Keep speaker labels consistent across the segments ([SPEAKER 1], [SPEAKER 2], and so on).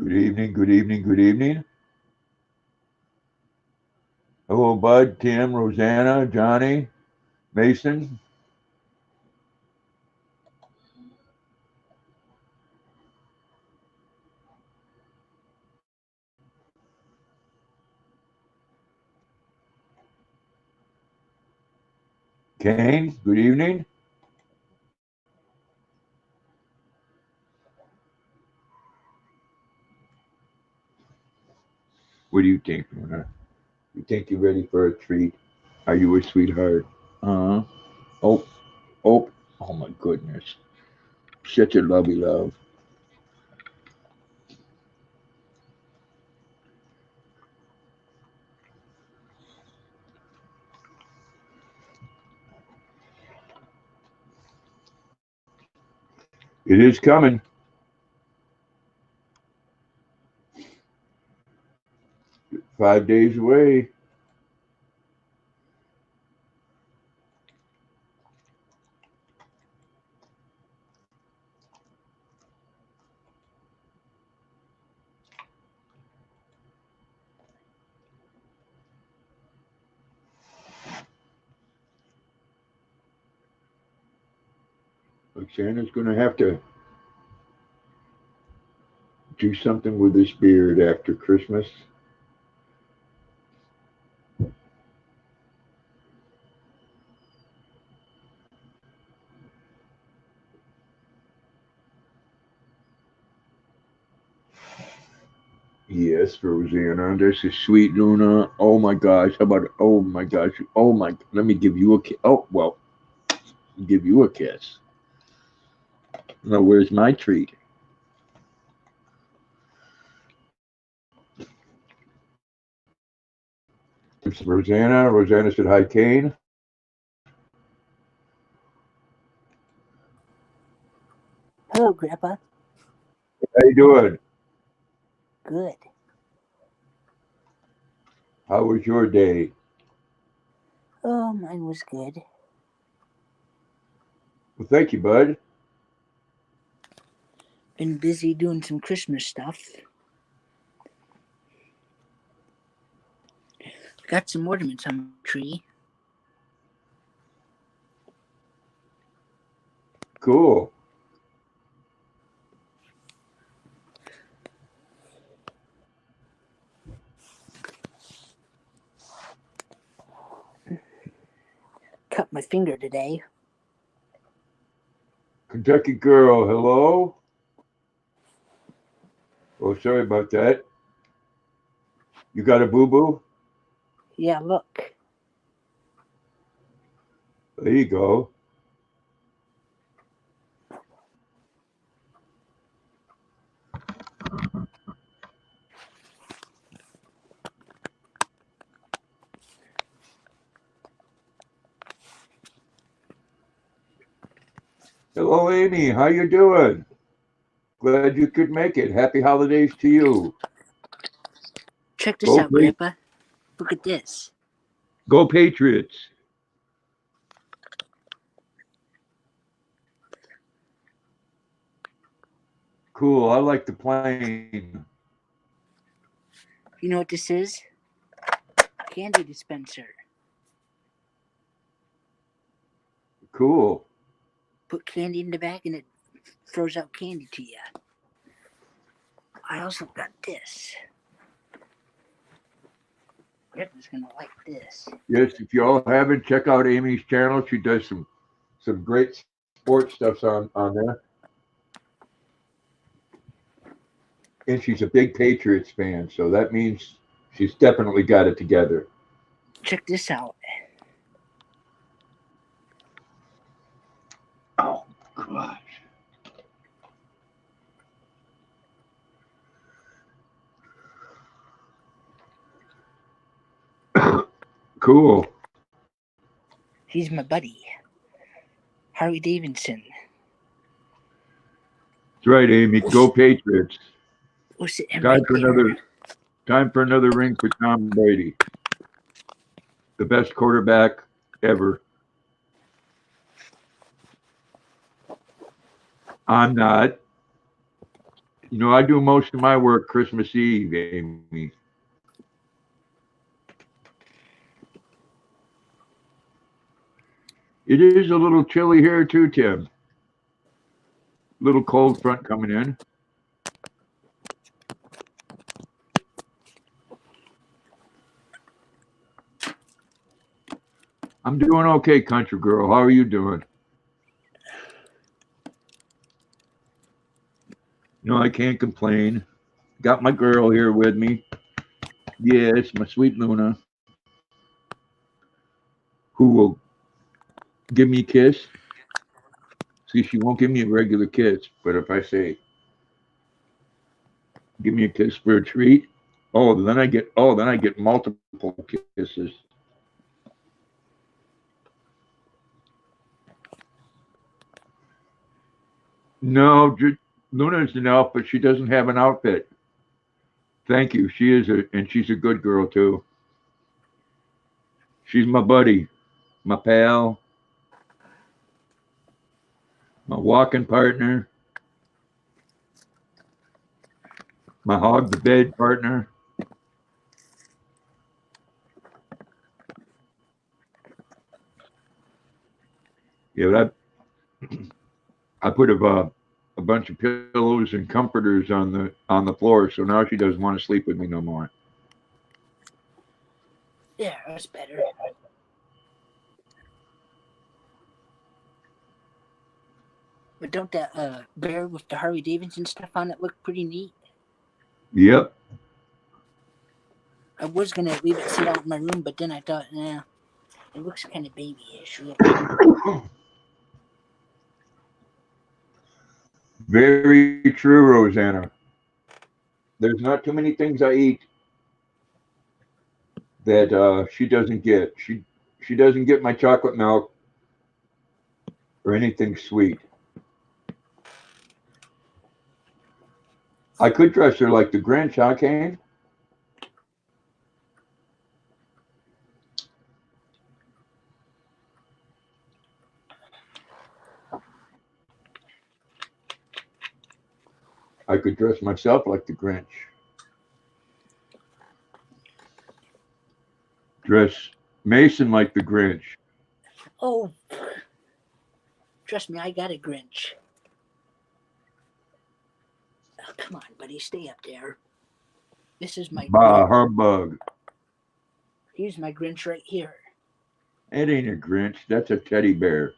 [SPEAKER 1] Good evening, good evening, good evening. Hello, Bud, Tim, Rosanna, Johnny, Mason. Kane, good evening. What do you think, Luna? You think you're ready for a treat? Are you a sweetheart? Uh-huh. Oh, oh my goodness. Such a lovey love. It is coming. 5 days away. Santa's going to have to do something with his beard after Christmas. Yes, Rosanna. This is sweet, Luna. Oh my gosh. How about, oh my gosh. Oh my, let me give you a kiss. Oh, well, give you a kiss. Now, where's my treat? It's Rosanna. Rosanna said hi, Kane.
[SPEAKER 2] Hello, Grandpa.
[SPEAKER 1] How you doing?
[SPEAKER 2] Good.
[SPEAKER 1] How was your day?
[SPEAKER 2] Oh, mine was good.
[SPEAKER 1] Well, thank you, bud.
[SPEAKER 2] Been busy doing some Christmas stuff. Got some ornaments on my tree.
[SPEAKER 1] Cool.
[SPEAKER 2] Cut my finger today.
[SPEAKER 1] Kentucky girl, hello? Oh, sorry about that. You got a boo-boo?
[SPEAKER 2] Yeah, look.
[SPEAKER 1] There you go. Hello, Amy. How you doing? Glad you could make it. Happy holidays to you.
[SPEAKER 2] Check this
[SPEAKER 1] Go,
[SPEAKER 2] out, Grandpa. Look at this.
[SPEAKER 1] go Patriots. Cool. I like the plane.
[SPEAKER 2] You know what this is? Candy dispenser.
[SPEAKER 1] Cool.
[SPEAKER 2] Put candy in the bag and it throws out candy to you. I also got this. Grandpa's gonna like this.
[SPEAKER 1] Yes, if y'all haven't, check out Amy's channel. She does some great sports stuff on there. And she's a big Patriots fan, so that means she's definitely got it together.
[SPEAKER 2] Check this out.
[SPEAKER 1] Oh gosh. Cool.
[SPEAKER 2] He's my buddy, Harley Davidson.
[SPEAKER 1] That's right, Amy. Go Patriots.
[SPEAKER 2] We're sitting
[SPEAKER 1] Time
[SPEAKER 2] right
[SPEAKER 1] for
[SPEAKER 2] there.
[SPEAKER 1] another ring for Tom Brady. The best quarterback ever. I'm not. You know, I do most of my work Christmas Eve, Amy. It is a little chilly here too, Tim. Little cold front coming in. I'm doing okay, country girl. How are you doing? No, I can't complain. Got my girl here with me. Yes, my sweet Luna, who will give me a kiss. See, she won't give me a regular kiss, but if I say, give me a kiss for a treat, then I get multiple kisses. No, Luna's an elf, but she doesn't have an outfit. Thank you. And she's a good girl too. She's my buddy, my pal, my walking partner, my hog the bed partner. Yeah, I put a bunch of pillows and comforters on the floor, so now she doesn't want to sleep with me no more.
[SPEAKER 2] Yeah, that's better. But don't that bear with the Harley Davidson stuff on it look pretty neat?
[SPEAKER 1] Yep.
[SPEAKER 2] I was gonna leave it sit out in my room, but then I thought, nah, it looks kind of babyish.
[SPEAKER 1] Very true, Rosanna. There's not too many things I eat that she doesn't get. She doesn't get my chocolate milk or anything sweet. I could dress her like the Grinch, huh, Kane? I could dress myself like the Grinch. Dress Mason like the Grinch.
[SPEAKER 2] Oh, trust me, I got a Grinch. Oh, come on, buddy, stay up there. This is my
[SPEAKER 1] Bah, humbug.
[SPEAKER 2] Here's my Grinch right here.
[SPEAKER 1] It ain't a Grinch. That's a teddy bear.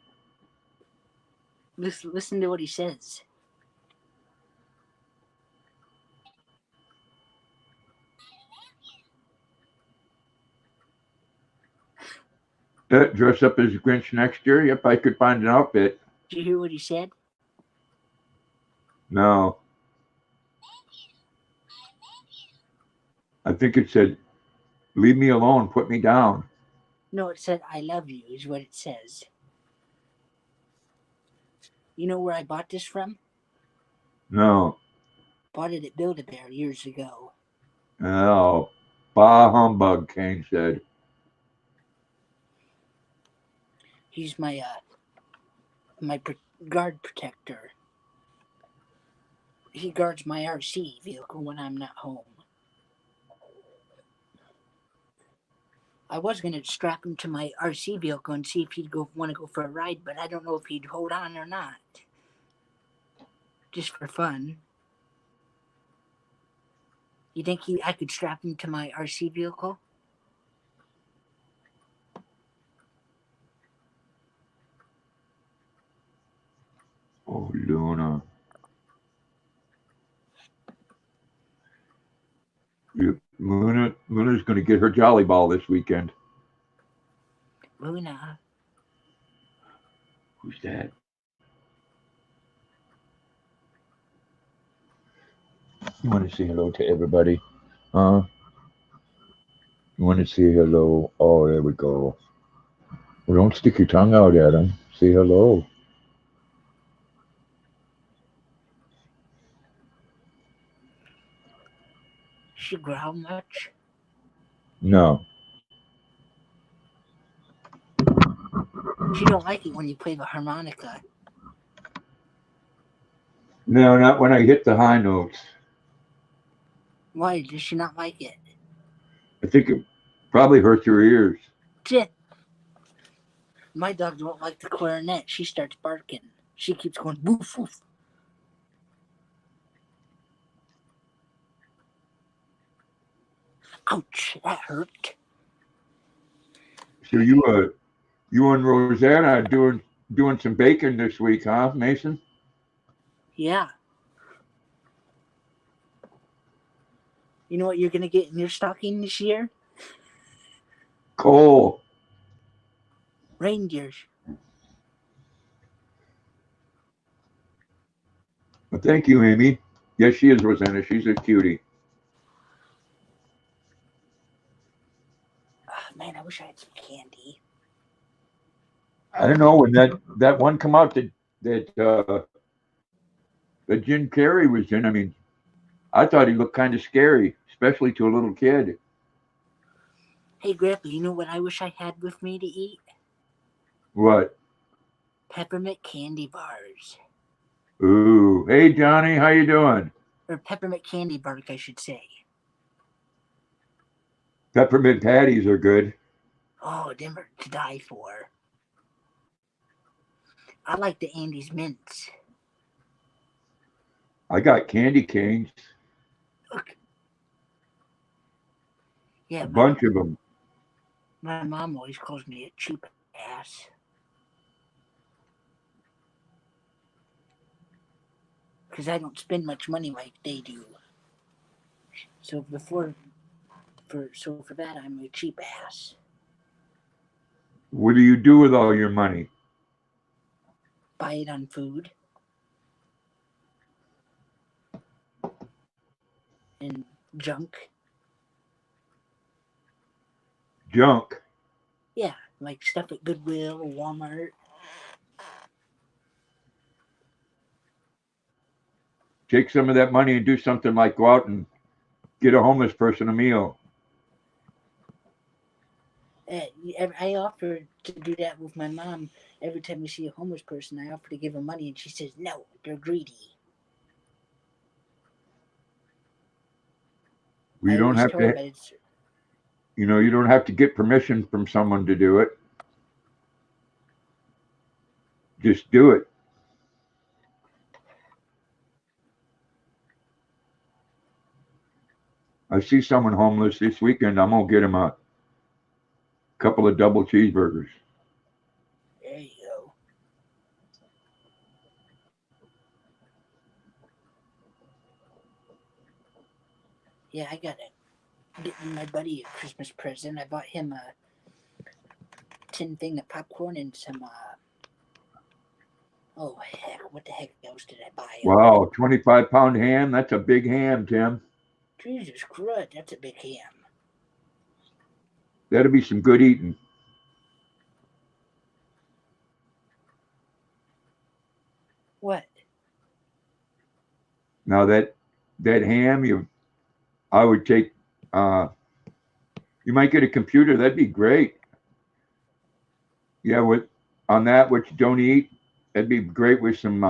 [SPEAKER 2] Listen to what he says.
[SPEAKER 1] Dress up as a Grinch next year? Yep, I could find an outfit.
[SPEAKER 2] Did you hear what he said?
[SPEAKER 1] No. I think it said, leave me alone, put me down.
[SPEAKER 2] No, it said, I love you, is what it says. You know where I bought this from?
[SPEAKER 1] No.
[SPEAKER 2] Bought it at Build-A-Bear years ago.
[SPEAKER 1] Oh, bah humbug, Kane said.
[SPEAKER 2] He's my guard protector. He guards my RC vehicle when I'm not home. I was going to strap him to my RC vehicle and see if he'd want to go for a ride, but I don't know if he'd hold on or not. Just for fun. You think I could strap him to my RC vehicle?
[SPEAKER 1] Oh, Luna. Luna's going to get her Jolly Ball this weekend.
[SPEAKER 2] Luna.
[SPEAKER 1] Who's that? You want to say hello to everybody? Huh? You want to say hello? Oh, there we go. Well, don't stick your tongue out at them. Say hello.
[SPEAKER 2] She growl much?
[SPEAKER 1] No.
[SPEAKER 2] She don't like it when you play the harmonica.
[SPEAKER 1] No, not when I hit the high notes.
[SPEAKER 2] Why does she not like it?
[SPEAKER 1] I think it probably hurts her ears.
[SPEAKER 2] Shit. My dog don't like the clarinet. She starts barking. She keeps going woof woof. Ouch, that hurt.
[SPEAKER 1] So you and Rosanna doing some baking this week, huh, Mason?
[SPEAKER 2] Yeah. You know what you're gonna get in your stocking this year?
[SPEAKER 1] Coal.
[SPEAKER 2] Reindeers.
[SPEAKER 1] Well, thank you, Amy. Yes, she is Rosanna. She's a cutie.
[SPEAKER 2] Oh, man, I wish I had some candy.
[SPEAKER 1] I don't know when that one come out that Jim Carrey was in. I mean, I thought he looked kind of scary, especially to a little kid.
[SPEAKER 2] Hey, Grandpa, you know what I wish I had with me to eat?
[SPEAKER 1] What?
[SPEAKER 2] Peppermint candy bars.
[SPEAKER 1] Ooh, hey Johnny, how you doing?
[SPEAKER 2] Or peppermint candy bark, I should say.
[SPEAKER 1] Peppermint patties are good.
[SPEAKER 2] Oh, them are to die for. I like the Andes mints.
[SPEAKER 1] I got candy canes,
[SPEAKER 2] Look. Yeah,
[SPEAKER 1] a bunch of them.
[SPEAKER 2] my mom always calls me a cheap ass. Because I don't spend much money like they do. So for that I'm a cheap ass.
[SPEAKER 1] What do you do with all your money?
[SPEAKER 2] Buy it on food. And junk.
[SPEAKER 1] Junk.
[SPEAKER 2] Yeah, like stuff at Goodwill or Walmart.
[SPEAKER 1] Take some of that money and do something like go out and get a homeless person a meal.
[SPEAKER 2] I offer to do that with my mom. Every time we see a homeless person, I offer to give them money, and she says, no, they're greedy.
[SPEAKER 1] You don't have to, you don't have to get permission from someone to do it. Just do it. I see someone homeless this weekend. I'm gonna get him a couple of double cheeseburgers.
[SPEAKER 2] There you go. Yeah, I got to get my buddy a Christmas present. I bought him a tin thing of popcorn and some. Oh heck! What the heck else did I buy him?
[SPEAKER 1] Wow, 25-pound ham. That's a big ham, Tim.
[SPEAKER 2] Jesus Christ, that's a big ham.
[SPEAKER 1] That'll be some good eating.
[SPEAKER 2] What?
[SPEAKER 1] Now that ham, I would take. You might get a computer. That'd be great. Yeah, on that which you don't eat, that'd be great with some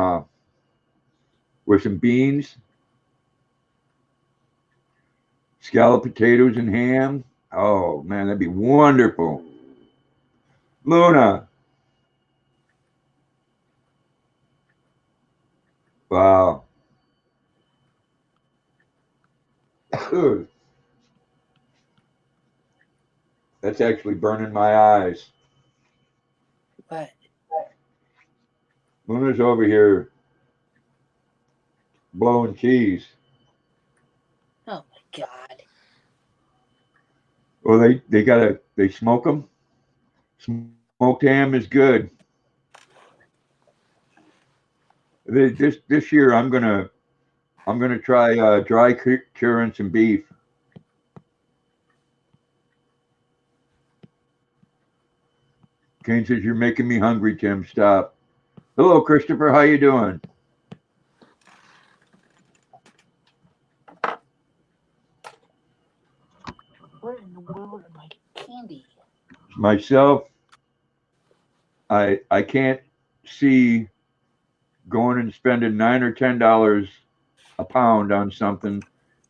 [SPEAKER 1] beans, scalloped potatoes, and ham. Oh man, that'd be wonderful. Luna. Wow. That's actually burning my eyes.
[SPEAKER 2] What?
[SPEAKER 1] Luna's over here blowing cheese.
[SPEAKER 2] Oh my God.
[SPEAKER 1] Well, they smoke them. Smoked ham is good. This year I'm gonna try dry curing some beef. Kane says you're making me hungry, Tim. Stop. Hello, Christopher. How you doing?
[SPEAKER 2] Where in the world are my candy?
[SPEAKER 1] Myself, I can't see going and spending $9 or $10 a pound on something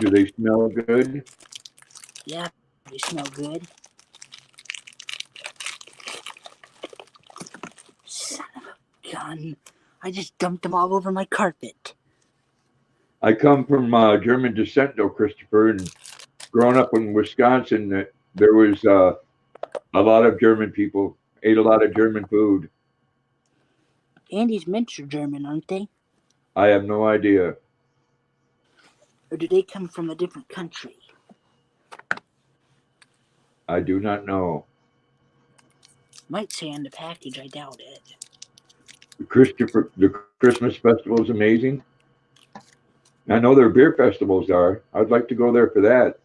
[SPEAKER 1] Do they smell good?
[SPEAKER 2] Yeah, they smell good. Son of a gun. I just dumped them all over my carpet.
[SPEAKER 1] I come from German descent, though, Christopher, and growing up in Wisconsin, there was a lot of German people, ate a lot of German food.
[SPEAKER 2] Andy's mints are German, aren't they?
[SPEAKER 1] I have no idea.
[SPEAKER 2] Or do they come from a different country?
[SPEAKER 1] I do not know.
[SPEAKER 2] Might say on the package, I doubt it.
[SPEAKER 1] The Christmas festival is amazing. I know their beer festivals are. I'd like to go there for that.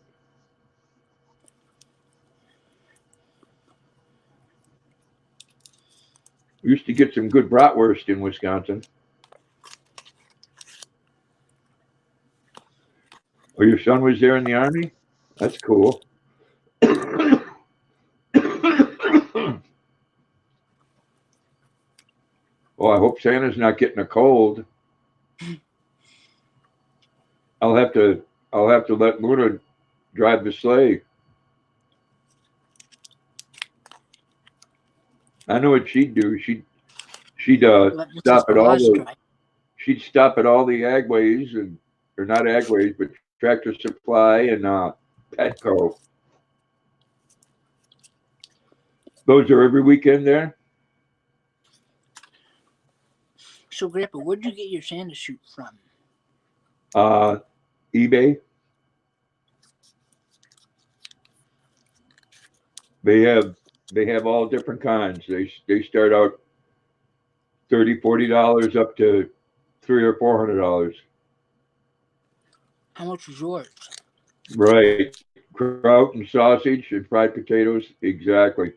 [SPEAKER 1] We used to get some good bratwurst in Wisconsin. Oh, your son was there in the Army? That's cool. Oh, I hope Santa's not getting a cold. I'll have to let Luna drive the sleigh. I know what she'd do. She'd stop at all the she'd stop at all the Agways or not Agways, but Tractor Supply and Petco. Those are every weekend there.
[SPEAKER 2] So, Grandpa, where'd you get your Santa suit from?
[SPEAKER 1] eBay. They have all different kinds. They start out $30-$40 up to $300 or $400.
[SPEAKER 2] How much was yours?
[SPEAKER 1] Right. Kraut and sausage and fried potatoes. Exactly.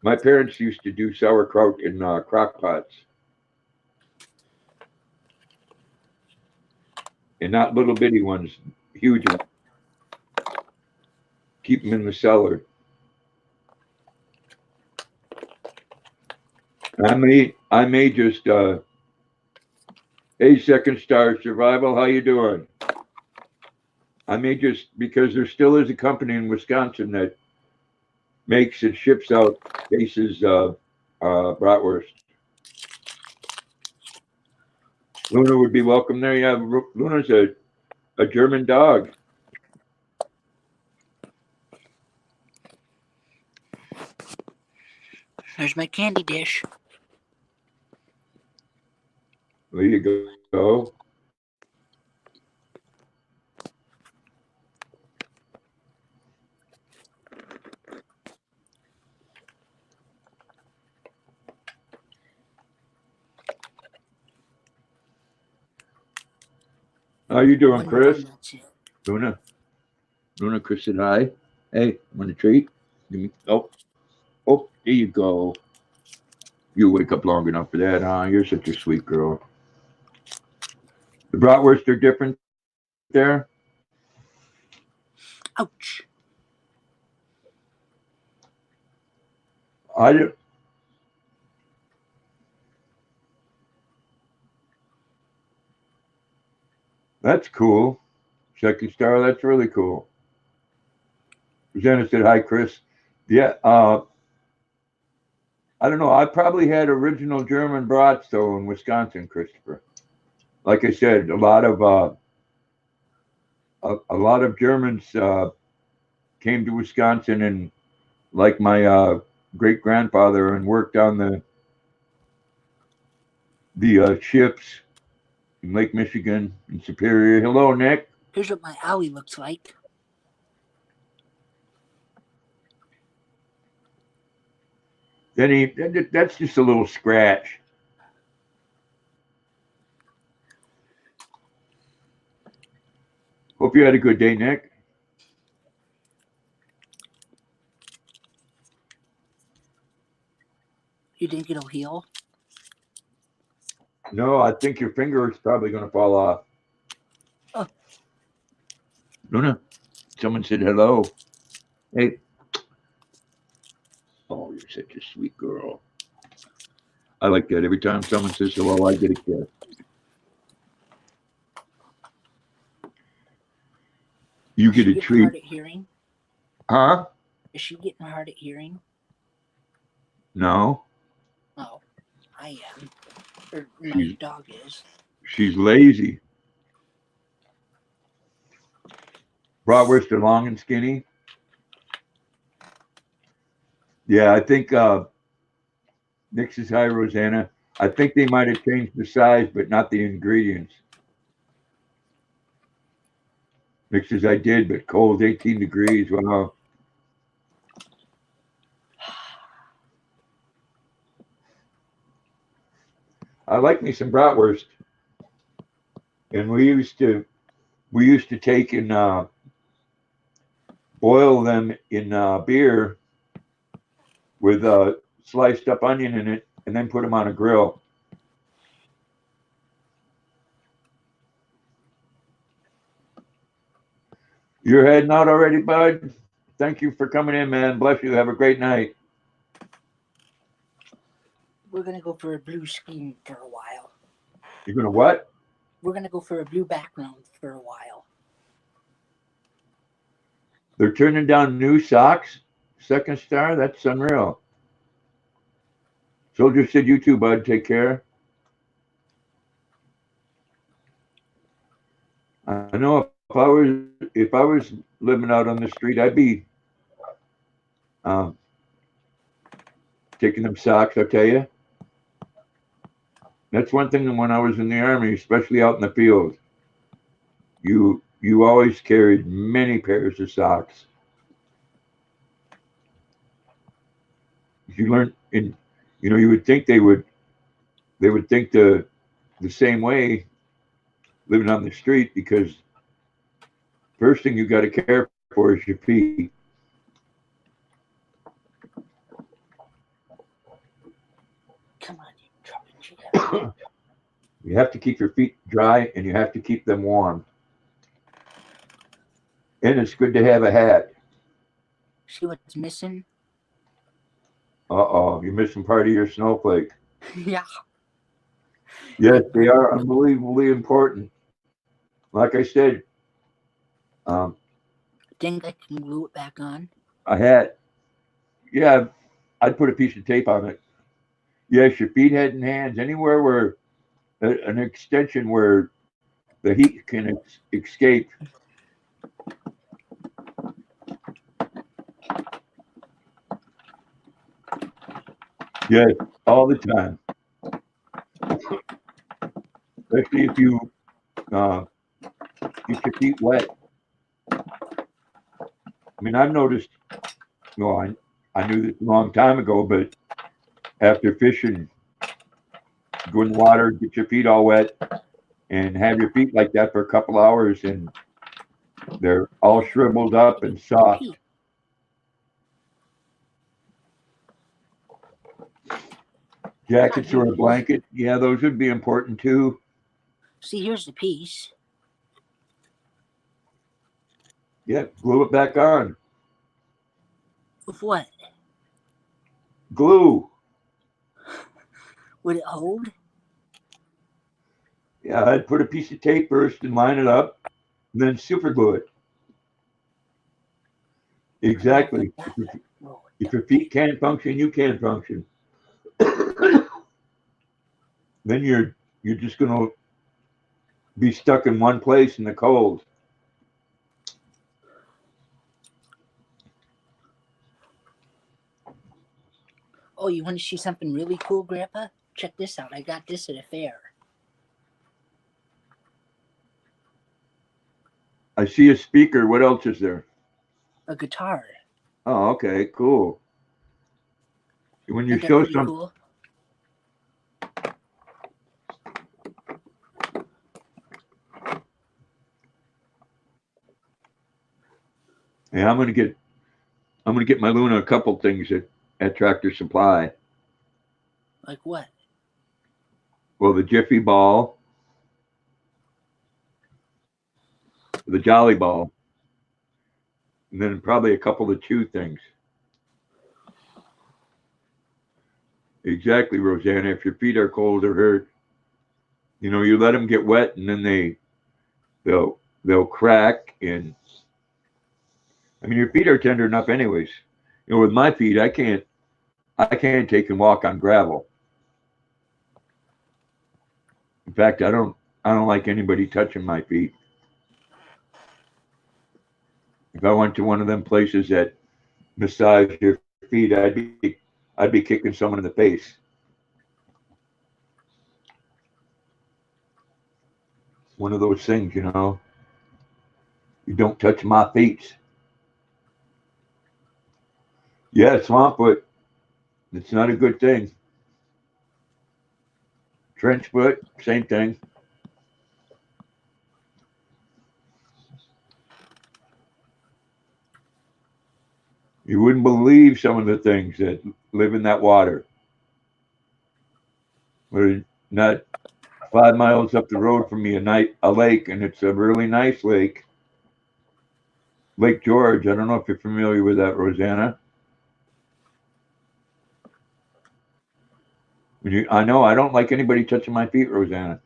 [SPEAKER 1] My parents used to do sauerkraut in crock pots. And not little bitty ones, huge ones. Keep them in the cellar. I may just hey, Second Star Survival, how you doing? I may just, because there still is a company in Wisconsin that makes and ships out cases of bratwurst. Luna would be welcome there. Yeah, Luna's a German dog.
[SPEAKER 2] There's my candy dish.
[SPEAKER 1] There you go. How you doing, Chris? Luna, Chris said hi. Hey, want a treat? Give me. Oh, there you go. You wake up long enough for that, huh? You're such a sweet girl. The bratwurst are different there.
[SPEAKER 2] Ouch.
[SPEAKER 1] I do. That's cool. Second Star, that's really cool. Jenna said hi, Chris. Yeah, I don't know. I probably had original German brats though in Wisconsin, Christopher. Like I said, a lot of Germans came to Wisconsin and like my great grandfather and worked on the ships in Lake Michigan and Superior. Hello, Nick.
[SPEAKER 2] Here's what my owie looks like.
[SPEAKER 1] That's just a little scratch. Hope you had a good day, Nick.
[SPEAKER 2] You think it'll heal?
[SPEAKER 1] No, I think your finger is probably going to fall off.
[SPEAKER 2] Oh.
[SPEAKER 1] Luna, someone said hello. Hey. Oh, you're such a sweet girl. I like that. Every time someone says hello, I get a kiss. You
[SPEAKER 2] Is
[SPEAKER 1] get
[SPEAKER 2] she
[SPEAKER 1] a
[SPEAKER 2] getting
[SPEAKER 1] treat.
[SPEAKER 2] hard at hearing?
[SPEAKER 1] Huh?
[SPEAKER 2] Is she getting hard at hearing?
[SPEAKER 1] No.
[SPEAKER 2] Oh, I am. Or my
[SPEAKER 1] She's
[SPEAKER 2] dog is.
[SPEAKER 1] she's lazy. Bratwurst are long and skinny. Yeah, I think Nick says hi, Rosanna. I think they might have changed the size, but not the ingredients. Nick says I did, but cold, 18 degrees. Wow. I like me some bratwurst, and we used to take and boil them in beer with sliced up onion in it, and then put them on a grill. You're heading out already, bud? Thank you for coming in, man. Bless you. Have a great night.
[SPEAKER 2] We're gonna go for a blue screen for a while.
[SPEAKER 1] You're gonna what?
[SPEAKER 2] We're gonna go for a blue background for a while.
[SPEAKER 1] They're turning down new socks. Second star. That's unreal. Soldier said, "You too, bud. Take care." I know if I was living out on the street, I'd be um, taking them socks. I tell you, that's one thing. That when I was in the army, especially out in the field, you always carried many pairs of socks. You learn, and you would think they would think the same way living on the street because first thing you got to care for is your feet.
[SPEAKER 2] Come on, you trumpet chicken.
[SPEAKER 1] You have to keep your feet dry and you have to keep them warm. And it's good to have a hat.
[SPEAKER 2] See what's missing?
[SPEAKER 1] Uh-oh, you're missing part of your snowflake.
[SPEAKER 2] Yeah.
[SPEAKER 1] Yes, they are unbelievably important. Like I said, um,
[SPEAKER 2] Think I can glue it back on?
[SPEAKER 1] a hat. Yeah, I'd put a piece of tape on it. Yes, your feet, head, and hands, anywhere where an extension where the heat can escape. Yes, all the time. Especially if you uh, get your feet wet. I mean, I've noticed. Well, I knew this a long time ago, but after fishing, go in the water, get your feet all wet, and have your feet like that for a couple hours, and they're all shriveled up and soft.
[SPEAKER 2] Pete,
[SPEAKER 1] Jackets or a blanket, yeah, those would be important too.
[SPEAKER 2] see, here's the piece.
[SPEAKER 1] Yeah, glue it back on.
[SPEAKER 2] With what?
[SPEAKER 1] Glue.
[SPEAKER 2] Would it hold?
[SPEAKER 1] Yeah, I'd put a piece of tape first and line it up, and then super glue it. Exactly. If your feet can't function, you can't function. Then you're just gonna be stuck in one place in the cold.
[SPEAKER 2] Oh, you want to see something really cool, Grandpa? Check this out. I got this at a fair.
[SPEAKER 1] I see a speaker. What else is there?
[SPEAKER 2] A guitar.
[SPEAKER 1] Oh, okay, cool. When you
[SPEAKER 2] Isn't that
[SPEAKER 1] show
[SPEAKER 2] pretty cool?
[SPEAKER 1] yeah, I'm gonna get my Luna a couple things at Tractor Supply.
[SPEAKER 2] Like what?
[SPEAKER 1] Well, the Jiffy Ball, the Jolly Ball, and then probably a couple of chew things. Exactly, Rosanna. If your feet are cold or hurt, you let them get wet, and then they'll crack, and I mean, your feet are tender enough, anyways. You know, with my feet, I can't take and walk on gravel. In fact, I don't like anybody touching my feet. If I went to one of them places that massage your feet, I'd be kicking someone in the face. One of those things, you know. You don't touch my feet. Yeah, swamp foot. It's not a good thing. Trench foot, same thing. You wouldn't believe some of the things that live in that water. We're not 5 miles up the road from me, a lake, and it's a really nice lake, Lake George. I don't know if you're familiar with that, Rosanna. I know I don't like anybody touching my feet, Rosanna,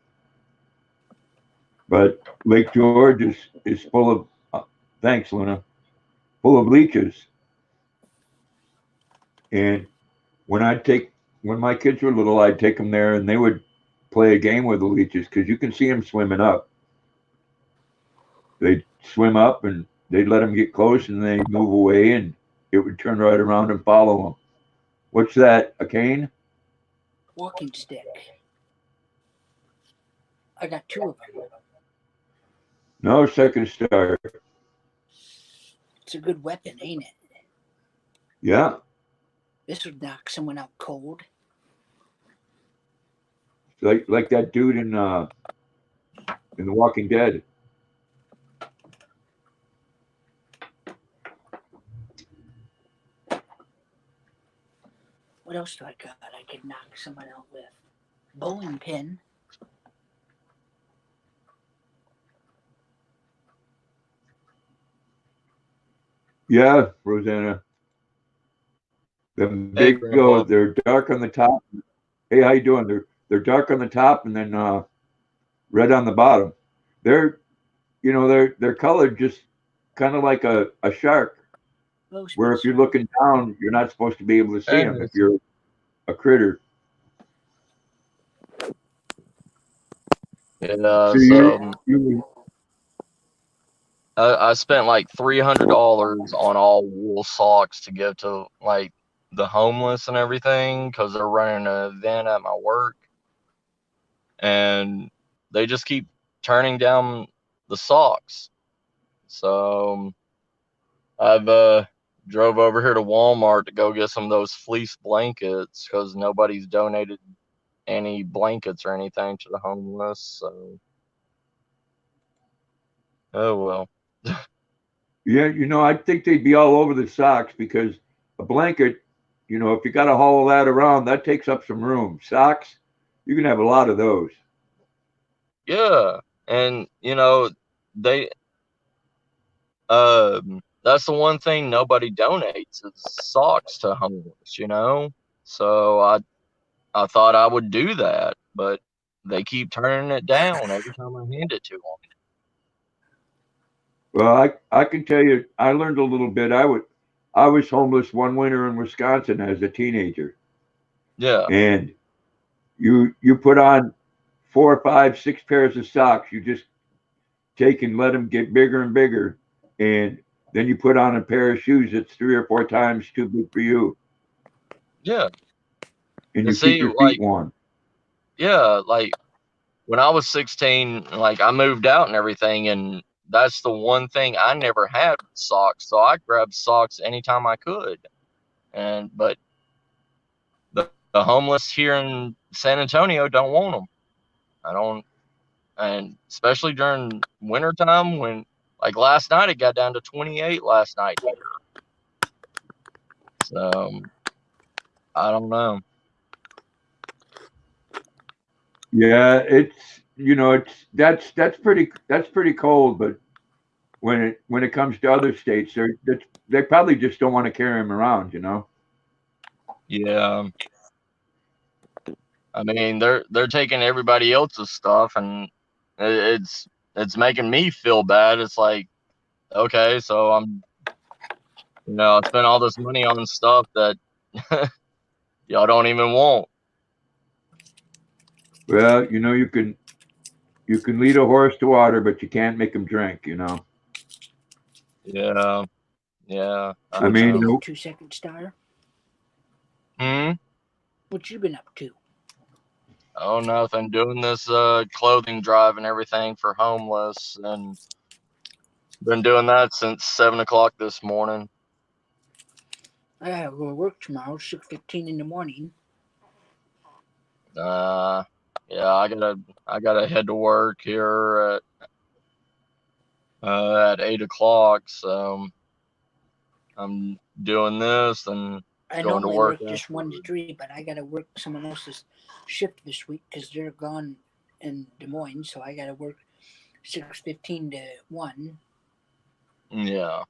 [SPEAKER 1] but Lake George is full of. Thanks, Luna. Full of leeches, and when I take when my kids were little, I'd take them there, and they would play a game with the leeches because you can see them swimming up. They'd swim up, and they'd let them get close, and they'd move away, and it would turn right around and follow them. What's that? A cane?
[SPEAKER 2] Walking stick. I got two of them.
[SPEAKER 1] No, second star.
[SPEAKER 2] It's a good weapon, ain't it?
[SPEAKER 1] Yeah,
[SPEAKER 2] This would knock someone out cold.
[SPEAKER 1] like that dude in The Walking Dead.
[SPEAKER 2] What else do I got? I could knock someone out with. Bowling pin.
[SPEAKER 1] Yeah, Rosanna. Them
[SPEAKER 3] Hey,
[SPEAKER 1] big
[SPEAKER 3] Grandpa.
[SPEAKER 1] they're dark on the top. Hey, how you doing? They're dark on the top and then red on the bottom. They're they're colored just kind of like a shark.
[SPEAKER 2] Oh,
[SPEAKER 1] Where if you're looking down, you're not supposed to be able to see
[SPEAKER 3] Hey,
[SPEAKER 1] them if you're a critter.
[SPEAKER 3] yeah,
[SPEAKER 1] So
[SPEAKER 3] so
[SPEAKER 1] you
[SPEAKER 3] I spent like $300 on all wool socks to give to like the homeless and everything because they're running an event at my work, and they just keep turning down the socks. So I've drove over here to Walmart to go get some of those fleece blankets because nobody's donated any blankets or anything to the homeless. So oh well.
[SPEAKER 1] Yeah, I think they'd be all over the socks because a blanket, if you got to haul that around, that takes up some room. Socks, you can have a lot of those.
[SPEAKER 3] Yeah, and they that's the one thing nobody donates is socks to homeless. So I thought I would do that, but they keep turning it down every time I hand it to them.
[SPEAKER 1] Well, I can tell you, I learned a little bit. I was homeless one winter in Wisconsin as a teenager,
[SPEAKER 3] Yeah,
[SPEAKER 1] and you put on 4, 5, 6 pairs of socks. You just take and let them get bigger and bigger, and then you put on a pair of shoes that's 3 or 4 times too big for you,
[SPEAKER 3] yeah.
[SPEAKER 1] and
[SPEAKER 3] And
[SPEAKER 1] you keep
[SPEAKER 3] see,
[SPEAKER 1] your feet
[SPEAKER 3] like,
[SPEAKER 1] warm.
[SPEAKER 3] yeah, like when I was 16, like I moved out and everything, and that's the one thing I never had socks. So I grabbed socks anytime I could. But the homeless here in San Antonio don't want them. I don't, and especially during wintertime when, like last night, it got down to 28 last night here. So I don't know.
[SPEAKER 1] Yeah, that's pretty cold, but when it comes to other states, they probably just don't want to carry them around.
[SPEAKER 3] Yeah, I mean they're taking everybody else's stuff, and it's making me feel bad. It's like, okay, so I'm I spent all this money on stuff that y'all don't even want.
[SPEAKER 1] Well, you can lead a horse to water, but you can't make him drink.
[SPEAKER 3] Yeah, yeah,
[SPEAKER 2] So
[SPEAKER 3] I
[SPEAKER 1] I
[SPEAKER 2] what you
[SPEAKER 1] mean,
[SPEAKER 2] been
[SPEAKER 3] know.
[SPEAKER 2] up to, Second Star?
[SPEAKER 3] Hmm.
[SPEAKER 2] What you been up to?
[SPEAKER 3] Oh, nothing. Doing this clothing drive and everything for homeless, and been doing that since 7 o'clock this morning.
[SPEAKER 2] I gotta go to work tomorrow, 6:15 in the morning.
[SPEAKER 3] Uh, yeah, I gotta head to work here at 8 o'clock. So I'm doing this and
[SPEAKER 2] I
[SPEAKER 3] going to
[SPEAKER 2] normally
[SPEAKER 3] work
[SPEAKER 2] work just 1 to
[SPEAKER 3] afterwards.
[SPEAKER 2] 3, but I gotta work someone else's shift this week because they're gone in Des Moines, so I gotta work 6:15 to 1.
[SPEAKER 3] Yeah,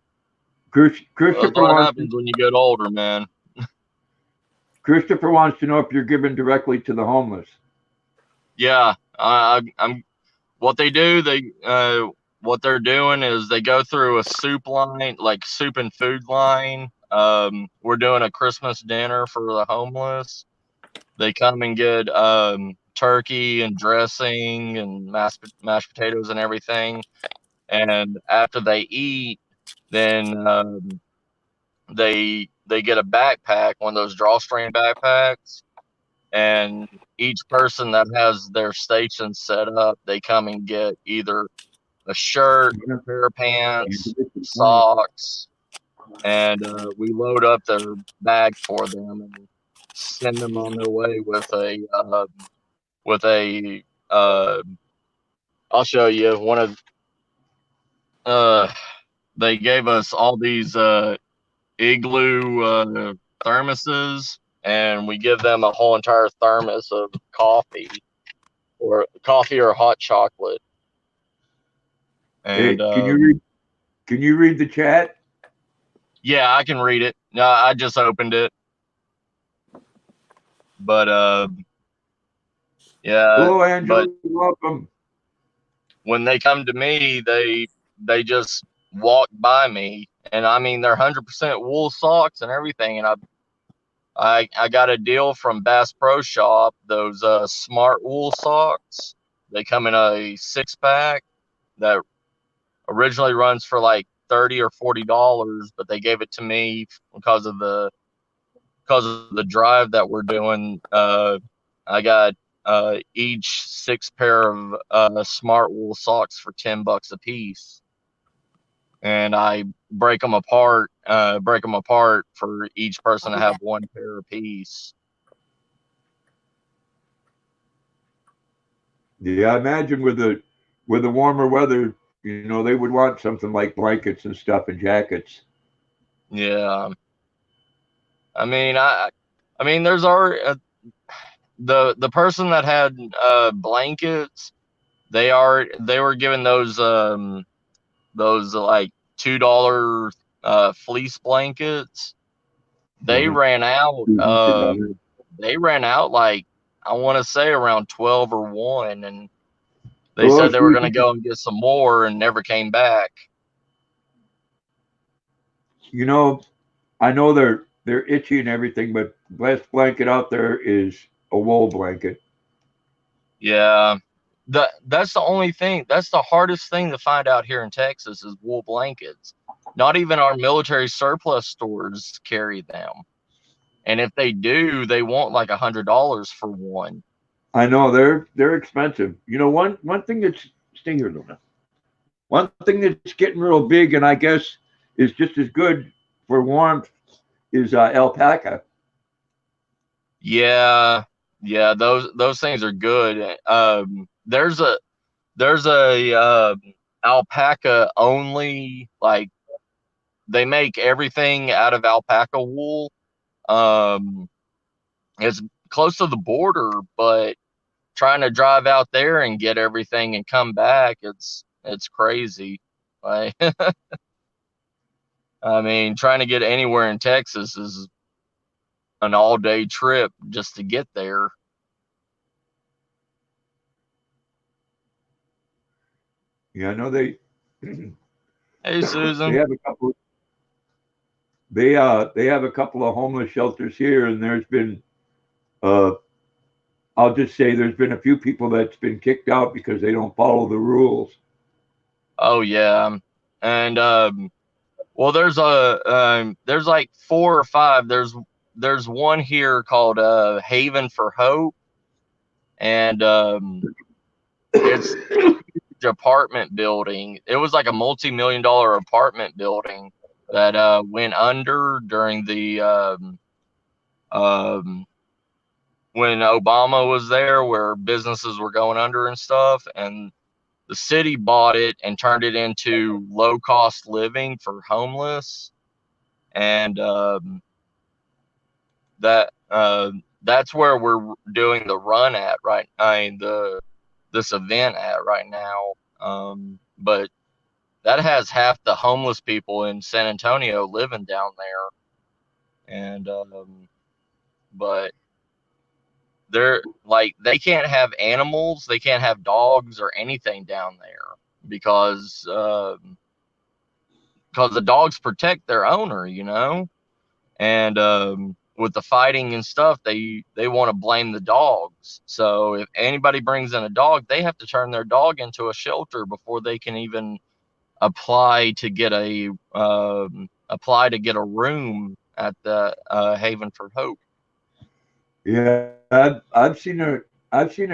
[SPEAKER 3] that's
[SPEAKER 1] Christopher
[SPEAKER 3] what
[SPEAKER 1] wants
[SPEAKER 3] happens when you get older, man.
[SPEAKER 1] Christopher wants to know if you're giving directly to the homeless.
[SPEAKER 3] Yeah, I'm. What they do, what they're doing is they go through a soup line, like soup and food line. We're doing a Christmas dinner for the homeless. They come and get turkey and dressing and mashed potatoes and everything. And after they eat, then they get a backpack, one of those drawstring backpacks, and each person that has their station set up, they come and get either a shirt, a pair of pants, socks, and we load up their bag for them and send them on their way with a. I'll show you one of. Uh, they gave us all these igloo thermoses, and we give them a whole entire thermos of coffee or hot chocolate.
[SPEAKER 1] Hey,
[SPEAKER 3] And
[SPEAKER 1] can you read the chat?
[SPEAKER 3] yeah, I can read it. I just opened it, but yeah,
[SPEAKER 1] Hello,
[SPEAKER 3] but
[SPEAKER 1] Angela. Welcome.
[SPEAKER 3] when they come to me, they just walk by me, and I mean they're 100% wool socks and everything, and I got a deal from Bass Pro Shop, those smart wool socks. They come in a 6 pack that originally runs for like $30 or $40, but they gave it to me because of the drive that we're doing. I got each 6 pair of smart wool socks for $10 a piece, and I break them apart for each person
[SPEAKER 2] I'll
[SPEAKER 3] to
[SPEAKER 2] be
[SPEAKER 3] have
[SPEAKER 2] back.
[SPEAKER 3] one pair apiece.
[SPEAKER 1] Yeah, I imagine with the warmer weather, they would want something like blankets and stuff and jackets.
[SPEAKER 3] Yeah, I mean, I mean, there's already the person that had blankets. They were given those like $2 fleece blankets. They
[SPEAKER 1] Uh-huh.
[SPEAKER 3] ran out. They ran out like I want to say around 12 or 1, and they
[SPEAKER 1] Oh,
[SPEAKER 3] said they were
[SPEAKER 1] sweet.
[SPEAKER 3] going to go and get some more and never came back.
[SPEAKER 1] You know, I know they're itchy and everything, but best blanket out there is a wool blanket.
[SPEAKER 3] Yeah, that's the only thing. That's the hardest thing to find out here in Texas is wool blankets. Not even our military surplus stores carry them, and if they do, they want like $100 for one.
[SPEAKER 1] I know they're expensive. One thing that's stay here, Luna. One thing that's getting real big, and I guess is just as good for warmth, is alpaca.
[SPEAKER 3] Yeah, yeah, those things are good. There's a alpaca only, like they make everything out of alpaca wool. Um, it's close to the border, but trying to drive out there and get everything and come back, it's crazy. Like, I mean, trying to get anywhere in Texas is an all-day trip just to get there.
[SPEAKER 1] Yeah, I know they
[SPEAKER 3] Hey,
[SPEAKER 1] they
[SPEAKER 3] Susan.
[SPEAKER 1] have a couple. they have a couple of homeless shelters here, and there's been uh, I'll just say there's been a few people that's been kicked out because they don't follow the rules.
[SPEAKER 3] Oh yeah, and well, there's like 4 or 5. There's one here called Haven for Hope, and it's an apartment building. It was like a multi-million-dollar apartment building that went under during the when Obama was there, where businesses were going under and stuff, and the city bought it and turned it into low-cost living for homeless, and that's where we're doing the run at right. I mean this event at right now. But that has half the homeless people in San Antonio living down there, and but they're like they can't have animals, they can't have dogs or anything down there because the dogs protect their owner, and with the fighting and stuff, they want to blame the dogs. So if anybody brings in a dog, they have to turn their dog into a shelter before they can even apply to get a room at the Haven for Hope.
[SPEAKER 1] Yeah, I've seen a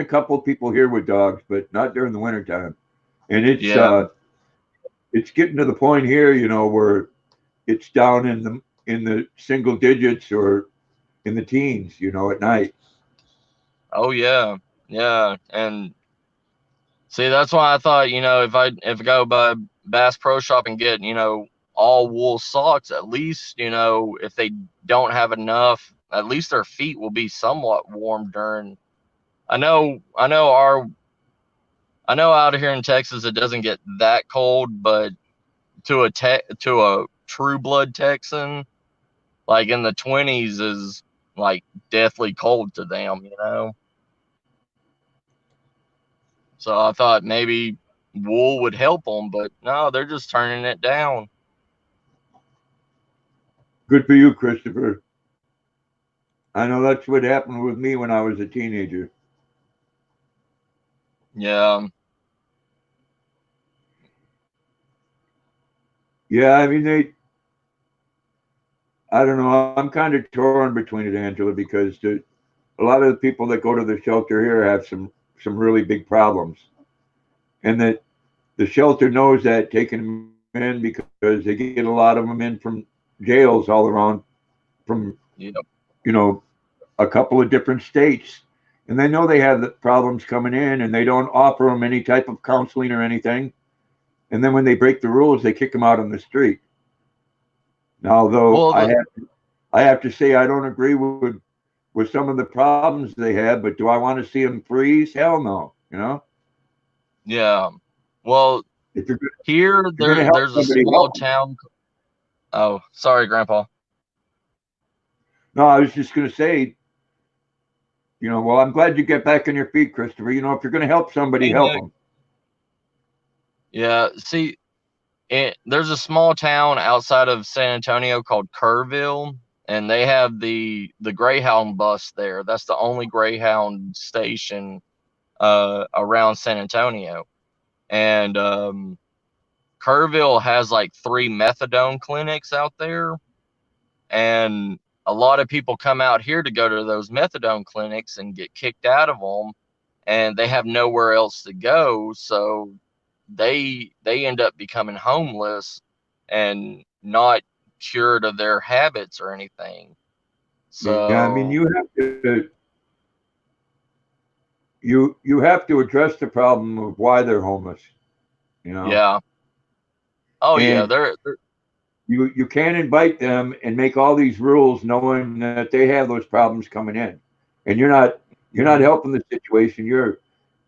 [SPEAKER 1] couple of people here with dogs, but not during the wintertime. And it's getting to the point here, where it's down in the single digits or in the teens, at night.
[SPEAKER 3] Oh yeah, yeah, and see that's why I thought if I go by Bass Pro Shop and get all wool socks, at least if they don't have enough, at least their feet will be somewhat warm during. I know out here in Texas it doesn't get that cold, but to a true blood Texan, like in the 20s is like deathly cold to them, So I thought maybe wool would help them, but no, they're just turning it down.
[SPEAKER 1] Good for you, Christopher. I know that's what happened with me when I was a teenager.
[SPEAKER 3] Yeah.
[SPEAKER 1] Yeah, I mean I don't know. I'm kind of torn between it, Angela, because a lot of the people that go to the shelter here have some really big problems, and that the shelter knows that, taking them in because they get a lot of them in from jails all around, from
[SPEAKER 3] Yep.
[SPEAKER 1] A couple of different states, and they know they have the problems coming in, and they don't offer them any type of counseling or anything. And then when they break the rules, they kick them out on the street. Now, though,
[SPEAKER 3] Well,
[SPEAKER 1] I have to say I don't agree with some of the problems they have, but do I want to see them freeze? Hell no.
[SPEAKER 3] yeah. Well,
[SPEAKER 1] If you're
[SPEAKER 3] here
[SPEAKER 1] going to help
[SPEAKER 3] there's a
[SPEAKER 1] somebody,
[SPEAKER 3] small
[SPEAKER 1] help them.
[SPEAKER 3] town. Oh, sorry, Grandpa.
[SPEAKER 1] No, I was just going to say, well, I'm glad you get back on your feet, Christopher. If you're going to help somebody, help them.
[SPEAKER 3] Yeah. See, there's a small town outside of San Antonio called Kerrville, and they have the Greyhound bus there. That's the only Greyhound station around San Antonio, and Kerrville has like 3 methadone clinics out there, and a lot of people come out here to go to those methadone clinics and get kicked out of them, and they have nowhere else to go, so they end up becoming homeless and not cured of their habits or anything. So
[SPEAKER 1] yeah, I mean, you have to address the problem of why they're homeless.
[SPEAKER 3] yeah. Oh yeah,
[SPEAKER 1] And you can't invite them and make all these rules knowing that they have those problems coming in, and you're not helping the situation.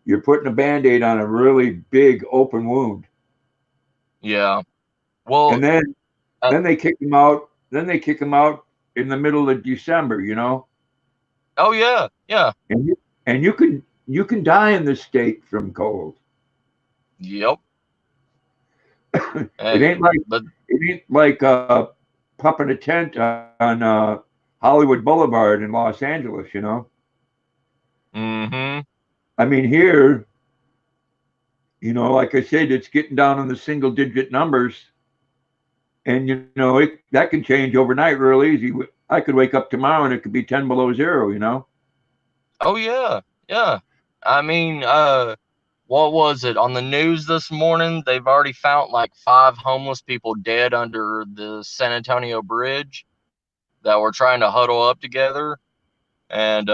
[SPEAKER 1] You're putting a Band-Aid on a really big open wound.
[SPEAKER 3] Yeah. Well,
[SPEAKER 1] And then they kick them out. Then they kick them out in the middle of December.
[SPEAKER 3] Oh yeah, yeah.
[SPEAKER 1] And you can die in this state from cold.
[SPEAKER 3] Yep.
[SPEAKER 1] It ain't like pumping a tent on Hollywood Boulevard in Los Angeles.
[SPEAKER 3] Mm-hmm.
[SPEAKER 1] I mean, here, like I said, it's getting down in the single digit numbers. And, that can change overnight real easy. I could wake up tomorrow and it could be 10 below zero.
[SPEAKER 3] Oh yeah, yeah. I mean, what was it on the news this morning? They've already found like 5 homeless people dead under the San Antonio Bridge that were trying to huddle up together, and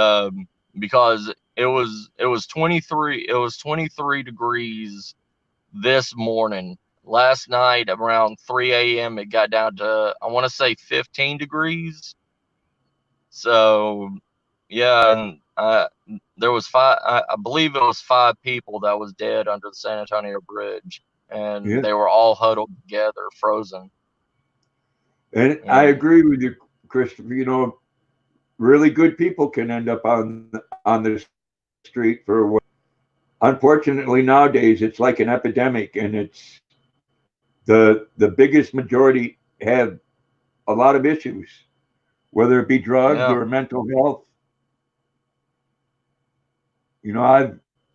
[SPEAKER 3] because it was 23 degrees this morning. Last night around 3 a.m. it got down to, I want to say, 15 degrees. So yeah, and there was 5. I believe it was 5 people that was dead under the San Antonio Bridge, and
[SPEAKER 1] Yeah.
[SPEAKER 3] they were all huddled together, frozen.
[SPEAKER 1] And I
[SPEAKER 3] And
[SPEAKER 1] agree with you, Christopher. Really good people can end up on the street for what. Unfortunately, nowadays it's like an epidemic, and it's the biggest majority have a lot of issues, whether it be drugs
[SPEAKER 3] yeah,
[SPEAKER 1] or mental health.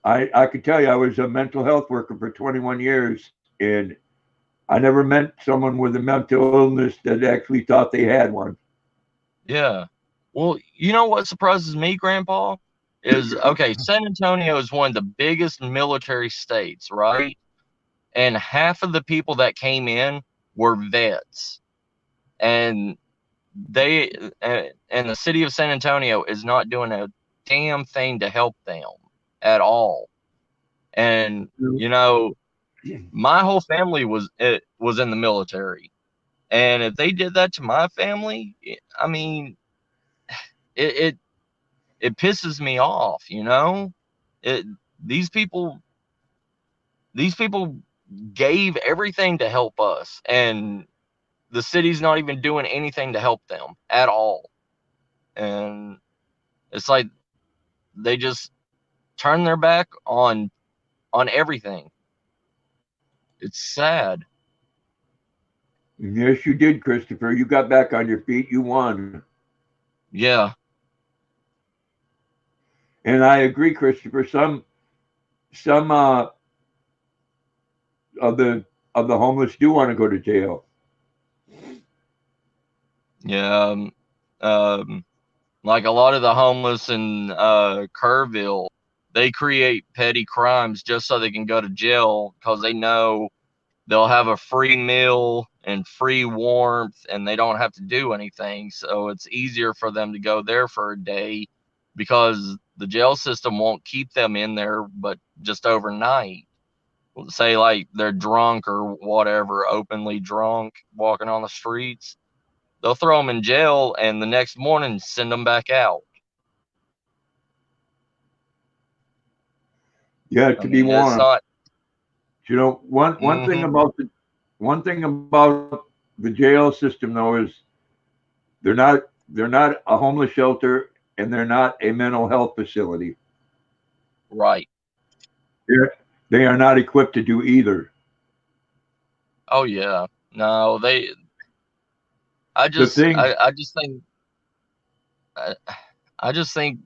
[SPEAKER 1] I could tell you I was a mental health worker for 21 years, and I never met someone with a mental illness that actually thought they had one.
[SPEAKER 3] yeah. Well, you know what surprises me, Grandpa, is okay. San Antonio is one of the biggest military states, right? And half of the people that came in were vets, and they and the city of San Antonio is not doing a damn thing to help them at all. And my whole family was in the military, and if they did that to my family, I mean, it it, it pisses me off. It these people these people gave everything to help us, and the city's not even doing anything to help them at all. And it's like they just turn their back on everything. It's sad.
[SPEAKER 1] Yes, you did, Christopher. You got back on your feet. You won.
[SPEAKER 3] Yeah,
[SPEAKER 1] And I agree, Christopher. Some of the homeless do want to go to jail.
[SPEAKER 3] yeah. Like a lot of the homeless in Kerrville, they create petty crimes just so they can go to jail because they know they'll have a free meal and free warmth and they don't have to do anything. So it's easier for them to go there for a day because the jail system won't keep them in there but just overnight. Say like they're drunk or whatever, openly drunk, walking on the streets. They'll throw them in jail and the next morning send them back out.
[SPEAKER 1] Yeah,
[SPEAKER 3] I
[SPEAKER 1] to be
[SPEAKER 3] mean, it's
[SPEAKER 1] warned.
[SPEAKER 3] not.
[SPEAKER 1] One thing
[SPEAKER 3] Hmm.
[SPEAKER 1] about the jail system though is they're not a homeless shelter and they're not a mental health facility.
[SPEAKER 3] Right.
[SPEAKER 1] They are not equipped to do either.
[SPEAKER 3] Oh yeah. No, they.
[SPEAKER 1] The thing,
[SPEAKER 3] I just think. I, I just think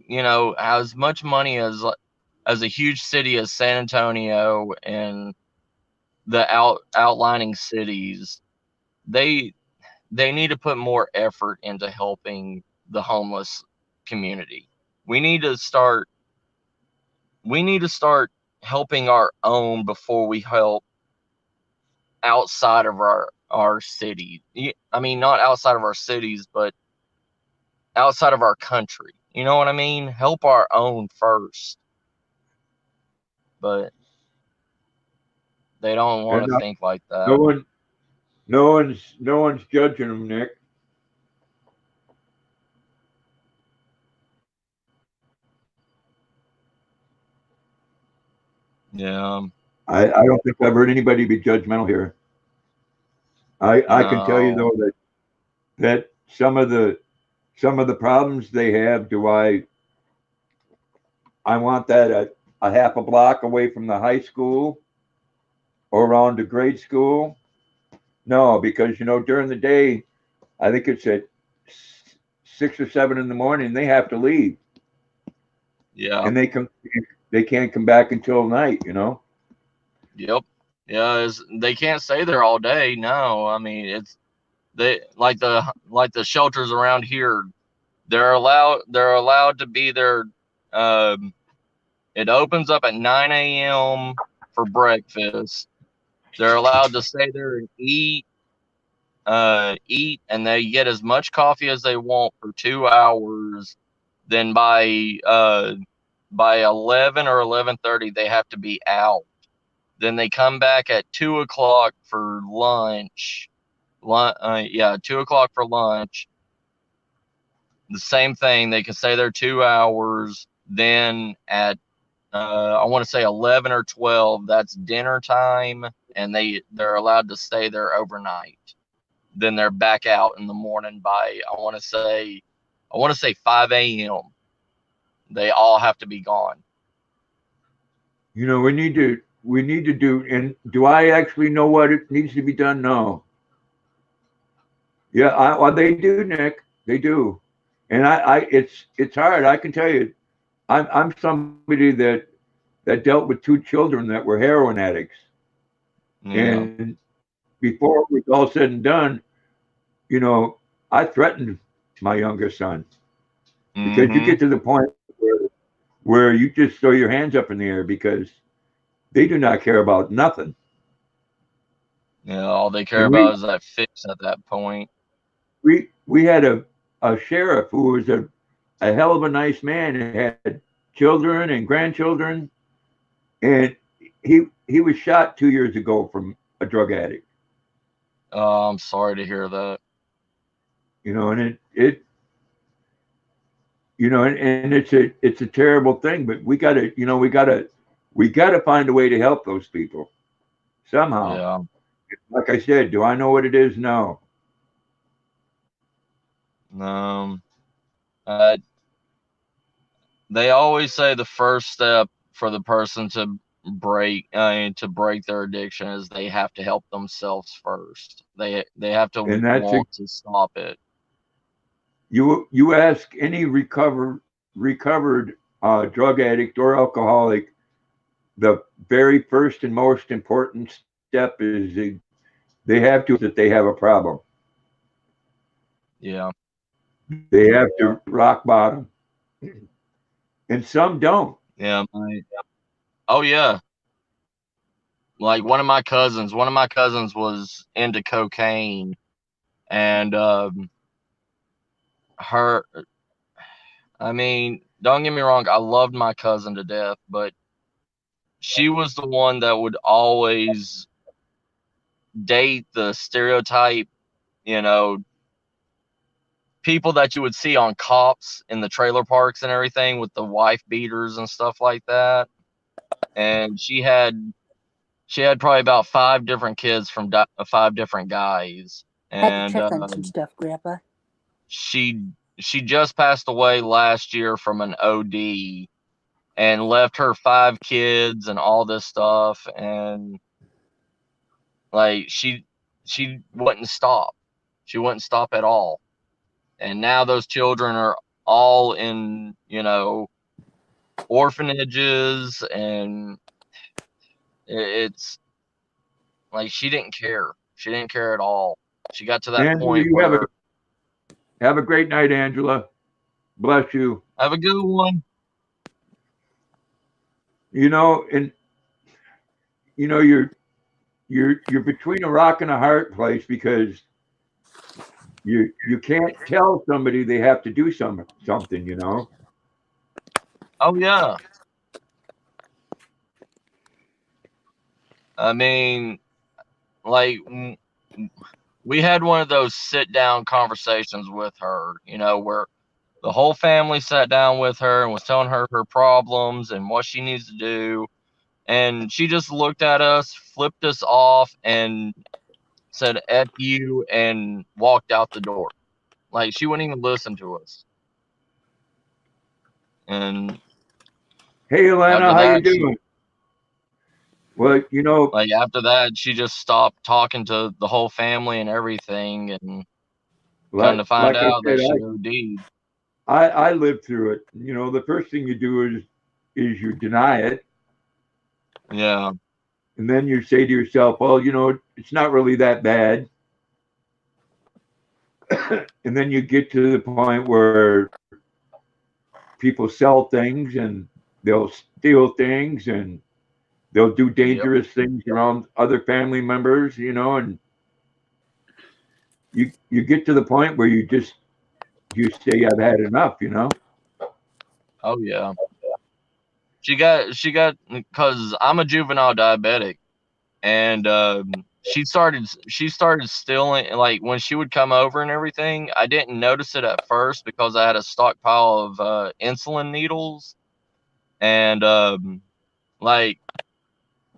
[SPEAKER 3] as much money as a huge city as San Antonio and the outlining cities, they they need to put more effort into helping the homeless community. We need to start. We need to start helping our own before we help outside of our city. I mean, not outside of our cities, but outside of our country. You know what I mean? Help our own first. But they don't want
[SPEAKER 1] and
[SPEAKER 3] to think like
[SPEAKER 1] no
[SPEAKER 3] that.
[SPEAKER 1] one, no one's judging them, Nick.
[SPEAKER 3] Yeah.
[SPEAKER 1] I don't think I've heard anybody be judgmental here. I can tell you
[SPEAKER 3] No.
[SPEAKER 1] though that some of the problems they have. Do I want that a half a block away from the high school or around the grade school? No, because during the day I think it's at 6 or 7 in the morning. They have to leave,
[SPEAKER 3] Yeah.
[SPEAKER 1] and they can't come back until night.
[SPEAKER 3] Yep. Yeah. They can't stay there all day. No. I mean, it's they like the shelters around here. They're allowed to be there. It opens up at 9 a.m. for breakfast. They're allowed to stay there and eat, and they get as much coffee as they want for 2 hours. Then by 11 or 11:30, they have to be out. Then they come back at 2 o'clock for lunch. 2 o'clock for lunch. The same thing. They can stay there 2 hours. Then at I want to say 11 or 12, that's dinner time, and they're allowed to stay there overnight. Then they're back out in the morning by I want to say 5 a.m. They all have to be gone.
[SPEAKER 1] We need to do. And do I actually know what it needs to be done? No. Yeah, well, they do, Nick. They do, and it's hard. I can tell you, I'm somebody that dealt with 2 children that were heroin addicts,
[SPEAKER 3] Yeah.
[SPEAKER 1] and before it was all said and done, I threatened my younger son because you
[SPEAKER 3] Mhm.
[SPEAKER 1] get to the point where you just throw your hands up in the air because they do not care about nothing.
[SPEAKER 3] Yeah, all they care
[SPEAKER 1] And
[SPEAKER 3] about is that fix at that point.
[SPEAKER 1] we had a sheriff who was a hell of a nice man and had children and grandchildren, and he was shot 2 years ago from a drug addict.
[SPEAKER 3] Oh, I'm sorry to hear that.
[SPEAKER 1] And and it's a terrible thing, but we gotta find a way to help those people somehow.
[SPEAKER 3] Yeah.
[SPEAKER 1] Like I said, do I know what it is? No.
[SPEAKER 3] Um. Uh, they always say the first step for the person to break their addiction is they have to help themselves first. They have to
[SPEAKER 1] And
[SPEAKER 3] want to stop it.
[SPEAKER 1] you ask any recovered drug addict or alcoholic, the very first and most important step is they have to that they have a problem.
[SPEAKER 3] Yeah.
[SPEAKER 1] They have to rock bottom, and some don't.
[SPEAKER 3] Yeah. Oh yeah. Like one of my cousins was into cocaine, and her. I mean, don't get me wrong. I loved my cousin to death, but she was the one that would always date the stereotype, you know, people that you would see on cops in the trailer parks and everything with the wife beaters and stuff like that. And she had probably about 5 different kids from 5 different guys.
[SPEAKER 2] I had to
[SPEAKER 3] And
[SPEAKER 2] check on some stuff, Grandpa.
[SPEAKER 3] she just passed away last year from an OD and left her 5 kids and all this stuff. And like she wouldn't stop. She wouldn't stop at all. And now those children are all in, orphanages, and it's like she didn't care. She didn't care at all. She got to that
[SPEAKER 1] Angela,
[SPEAKER 3] point
[SPEAKER 1] you
[SPEAKER 3] where
[SPEAKER 1] have a great night, Angela. Bless you.
[SPEAKER 3] have a good one.
[SPEAKER 1] And you're between a rock and a hard place because you can't tell somebody they have to do something.
[SPEAKER 3] Oh yeah. I mean, like we had one of those sit down conversations with her, where the whole family sat down with her and was telling her her problems and what she needs to do. And she just looked at us, flipped us off, and said F you and walked out the door. Like she wouldn't even listen to us. And
[SPEAKER 1] hey, Alana, how you doing? Well,
[SPEAKER 3] like after that, she just stopped talking to the whole family and everything. And Come to find
[SPEAKER 1] Like I
[SPEAKER 3] out that
[SPEAKER 1] said,
[SPEAKER 3] she OD'd.
[SPEAKER 1] I lived through it. You know, the first thing you do is you deny it,
[SPEAKER 3] Yeah.
[SPEAKER 1] and then you say to yourself, well, you know, it's not really that bad. And then you get to the point where people sell things and they'll steal things and they'll do
[SPEAKER 3] Yep.
[SPEAKER 1] dangerous things around other family members, you know, and you get to the point where you say I've had enough, you know.
[SPEAKER 3] Oh yeah. She got because I'm a juvenile diabetic, and she started stealing. Like when she would come over and everything, I didn't notice it at first because I had a stockpile of insulin needles, and like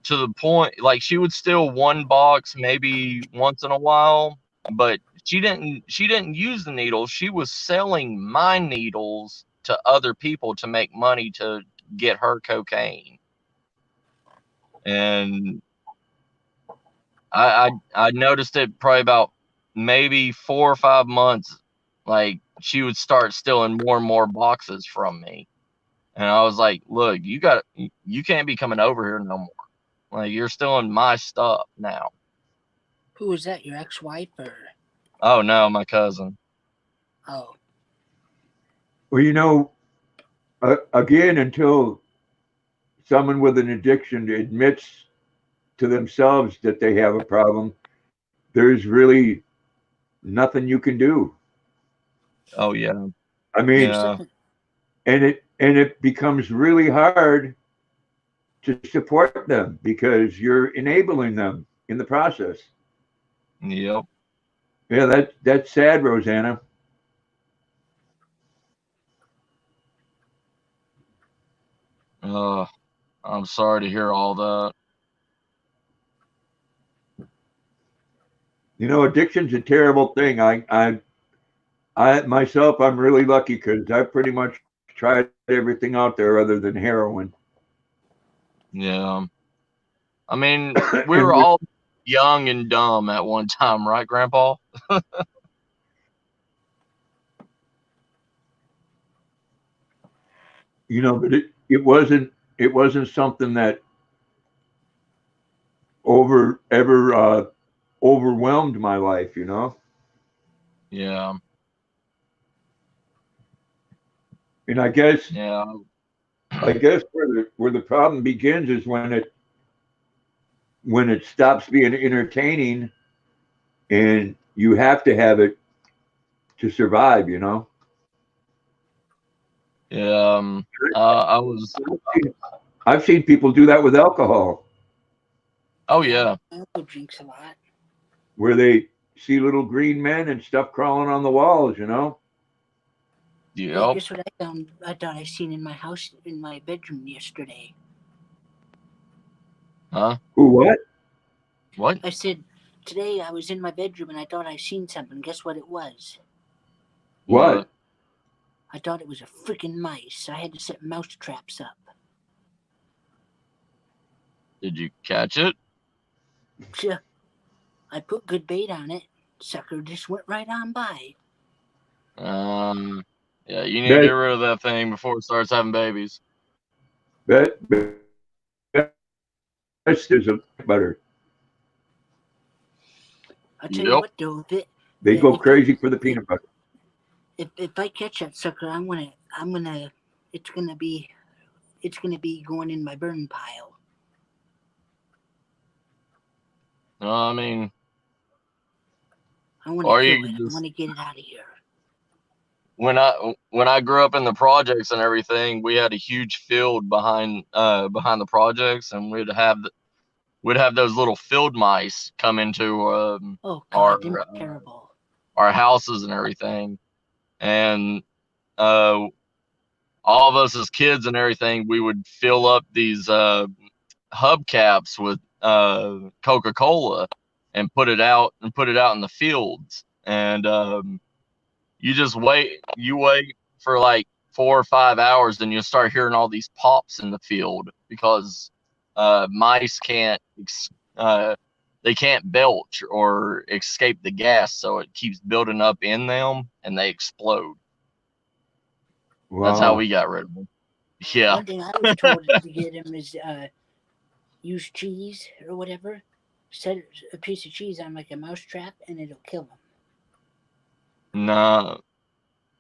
[SPEAKER 3] to the point, like she would steal one box maybe once in a while, but she didn't use the needles. She was selling my needles to other people to make money to get her cocaine. And I noticed it probably about maybe 4 or 5 months. Like she would start stealing more and more boxes from me, and I was like, "Look, you can't be coming over here no more. Like you're stealing my stuff now."
[SPEAKER 2] Who was that? Your ex-wife or?
[SPEAKER 3] Oh no, my cousin.
[SPEAKER 2] Oh,
[SPEAKER 1] Well, you know, again, until someone with an addiction admits to themselves that they have a problem, there's really nothing you can do.
[SPEAKER 3] Oh yeah,
[SPEAKER 1] I mean,
[SPEAKER 2] there's
[SPEAKER 3] yeah,
[SPEAKER 2] nothing.
[SPEAKER 1] and it becomes really hard to support them because you're enabling them in the process.
[SPEAKER 3] yep.
[SPEAKER 1] Yeah, that's sad, Rosanna.
[SPEAKER 3] Uh, I'm sorry to hear all that.
[SPEAKER 1] You know, addiction's a terrible thing. I myself, I'm really lucky because I pretty much tried everything out there other than heroin.
[SPEAKER 3] Yeah, I mean, we
[SPEAKER 1] And
[SPEAKER 3] were all young and dumb at one time, right, Grandpa?
[SPEAKER 1] you know, but it wasn't something that over ever overwhelmed my life. You know,
[SPEAKER 3] Yeah,
[SPEAKER 1] and
[SPEAKER 3] yeah,
[SPEAKER 1] I guess where the problem begins is when it stops being entertaining and you have to have it to survive. You know,
[SPEAKER 3] yeah. I was.
[SPEAKER 1] I've seen people do that with alcohol,
[SPEAKER 3] Oh
[SPEAKER 2] Yeah,
[SPEAKER 3] yeah,
[SPEAKER 2] my uncle drinks a lot.
[SPEAKER 1] where they see little green men and stuff crawling on the walls. You know,
[SPEAKER 2] Hey,
[SPEAKER 3] yep.
[SPEAKER 2] guess what I found? I thought I seen in my house, in my bedroom yesterday.
[SPEAKER 3] Huh?
[SPEAKER 1] who what?
[SPEAKER 3] What?
[SPEAKER 2] I said, today I was in my bedroom and I thought I seen something. Guess what it was?
[SPEAKER 3] What?
[SPEAKER 1] What?
[SPEAKER 2] I thought it was a freaking mice. I had to set mouse traps up.
[SPEAKER 3] Did you catch it?
[SPEAKER 2] Phew, I put good bait on it. Sucker just went right on by.
[SPEAKER 3] Um. Yeah, you need to get
[SPEAKER 1] That
[SPEAKER 3] rid of that thing before it starts having babies.
[SPEAKER 1] that's there's a butter.
[SPEAKER 2] I'll tell you
[SPEAKER 3] Yep.
[SPEAKER 2] what though,
[SPEAKER 1] They go
[SPEAKER 2] if it
[SPEAKER 1] crazy for the peanut butter.
[SPEAKER 2] if I catch that sucker, I'm gonna it's gonna be it's gonna be going in my burn pile.
[SPEAKER 3] I mean,
[SPEAKER 2] I want to
[SPEAKER 3] or you
[SPEAKER 2] kill it.
[SPEAKER 3] could
[SPEAKER 2] I
[SPEAKER 3] just
[SPEAKER 2] want to get it out of here.
[SPEAKER 3] when I grew up in the projects and everything, we had a huge field behind the projects, and we'd have those little field mice come into
[SPEAKER 2] Oh
[SPEAKER 3] our
[SPEAKER 2] God, them are terrible.
[SPEAKER 3] our houses and everything, and uh, all of us as kids and everything, we would fill up these hubcaps with Coca-Cola and put it out in the fields, and you wait for like 4 or 5 hours, then you'll start hearing all these pops in the field because mice can't uh, they can't belch or escape the gas, so it keeps building up in them and they explode. That's how
[SPEAKER 1] Wow.
[SPEAKER 3] we got rid of them. Yeah.
[SPEAKER 2] One thing I was told to get him is use cheese or whatever. Set a piece of cheese on like a mouse trap and it'll kill them.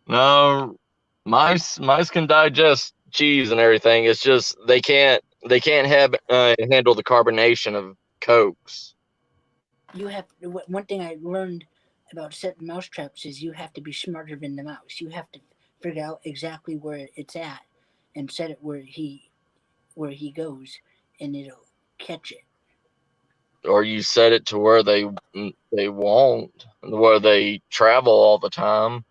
[SPEAKER 3] No, mice can digest cheese and everything. It's just they can't have handle the carbonation of Cokes.
[SPEAKER 2] You have one thing I learned about setting mouse traps is you have to be smarter than the mouse. You have to figure out exactly where it's at and set it where he goes, and it'll catch it.
[SPEAKER 3] Or you set it to where they won't, where they travel all the time.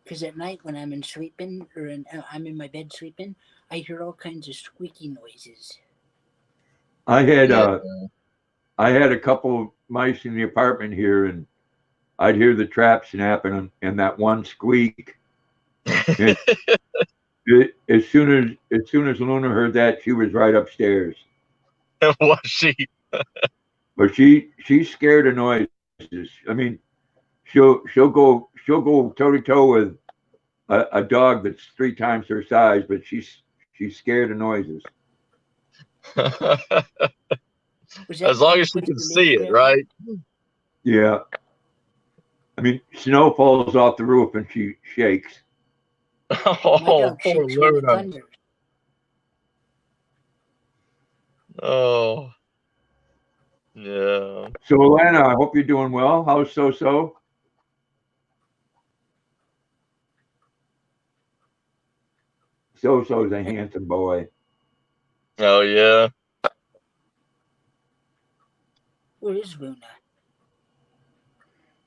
[SPEAKER 2] Because at night when I'm sleeping or I'm in my bed sleeping, I hear all kinds of squeaky noises.
[SPEAKER 1] I had a couple mice in the apartment here, and I'd hear the trap snapping and that one squeak. As soon as Luna heard that, she was right upstairs.
[SPEAKER 3] Was she?
[SPEAKER 1] But she's scared of noises. I mean, she'll go toe to toe with a dog that's 3 times her size, but she's scared of noises.
[SPEAKER 3] As long as she can see it, right?
[SPEAKER 1] Yeah. I mean, snow falls off the roof and she shakes.
[SPEAKER 3] Oh, poor Luna. Oh. Yeah.
[SPEAKER 1] So, Alana, I hope you're doing well. How's So-So? So-So's a handsome boy.
[SPEAKER 3] Oh, yeah.
[SPEAKER 2] Where is Luna?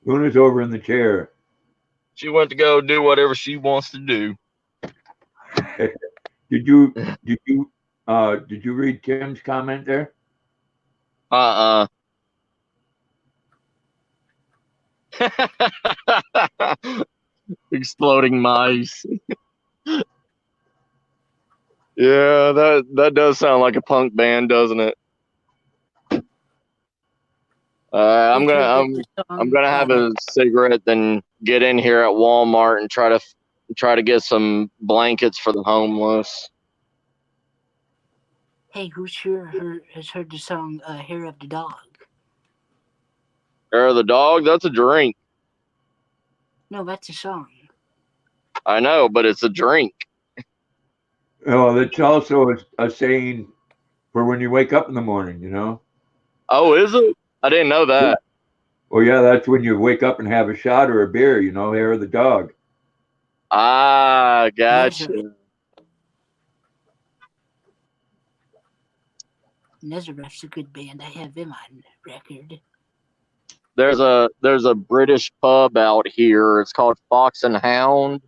[SPEAKER 1] Luna's over in the chair.
[SPEAKER 3] She went to go do whatever she wants to do.
[SPEAKER 1] Did you read Tim's comment there?
[SPEAKER 3] Exploding mice. Yeah, that does sound like a punk band, doesn't it? I'm gonna have a cigarette, then get in here at Walmart and try to get some blankets for the homeless.
[SPEAKER 2] Hey, who's here has heard the song "Hair of the Dog"?
[SPEAKER 3] Hair of the Dog? That's a drink.
[SPEAKER 2] No, that's a song.
[SPEAKER 3] I know, but it's a drink.
[SPEAKER 1] Oh, that's also a saying for when you wake up in the morning, you know?
[SPEAKER 3] Oh, is it? I didn't know that.
[SPEAKER 1] Oh, yeah, that's when you wake up and have a shot or a beer, you know, hair of the dog.
[SPEAKER 3] Ah, gotcha.
[SPEAKER 2] Nazareth's a good band. I have them on record.
[SPEAKER 3] There's a British pub out here. It's called Fox and Hound,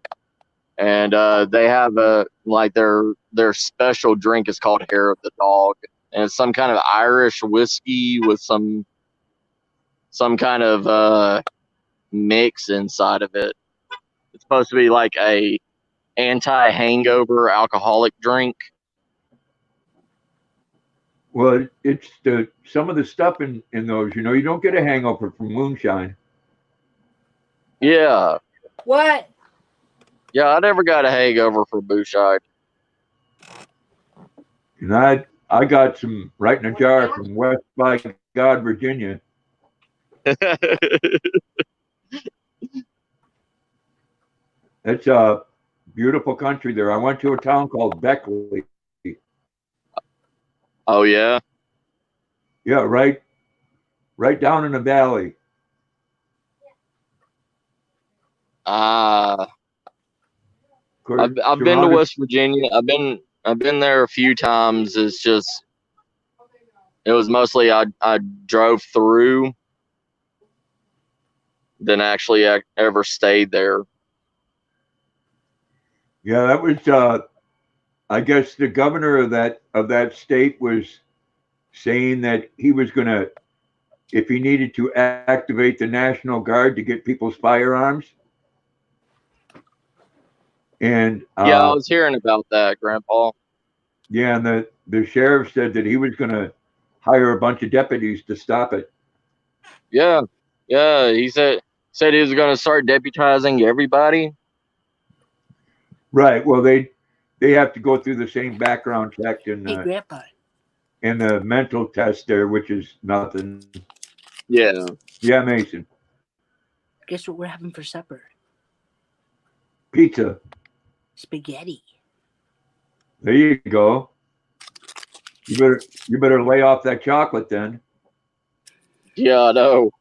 [SPEAKER 3] and they have their special drink is called Hair of the Dog, and it's some kind of Irish whiskey with some kind of mix inside of it. It's supposed to be like a anti-hangover alcoholic drink.
[SPEAKER 1] Well, it's some of the stuff in those, you know, you don't get a hangover from moonshine.
[SPEAKER 3] Yeah.
[SPEAKER 2] What?
[SPEAKER 3] Yeah, I never got a hangover for moonshine.
[SPEAKER 1] And I got some right in a jar from West by God, Virginia. It's a beautiful country there. I went to a town called Beckley.
[SPEAKER 3] Oh, yeah?
[SPEAKER 1] Yeah, right down in the valley.
[SPEAKER 3] I've been to West Virginia. I've been there a few times. It's just it was mostly I drove through than actually ever stayed there.
[SPEAKER 1] Yeah, that was I guess the governor of that state was saying that he was gonna, if he needed to activate the National Guard to get people's firearms. And
[SPEAKER 3] yeah, I was hearing about that, Grandpa.
[SPEAKER 1] Yeah, and the sheriff said that he was gonna hire a bunch of deputies to stop it.
[SPEAKER 3] Yeah, yeah. He said he was going to start deputizing everybody.
[SPEAKER 1] Right. Well, they have to go through the same background check and
[SPEAKER 2] Hey, Grandpa.
[SPEAKER 1] the mental test there, which is nothing.
[SPEAKER 3] Yeah.
[SPEAKER 1] Yeah, Mason.
[SPEAKER 2] Guess what we're having for supper?
[SPEAKER 1] Pizza.
[SPEAKER 2] Spaghetti.
[SPEAKER 1] There you go. You better lay off that chocolate then.
[SPEAKER 3] Yeah, I know.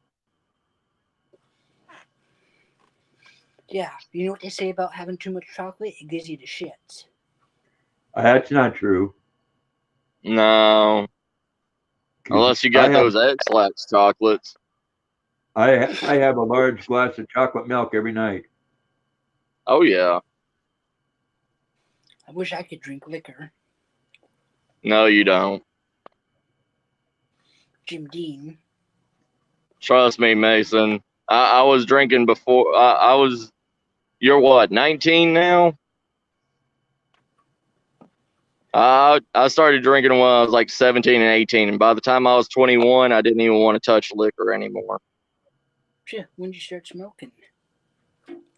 [SPEAKER 2] Yeah, you know what they say about having too much chocolate? It gives you the shits.
[SPEAKER 1] That's not true.
[SPEAKER 3] No. Unless you got those X-Lax chocolates.
[SPEAKER 1] I have a large glass of chocolate milk every night.
[SPEAKER 3] Oh, yeah.
[SPEAKER 2] I wish I could drink liquor.
[SPEAKER 3] No, you don't.
[SPEAKER 2] Jim Dean.
[SPEAKER 3] Trust me, Mason. I was drinking before. I was. You're what, 19 now? I started drinking when I was like 17 and 18, and by the time I was 21, I didn't even want to touch liquor anymore.
[SPEAKER 2] Sure, when did you start smoking?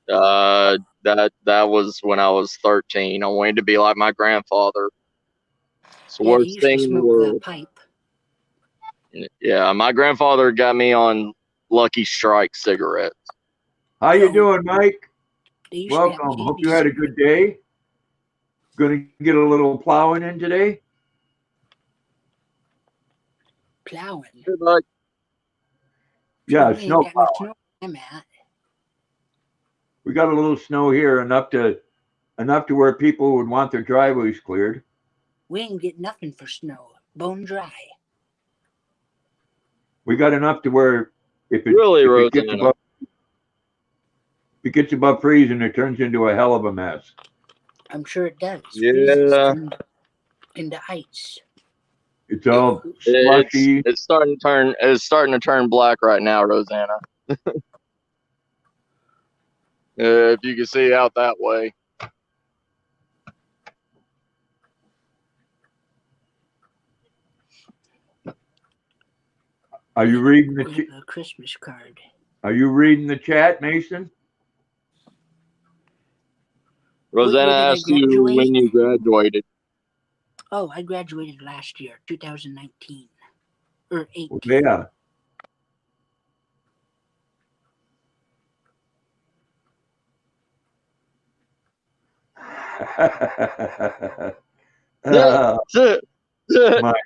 [SPEAKER 3] That was when I was 13. I wanted to be like my grandfather. It's the worst thing in the world.
[SPEAKER 2] Pipe.
[SPEAKER 3] Yeah, my grandfather got me on Lucky Strike cigarettes.
[SPEAKER 1] How you doing, Mike?
[SPEAKER 2] Welcome.
[SPEAKER 1] Hope you had a good day. Going to get a little plowing in today?
[SPEAKER 2] Plowing?
[SPEAKER 3] Good luck.
[SPEAKER 1] Yeah, snow plowing.
[SPEAKER 2] I'm at.
[SPEAKER 1] We got a little snow here, enough to where people would want their driveways cleared.
[SPEAKER 2] We ain't get nothing for snow. Bone dry.
[SPEAKER 1] We got enough to where if it gets above freezing, it turns into a hell of a mess.
[SPEAKER 2] I'm sure it does.
[SPEAKER 3] Yeah.
[SPEAKER 2] Into ice.
[SPEAKER 1] It's all slushy.
[SPEAKER 3] It's starting to turn black right now, Rosanna. If you can see out that way.
[SPEAKER 1] Are you reading the
[SPEAKER 2] Christmas card?
[SPEAKER 1] Are you reading the chat, Mason?
[SPEAKER 3] Rosanna asked you when you graduated.
[SPEAKER 2] Oh, I graduated last year, 2019 or 18.
[SPEAKER 1] Yeah.
[SPEAKER 3] Mike.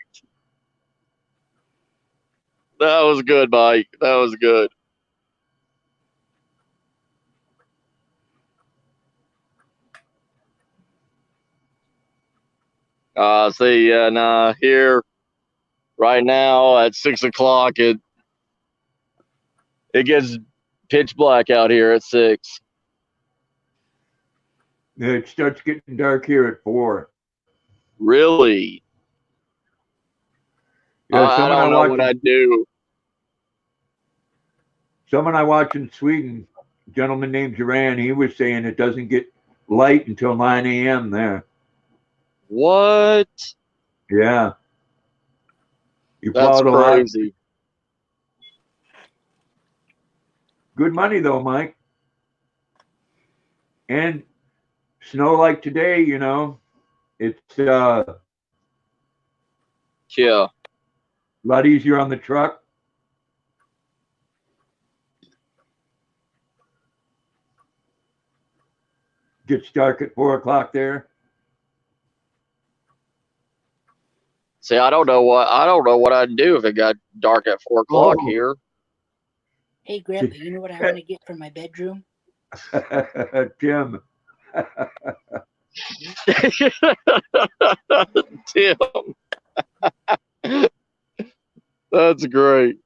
[SPEAKER 3] That was good, Mike. That was good. See, nah, here right now at 6 o'clock, it gets pitch black out here at 6.
[SPEAKER 1] Yeah, it starts getting dark here at 4.
[SPEAKER 3] Really?
[SPEAKER 1] Yeah,
[SPEAKER 3] I don't know what I'd do.
[SPEAKER 1] Someone I watch in Sweden, a gentleman named Duran, he was saying it doesn't get light until 9 a.m. there.
[SPEAKER 3] What?
[SPEAKER 1] Yeah. You
[SPEAKER 3] That's crazy.
[SPEAKER 1] Good money though, Mike. And snow like today, you know, it's
[SPEAKER 3] yeah,
[SPEAKER 1] a lot easier on the truck. Gets dark at 4 o'clock there.
[SPEAKER 3] See, I don't know what I'd do if it got dark at 4 o'clock here.
[SPEAKER 2] Hey, Grandpa, you know what I want to get for my bedroom?
[SPEAKER 1] Tim.
[SPEAKER 3] Tim. That's great.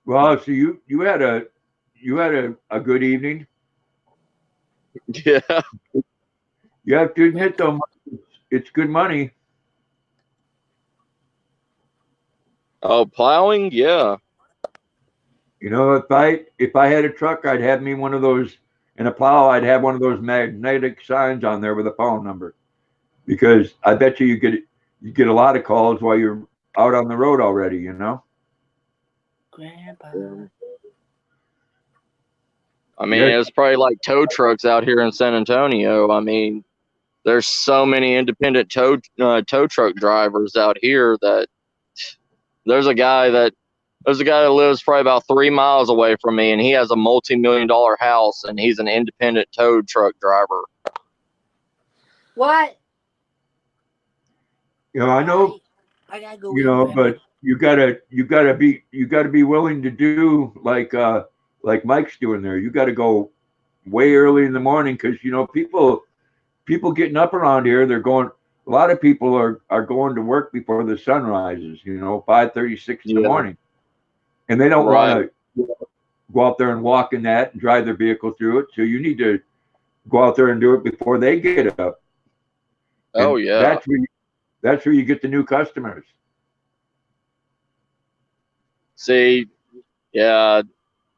[SPEAKER 1] Well, so you had a good evening.
[SPEAKER 3] Yeah.
[SPEAKER 1] You have to admit though, it's good money.
[SPEAKER 3] Oh, plowing? Yeah.
[SPEAKER 1] You know, if I had a truck, I'd have me one of those, and a plow, I'd have one of those magnetic signs on there with a phone number, because I bet you get a lot of calls while you're out on the road already, you know?
[SPEAKER 2] Grandpa.
[SPEAKER 3] I mean,
[SPEAKER 1] Yes.
[SPEAKER 3] it's probably like tow trucks out here in San Antonio. I mean, there's so many independent tow truck drivers out here that there's a guy that lives probably about 3 miles away from me, and he has a multi-million-dollar house, and he's an independent tow truck driver.
[SPEAKER 2] What?
[SPEAKER 1] You know, I know,
[SPEAKER 2] I gotta go
[SPEAKER 1] you
[SPEAKER 2] eat,
[SPEAKER 1] know,
[SPEAKER 2] Grandpa.
[SPEAKER 1] but you gotta be willing to do like Mike's doing there. You gotta go way early in the morning because you know people getting up around here. They're going. A lot of people are going to work before the sun rises. You know, 5:36 in the
[SPEAKER 3] Yeah,
[SPEAKER 1] morning, and they don't
[SPEAKER 3] right.
[SPEAKER 1] want to go out there and walk in that and drive their vehicle through it. So you need to go out there and do it before they get up.
[SPEAKER 3] Oh
[SPEAKER 1] And
[SPEAKER 3] yeah.
[SPEAKER 1] that's where you get the new customers.
[SPEAKER 3] See, yeah.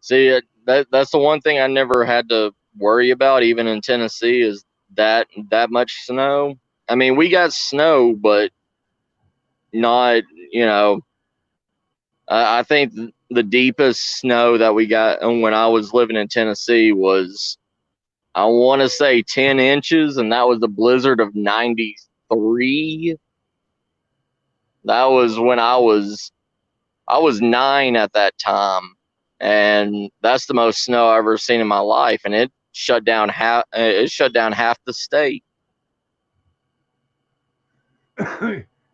[SPEAKER 3] See, that's the one thing I never had to worry about, even in Tennessee, is that much snow. I mean, we got snow, but not, you know, I think the deepest snow that we got when I was living in Tennessee was, I want to say 10 inches, and that was the blizzard of 93. That was when I was 9 at that time, and that's the most snow I've ever seen in my life, and it shut down half the state.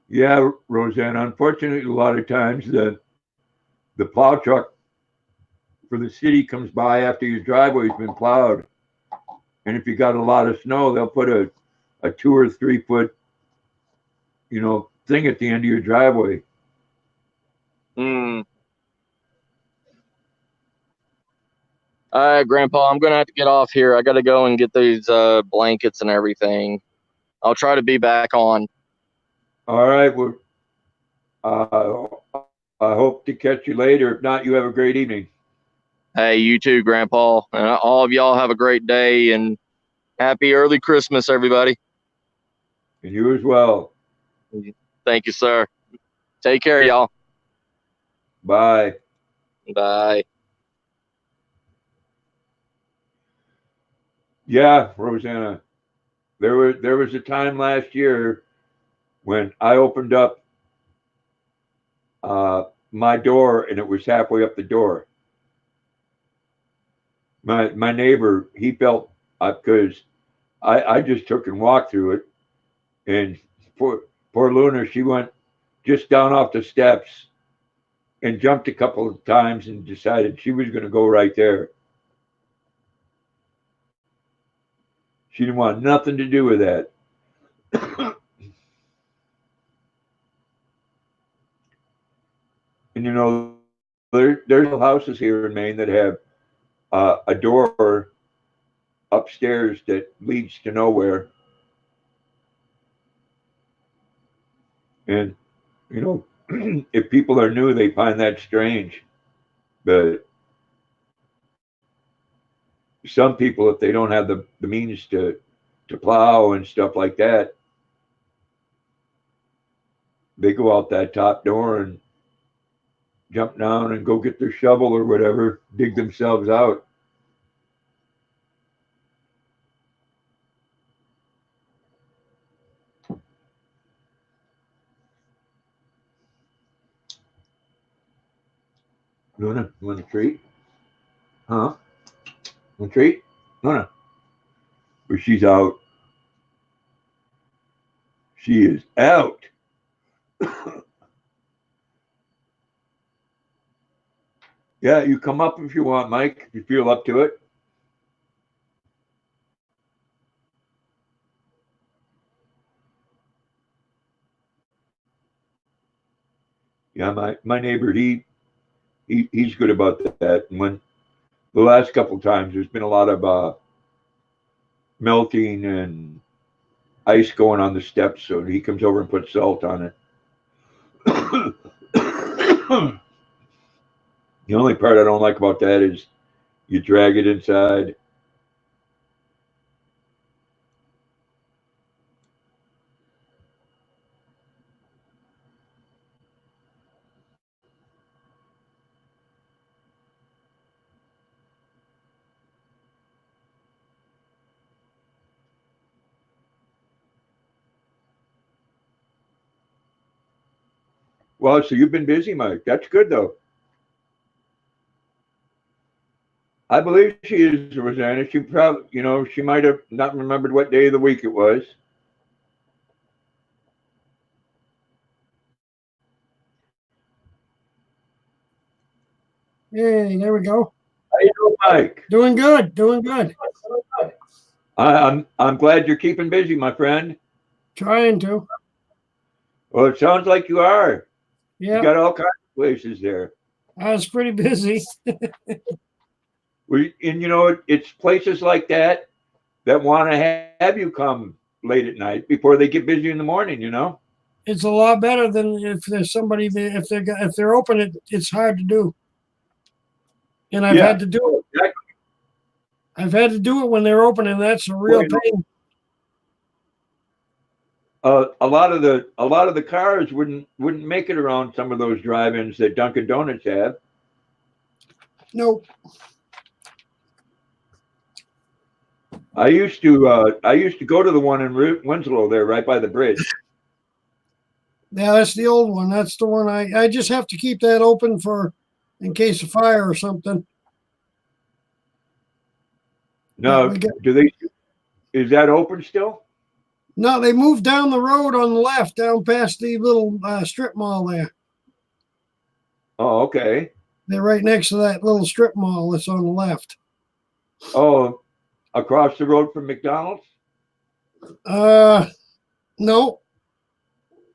[SPEAKER 1] Yeah, Roseanne. Unfortunately, a lot of times the plow truck for the city comes by after your driveway's been plowed, and if you got a lot of snow, they'll put a 2 or 3 foot thing at the end of your driveway.
[SPEAKER 3] Hmm. All right, Grandpa, I'm gonna have to get off here. I gotta go and get these blankets and everything. I'll try to be back on.
[SPEAKER 1] All right. Well, I hope to catch you later. If not, you have a great evening.
[SPEAKER 3] Hey, you too, Grandpa, and all of y'all have a great day and happy early Christmas, everybody.
[SPEAKER 1] And you as well.
[SPEAKER 3] Thank you, sir. Take care, y'all.
[SPEAKER 1] Bye.
[SPEAKER 3] Bye.
[SPEAKER 1] Yeah, Rosanna. There was a time last year when I opened up my door and it was halfway up the door. My neighbor, he felt because I just took and walked through it, and poor Luna, she went just down off the steps and jumped a couple of times and decided she was going to go right there. She didn't want nothing to do with that. And you know, there's houses here in Maine that have a door upstairs that leads to nowhere. And you know, if people are new, they find that strange. But some people, if they don't have the means to plow and stuff like that, they go out that top door and jump down and go get their shovel or whatever, dig themselves out. Luna, you want a treat? Huh? Want a treat? Luna. But she's out. She is out. Yeah, you come up if you want, Mike, if you feel up to it. Yeah, my neighbor, he's good about that. And when the last couple times, there's been a lot of melting and ice going on the steps, so he comes over and puts salt on it. The only part I don't like about that is you drag it inside. Well, so you've been busy, Mike. That's good, though. I believe she is, Rosanna. She probably, she might have not remembered what day of the week it was.
[SPEAKER 4] Hey, there we go.
[SPEAKER 1] How you doing, Mike?
[SPEAKER 4] Doing good, doing good.
[SPEAKER 1] I'm glad you're keeping busy, my friend.
[SPEAKER 4] Trying to.
[SPEAKER 1] Well, it sounds like you are. You
[SPEAKER 4] Yeah,
[SPEAKER 1] got all kinds of places there.
[SPEAKER 4] I was pretty busy.
[SPEAKER 1] And it's places like that want to have you come late at night before they get busy in the morning.
[SPEAKER 4] It's a lot better than if there's somebody there. If they're open, it's hard to do. And I've had to do it.
[SPEAKER 1] Exactly.
[SPEAKER 4] I've had to do it when they're open, and that's a real pain.
[SPEAKER 1] A lot of the cars wouldn't make it around some of those drive-ins that Dunkin' Donuts have.
[SPEAKER 4] Nope.
[SPEAKER 1] I used to go to the one in Winslow there, right by the bridge.
[SPEAKER 4] Yeah, that's the old one. That's the one I just have to keep that open for in case of fire or something.
[SPEAKER 1] No, is that open still?
[SPEAKER 4] No, they moved down the road on the left, down past the little strip mall there.
[SPEAKER 1] Oh, okay.
[SPEAKER 4] They're right next to that little strip mall that's on the left.
[SPEAKER 1] Oh, across the road from McDonald's?
[SPEAKER 4] No.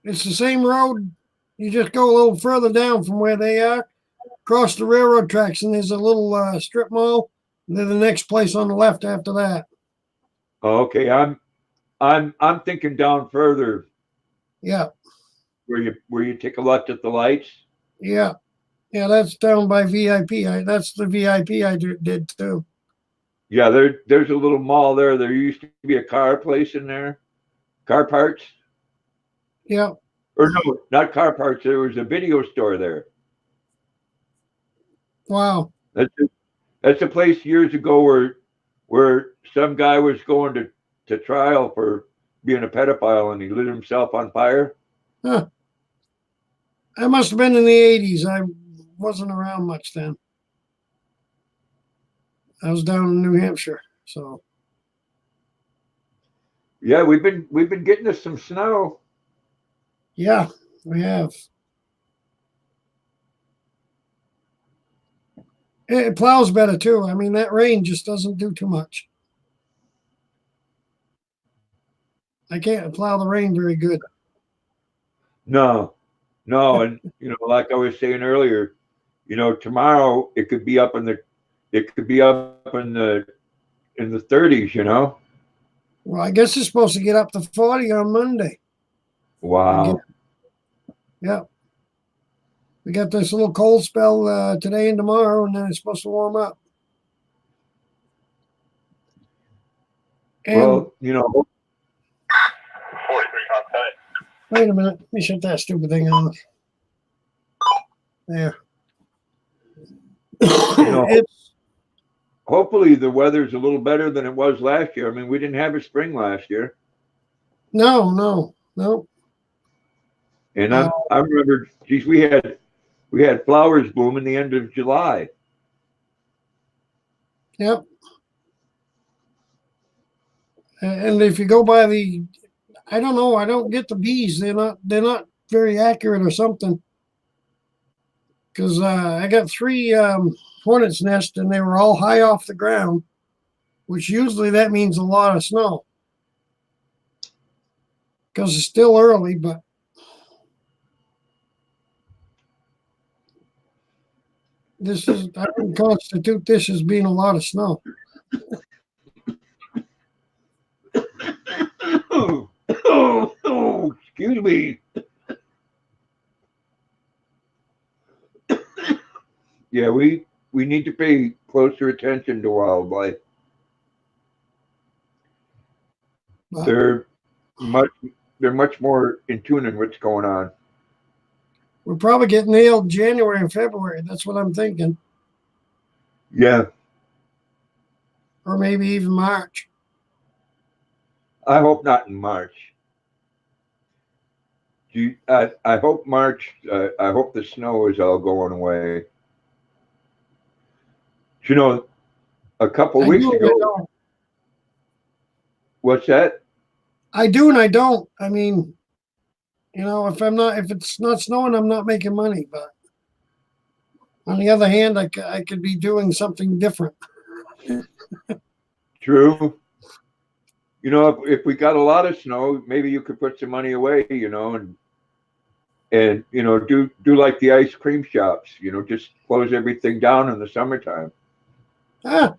[SPEAKER 4] It's the same road. You just go a little further down from where they are, across the railroad tracks, and there's a little strip mall. And then the next place on the left after that.
[SPEAKER 1] Oh, okay. I'm thinking down further.
[SPEAKER 4] Yeah.
[SPEAKER 1] Where you take a left at the lights.
[SPEAKER 4] Yeah. Yeah, that's down by VIP. That's the VIP I did too.
[SPEAKER 1] Yeah, there's a little mall there. There used to be a car place in there, car parts.
[SPEAKER 4] Yeah.
[SPEAKER 1] Or no, not car parts. There was a video store there.
[SPEAKER 4] Wow.
[SPEAKER 1] That's a place years ago where some guy was going to trial for being a pedophile and he lit himself on fire.
[SPEAKER 4] Huh. I must have been in the 80s. I wasn't around much then. I was down in New Hampshire, so.
[SPEAKER 1] Yeah, we've been getting us some snow.
[SPEAKER 4] Yeah, we have. It plows better too. I mean, that rain just doesn't do too much. I can't plow the rain very good.
[SPEAKER 1] No, and like I was saying earlier, tomorrow it could be up in the 30s.
[SPEAKER 4] Well, I guess it's supposed to get up to 40 on Monday.
[SPEAKER 1] Wow.
[SPEAKER 4] Yeah. We got this little cold spell today and tomorrow, and then it's supposed to warm up. And
[SPEAKER 1] Well,
[SPEAKER 4] wait a minute. Let me shut that stupid thing off. There.
[SPEAKER 1] hopefully the weather's a little better than it was last year. I mean, we didn't have a spring last year.
[SPEAKER 4] No.
[SPEAKER 1] And I remember, geez, we had flowers bloom in the end of July.
[SPEAKER 4] Yep. And if you go by I don't know, I don't get the bees. They're not very accurate or something. Because I got 3 hornets' nests, and they were all high off the ground, which usually that means a lot of snow. Because it's still early, but I wouldn't constitute this as being a lot of snow.
[SPEAKER 1] Excuse me. Yeah, we need to pay closer attention to wildlife.
[SPEAKER 4] But
[SPEAKER 1] They're much more in tune in what's going on.
[SPEAKER 4] we're probably getting nailed January and February. That's what I'm thinking.
[SPEAKER 1] Yeah,
[SPEAKER 4] Or maybe even March.
[SPEAKER 1] I hope not in March. I hope March. I hope the snow is all going away. You know, a couple
[SPEAKER 4] I
[SPEAKER 1] weeks
[SPEAKER 4] do and I
[SPEAKER 1] ago.
[SPEAKER 4] don't.
[SPEAKER 1] What's that?
[SPEAKER 4] I do and I don't. I mean, if it's not snowing, I'm not making money. But on the other hand, I could be doing something different.
[SPEAKER 1] True. If we got a lot of snow, maybe you could put some money away. And do like the ice cream shops. Just close everything down in the summertime.
[SPEAKER 4] Ah,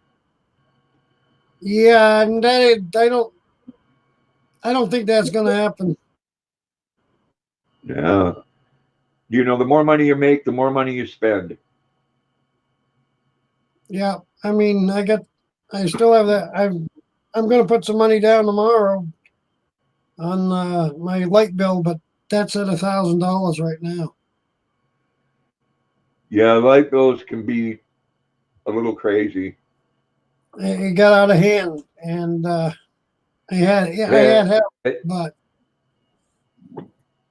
[SPEAKER 4] yeah, and I don't think that's going to happen.
[SPEAKER 1] Yeah. The more money you make, the more money you spend.
[SPEAKER 4] Yeah, I mean, I still have that. I'm going to put some money down tomorrow on my light bill, but that's at $1,000 right now.
[SPEAKER 1] Yeah, light bills can be a little crazy.
[SPEAKER 4] It got out of hand, and I had help, but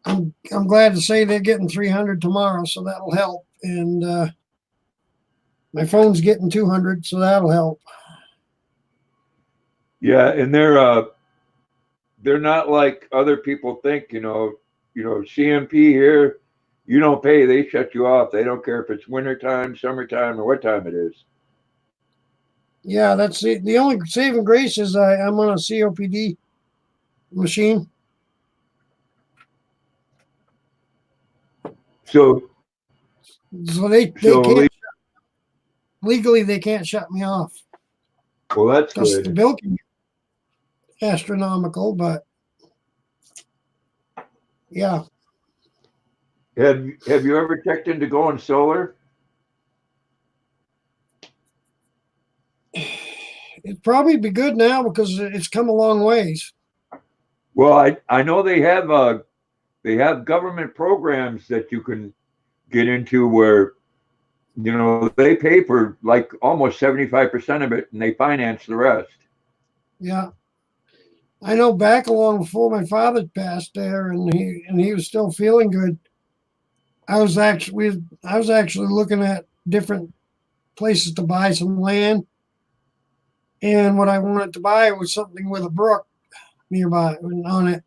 [SPEAKER 4] I'm glad to say they're getting 300 tomorrow, so that'll help. And my phone's getting 200, so that'll help.
[SPEAKER 1] Yeah, and they're not like other people think. CMP here, you don't pay, they shut you off. They don't care if it's wintertime, summertime, or what time it is.
[SPEAKER 4] Yeah, that's it. The only saving grace is I'm on a COPD machine.
[SPEAKER 1] So
[SPEAKER 4] they can't legally they can't shut me off.
[SPEAKER 1] Well, that's
[SPEAKER 4] Because
[SPEAKER 1] good.
[SPEAKER 4] the bill can be astronomical, but yeah.
[SPEAKER 1] Have you ever checked into going solar?
[SPEAKER 4] It'd probably be good now because it's come a long ways.
[SPEAKER 1] Well, I know they have government programs that you can get into where they pay for like almost 75% of it and they finance the rest.
[SPEAKER 4] Yeah. I know back along before my father passed there and he was still feeling good. I was actually looking at different places to buy some land. And what I wanted to buy was something with a brook nearby on it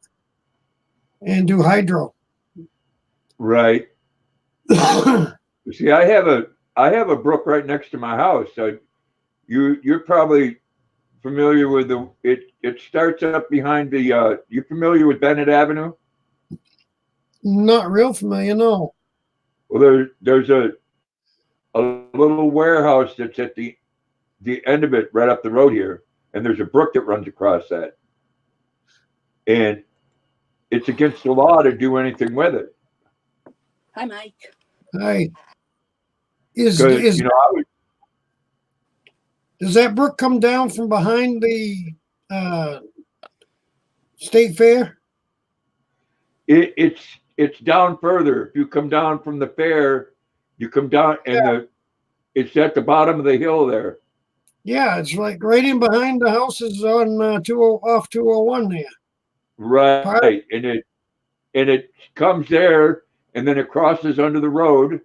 [SPEAKER 4] and do hydro.
[SPEAKER 1] Right. See, I have a brook right next to my house. You're probably familiar with it starts up behind the you familiar with Bennett Avenue?
[SPEAKER 4] Not real familiar, no.
[SPEAKER 1] Well, there's a little warehouse that's at the end of it right up the road here, and there's a brook that runs across that. And it's against the law to do anything with it.
[SPEAKER 2] Hi, Mike.
[SPEAKER 4] Hi.
[SPEAKER 1] Does
[SPEAKER 4] that brook come down from behind the state fair?
[SPEAKER 1] It's down further. If you come down from the fair, you come down and it's at the bottom of the hill there.
[SPEAKER 4] Yeah, it's like right in behind the houses on off 201 there.
[SPEAKER 1] Right, and it comes there, and then it crosses under the road,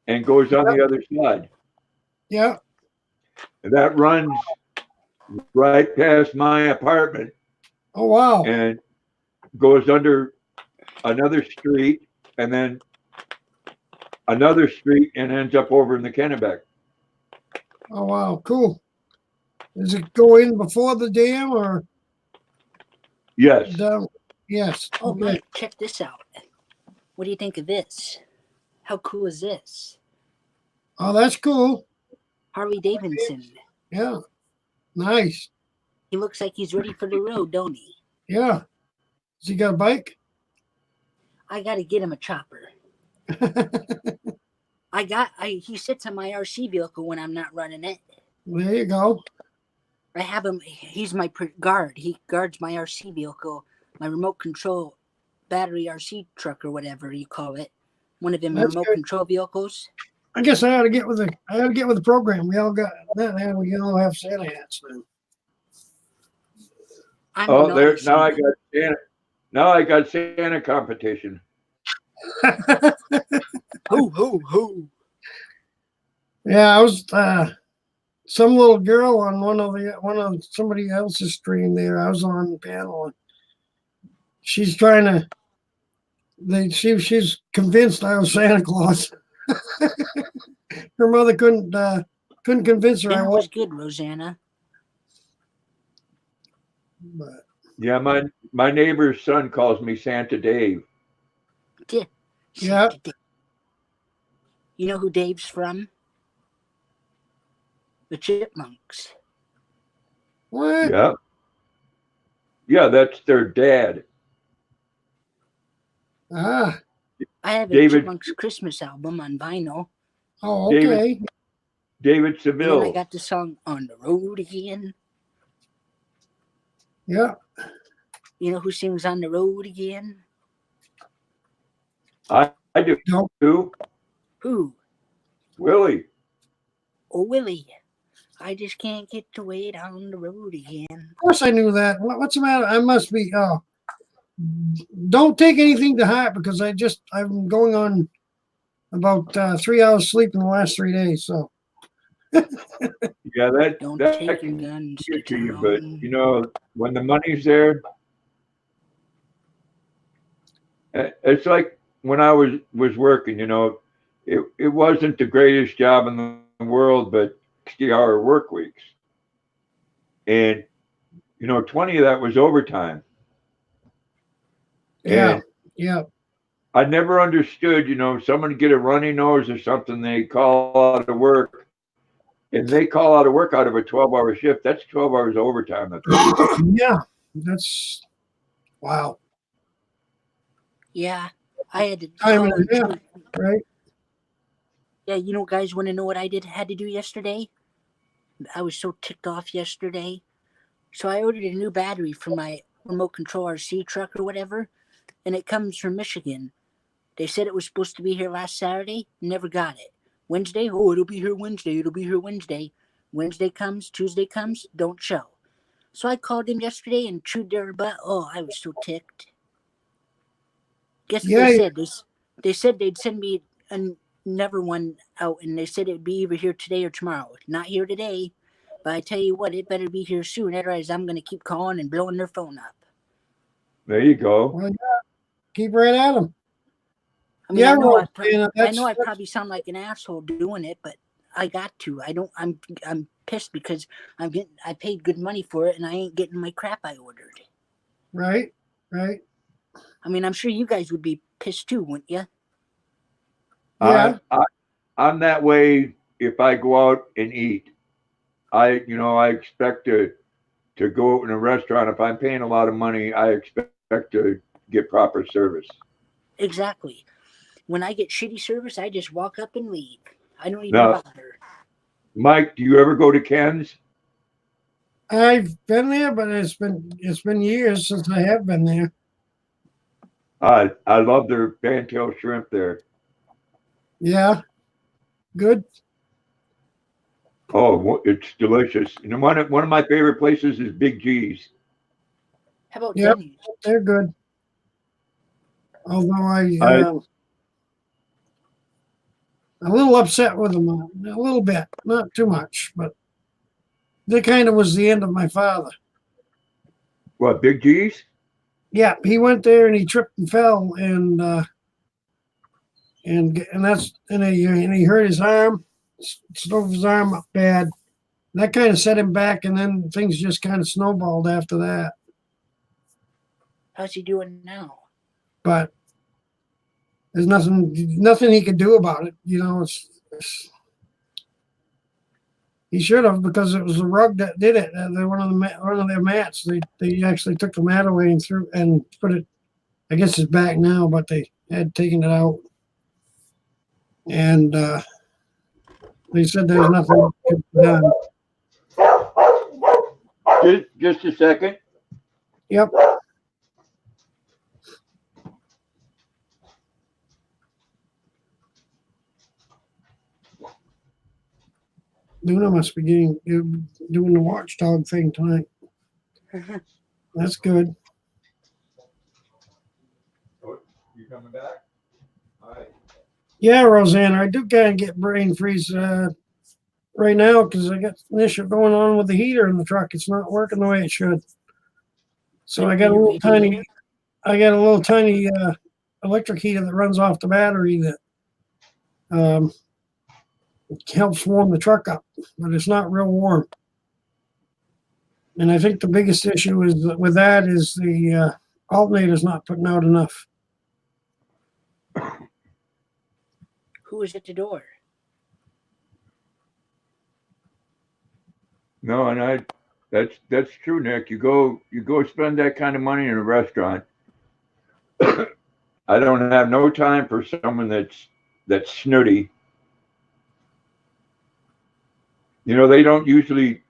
[SPEAKER 1] and goes on the other side.
[SPEAKER 4] Yeah.
[SPEAKER 1] And that runs right past my apartment.
[SPEAKER 4] Oh wow!
[SPEAKER 1] And goes under another street, and then another street, and ends up over in the Kennebec.
[SPEAKER 4] Oh wow, cool. Does it go in before the dam or?
[SPEAKER 1] Yes.
[SPEAKER 4] Yes.
[SPEAKER 2] Oh,
[SPEAKER 4] okay.
[SPEAKER 2] Mike, check this out. What do you think of this? How cool is this?
[SPEAKER 4] Oh, that's cool.
[SPEAKER 2] Harley Davidson.
[SPEAKER 4] Yeah. Nice.
[SPEAKER 2] He looks like he's ready for the road, don't he?
[SPEAKER 4] Yeah. Has he got a bike?
[SPEAKER 2] I got to get him a chopper. He sits on my RC vehicle when I'm not running it.
[SPEAKER 4] There you go.
[SPEAKER 2] I have him. He's my guard. He guards my RC vehicle, my remote control battery RC truck or whatever you call it. One of them remote control vehicles.
[SPEAKER 4] I guess I ought to get with the program. We all got that, and we all have Santa hats now.
[SPEAKER 1] Now I got Santa. Now I got Santa competition.
[SPEAKER 2] Ho ho ho!
[SPEAKER 4] Yeah, I was some little girl on one of somebody else's stream there. I was on the panel, and she's trying to. She's convinced I was Santa Claus. Her mother couldn't convince her I
[SPEAKER 2] That
[SPEAKER 4] was.
[SPEAKER 2] was good, Rosanna.
[SPEAKER 4] But
[SPEAKER 1] Yeah, my neighbor's son calls me Santa Dave.
[SPEAKER 2] Yeah.
[SPEAKER 4] Yeah.
[SPEAKER 2] You know who Dave's from? The Chipmunks.
[SPEAKER 4] what?
[SPEAKER 1] Yeah. Yeah, that's their dad.
[SPEAKER 4] Ah,
[SPEAKER 2] I have a
[SPEAKER 1] David-
[SPEAKER 2] Chipmunks Christmas album on vinyl.
[SPEAKER 4] oh,
[SPEAKER 1] David-
[SPEAKER 4] okay.
[SPEAKER 1] David
[SPEAKER 2] And then I
[SPEAKER 1] Seville.
[SPEAKER 2] got the song On the Road Again.
[SPEAKER 4] Yeah.
[SPEAKER 2] You know who sings On the Road Again?
[SPEAKER 1] I do
[SPEAKER 4] Nope.
[SPEAKER 1] too.
[SPEAKER 2] Who?
[SPEAKER 1] Willie.
[SPEAKER 2] Oh, Willie. I just can't get to wait on the road again.
[SPEAKER 4] Of course I knew that. What's the matter? I must be. Don't take anything to heart because I'm going on about 3 hours sleep in the last 3 days. So
[SPEAKER 1] Yeah,
[SPEAKER 2] Don't
[SPEAKER 1] that
[SPEAKER 2] take your
[SPEAKER 1] can
[SPEAKER 2] guns
[SPEAKER 1] get
[SPEAKER 2] to
[SPEAKER 1] to you, but
[SPEAKER 2] town.
[SPEAKER 1] you know, when the money's there, it's like when I was working. You know, it wasn't the greatest job in the world, but 60-hour work weeks, and you know, 20 of that was overtime.
[SPEAKER 4] yeah,
[SPEAKER 1] And
[SPEAKER 4] yeah,
[SPEAKER 1] I never understood, you know, someone get a runny nose or something, they call out of work. And they call out of work out of a 12-hour shift. That's 12 hours overtime.
[SPEAKER 4] yeah. That's wow,
[SPEAKER 2] Yeah, I had to.
[SPEAKER 4] I mean, yeah, right?
[SPEAKER 2] Yeah, you know, guys, want to know what I had to do yesterday? I was so ticked off yesterday. So I ordered a new battery for my remote control RC truck or whatever, and it comes from Michigan. They said it was supposed to be here last Saturday, never got it. Wednesday, oh, it'll be here Wednesday, it'll be here Wednesday. Wednesday comes, Tuesday comes, don't show. So I called them yesterday and chewed their butt. Oh, I was so ticked. Guess what
[SPEAKER 4] Yeah,
[SPEAKER 2] they said? They said they'd send me another one out, and they said it'd be either here today or tomorrow. Not here today, but I tell you what, it better be here soon. Otherwise, I'm going to keep calling and blowing their phone up.
[SPEAKER 1] There you go.
[SPEAKER 4] Well, yeah, keep right at them.
[SPEAKER 2] I mean,
[SPEAKER 4] Yeah,
[SPEAKER 2] I know I
[SPEAKER 4] Rosanna,
[SPEAKER 2] probably sound like an asshole doing it, but I got to. I'm pissed because I paid good money for it, and I ain't getting my crap I ordered.
[SPEAKER 4] right, right.
[SPEAKER 2] I mean, I'm sure you guys would be pissed too, wouldn't you?
[SPEAKER 4] Yeah,
[SPEAKER 1] I'm that way if I go out and eat. I expect to go out in a restaurant. If I'm paying a lot of money, I expect to get proper service.
[SPEAKER 2] Exactly. When I get shitty service, I just walk up and leave. I don't even
[SPEAKER 1] No.
[SPEAKER 2] bother.
[SPEAKER 1] Mike, do you ever go to Ken's?
[SPEAKER 4] I've been there, but it's been years since I have been there.
[SPEAKER 1] I love their fantail shrimp there.
[SPEAKER 4] Yeah, good.
[SPEAKER 1] Oh, it's delicious. You know, one of my favorite places is Big G's.
[SPEAKER 2] How about
[SPEAKER 4] Yep.
[SPEAKER 2] Denny's?
[SPEAKER 4] They're good. Although I'm a little upset with them, a little bit, not too much, but that kind of was the end of my father.
[SPEAKER 1] What, Big G's?
[SPEAKER 4] Yeah, he went there and he tripped and fell and he hurt his arm, stove his arm up bad. That kind of set him back, and then things just kind of snowballed after that.
[SPEAKER 2] How's he doing now?
[SPEAKER 4] But there's nothing he could do about it. You know, he should have, because it was the rug that did it. They're one of their mats. They actually took the mat away and put it. I guess it's back now, but they had taken it out, and they said there's nothing could be done.
[SPEAKER 1] Just a second.
[SPEAKER 4] Yep. Luna must be doing the watchdog thing tonight. That's good.
[SPEAKER 1] coming back? All right.
[SPEAKER 4] Yeah, Rosanna, I do kind of get brain freeze right now because I got an issue going on with the heater in the truck. It's not working the way it should. So I got a little tiny, electric heater that runs off the battery that helps warm the truck up, but it's not real warm. And I think the biggest issue is with that is the alternator's not putting out enough.
[SPEAKER 2] Who is at the door?
[SPEAKER 1] No, and that's true, Nick. You go spend that kind of money in a restaurant. I don't have no time for someone that's snooty. You know, they don't usually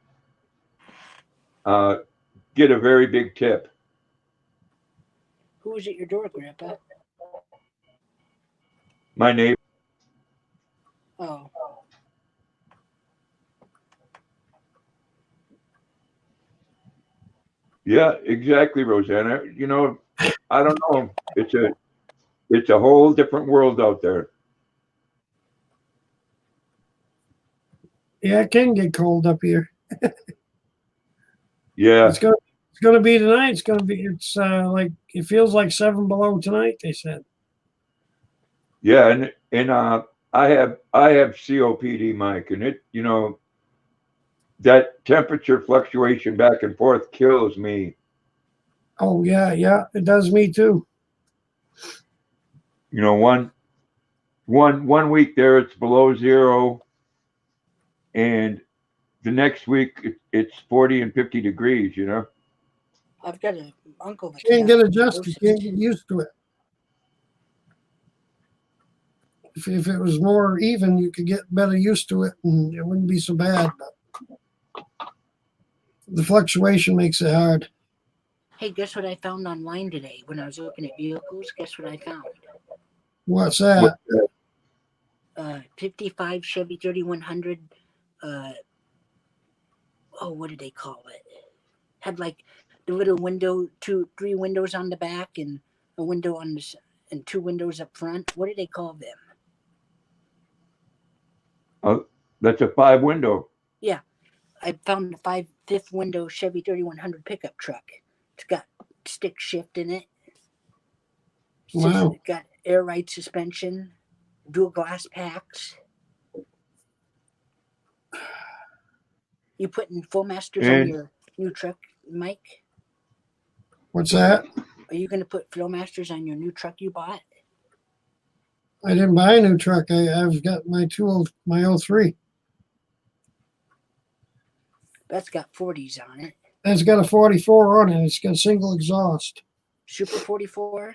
[SPEAKER 1] get a very big tip.
[SPEAKER 2] Who is at your door, Grandpa?
[SPEAKER 1] My neighbor.
[SPEAKER 2] Oh.
[SPEAKER 1] Yeah, exactly, Rosanna. You know, I don't know. It's a whole different world out there.
[SPEAKER 4] Yeah, it can get cold up here.
[SPEAKER 1] Yeah.
[SPEAKER 4] It's gonna be tonight. It's like it feels like 7 below tonight, they said.
[SPEAKER 1] Yeah, and I have COPD, Mike, and it, you know, that temperature fluctuation back and forth kills me.
[SPEAKER 4] Oh yeah, it does me too.
[SPEAKER 1] You know, one week there it's below zero, and the next week it's 40 and 50 degrees. You know.
[SPEAKER 2] I've got an uncle that
[SPEAKER 4] Can't get adjusted. Can't get used to it. If it was more even, you could get better used to it, and it wouldn't be so bad. But the fluctuation makes it hard.
[SPEAKER 2] Hey, guess what I found online today when I was looking at vehicles? Guess what I found?
[SPEAKER 4] What's that?
[SPEAKER 2] 55 Chevy 3100. What did they call it? Had like the little window, 3 windows on the back, and a window on the and 2 windows up front. What do they call them?
[SPEAKER 1] That's a 5 window.
[SPEAKER 2] Yeah, I found a fifth window Chevy 3100 pickup truck. It's got stick shift in it.
[SPEAKER 4] Wow.
[SPEAKER 2] It's got air ride suspension, dual glass packs. You putting Flowmasters on your new truck, Mike?
[SPEAKER 4] What's that?
[SPEAKER 2] Are you going to put Flowmasters on your new truck you bought?
[SPEAKER 4] I didn't buy a new truck. I've got my 03.
[SPEAKER 2] That's got 40s on it.
[SPEAKER 4] It's got a 44 on it. It's got a single exhaust.
[SPEAKER 2] Super 44?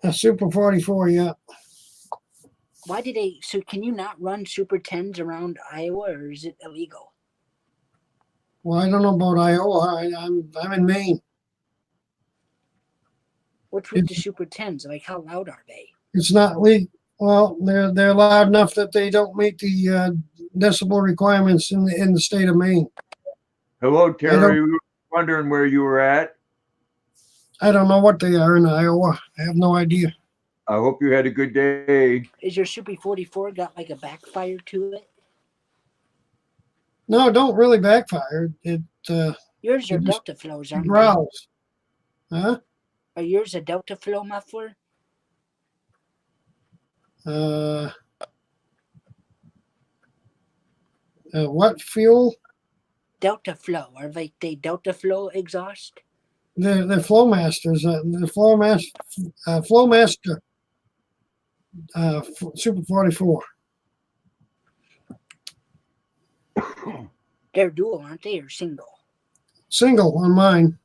[SPEAKER 4] A Super 44, yeah.
[SPEAKER 2] Why did so can you not run Super 10s around Iowa, or is it illegal?
[SPEAKER 4] Well, I don't know about Iowa. I'm in Maine.
[SPEAKER 2] What's with the Super 10s? Like, how loud are they?
[SPEAKER 4] It's not legal. Well, they're loud enough that they don't meet the decibel requirements in the state of Maine.
[SPEAKER 1] Hello, Terry. We were wondering where you were at.
[SPEAKER 4] I don't know what they are in Iowa. I have no idea.
[SPEAKER 1] I hope you had a good day.
[SPEAKER 2] Is your Super 44 got like a backfire to it?
[SPEAKER 4] No, it don't really backfire.
[SPEAKER 2] Yours are Delta Flows, aren't
[SPEAKER 4] growls. Huh?
[SPEAKER 2] Are yours a Delta Flow muffler?
[SPEAKER 4] What fuel?
[SPEAKER 2] Delta Flow. Are they Delta Flow exhaust?
[SPEAKER 4] They're Flowmasters. The Flowmaster Super 44.
[SPEAKER 2] They're dual, aren't they, or single?
[SPEAKER 4] Single on mine.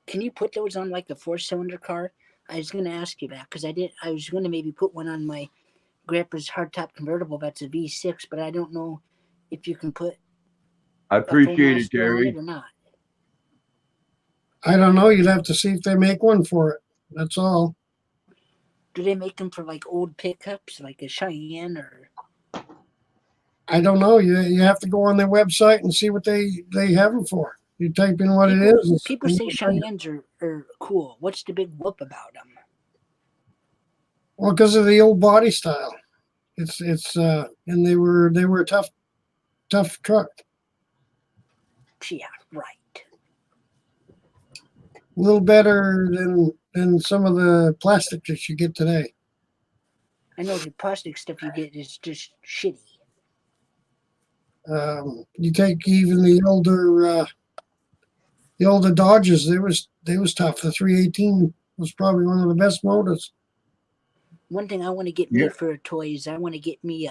[SPEAKER 2] Can you put those on like a 4-cylinder car? I was going to ask you that because I was going to maybe put one on my grandpa's hardtop convertible. That's a V6, but I don't know if you can put.
[SPEAKER 1] I appreciate it,
[SPEAKER 2] on
[SPEAKER 1] Terry.
[SPEAKER 2] it or not.
[SPEAKER 4] I don't know. You'd have to see if they make one for it. That's all.
[SPEAKER 2] Do they make them for like old pickups, like a Cheyenne or?
[SPEAKER 4] I don't know. You have to go on their website and see what they have them for. You type in what it is.
[SPEAKER 2] People say Cheyennes are cool. What's the big whoop about them?
[SPEAKER 4] Well, because of the old body style. And they were a tough truck.
[SPEAKER 2] Yeah, right.
[SPEAKER 4] A little better than some of the plastic that you get today.
[SPEAKER 2] I know the plastic stuff you get is just shitty.
[SPEAKER 4] You take even the older Dodges, they was tough. The 318 was probably one of the best motors.
[SPEAKER 2] One thing I want to get me for a toy is I want to get me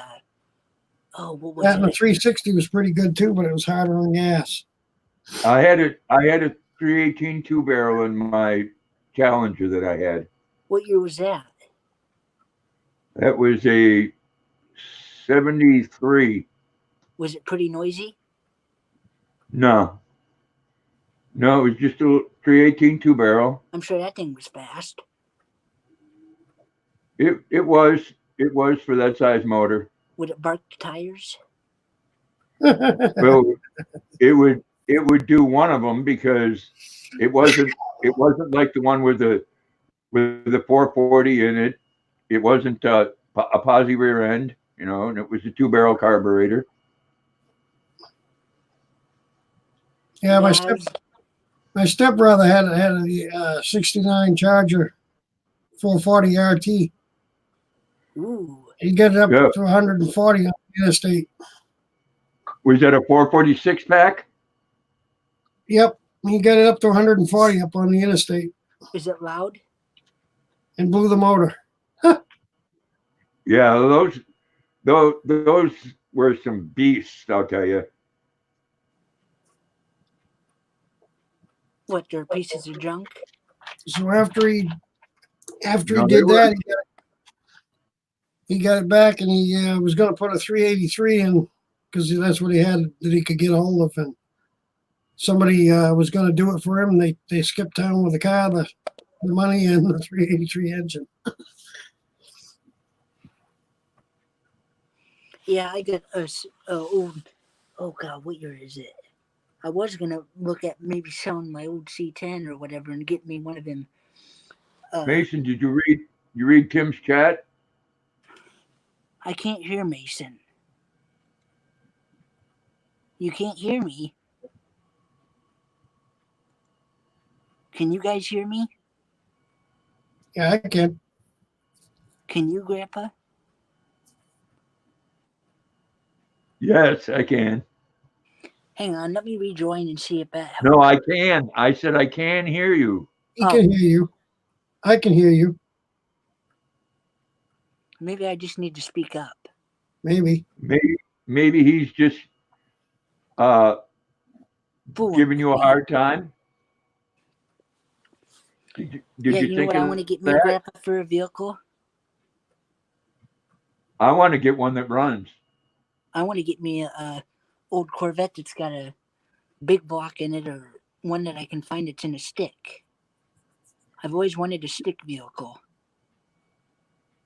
[SPEAKER 2] what was
[SPEAKER 4] That and the
[SPEAKER 2] it?
[SPEAKER 4] 360 was pretty good too, but it was harder on gas.
[SPEAKER 1] I had a 318 two barrel in my Challenger that I had.
[SPEAKER 2] What year was that?
[SPEAKER 1] That was a 73.
[SPEAKER 2] Was it pretty noisy?
[SPEAKER 1] No, it was just a 318 two barrel.
[SPEAKER 2] I'm sure that thing was fast.
[SPEAKER 1] It was for that size motor.
[SPEAKER 2] Would it bark the tires?
[SPEAKER 1] Well, it would do one of them because it wasn't like the one with the 440 in it. It wasn't a posi rear end, and it was a two barrel carburetor.
[SPEAKER 4] Yeah, my stepbrother had a 69 Charger 440 RT.
[SPEAKER 2] Ooh.
[SPEAKER 4] He got it up to 140 on the interstate.
[SPEAKER 1] Was that a 446 pack?
[SPEAKER 4] Yep, he got it up to 140 up on the interstate.
[SPEAKER 2] Is it loud?
[SPEAKER 4] And blew the motor.
[SPEAKER 1] Yeah, those were some beasts, I'll tell you.
[SPEAKER 2] What, they're pieces of junk?
[SPEAKER 4] So after he did that, he got it back, and he was going to put a 383 in because that's what he had that he could get a hold of, and somebody was going to do it for him. They skipped town with the car, the money, and the 383 engine.
[SPEAKER 2] Yeah, I got oh God, what year is it? I was gonna look at maybe selling my old C10 or whatever and get me one of them.
[SPEAKER 1] Mason, did you read Tim's chat?
[SPEAKER 2] I can't hear Mason. You can't hear me. Can you guys hear me?
[SPEAKER 4] Yeah, I can.
[SPEAKER 2] Can you, Grandpa?
[SPEAKER 1] Yes, I can.
[SPEAKER 2] Hang on, let me rejoin and see if that helps.
[SPEAKER 1] No, I can. I said I can hear you.
[SPEAKER 4] He can hear you. I can hear you.
[SPEAKER 2] Maybe I just need to speak up.
[SPEAKER 4] Maybe
[SPEAKER 1] he's just giving you a hard time. Did you
[SPEAKER 2] you know
[SPEAKER 1] think
[SPEAKER 2] what I want to get me, Grandpa, for a vehicle?
[SPEAKER 1] I want to get one that runs.
[SPEAKER 2] I want to get me a old Corvette that's got a big block in it, or one that I can find that's in a stick. I've always wanted a stick vehicle.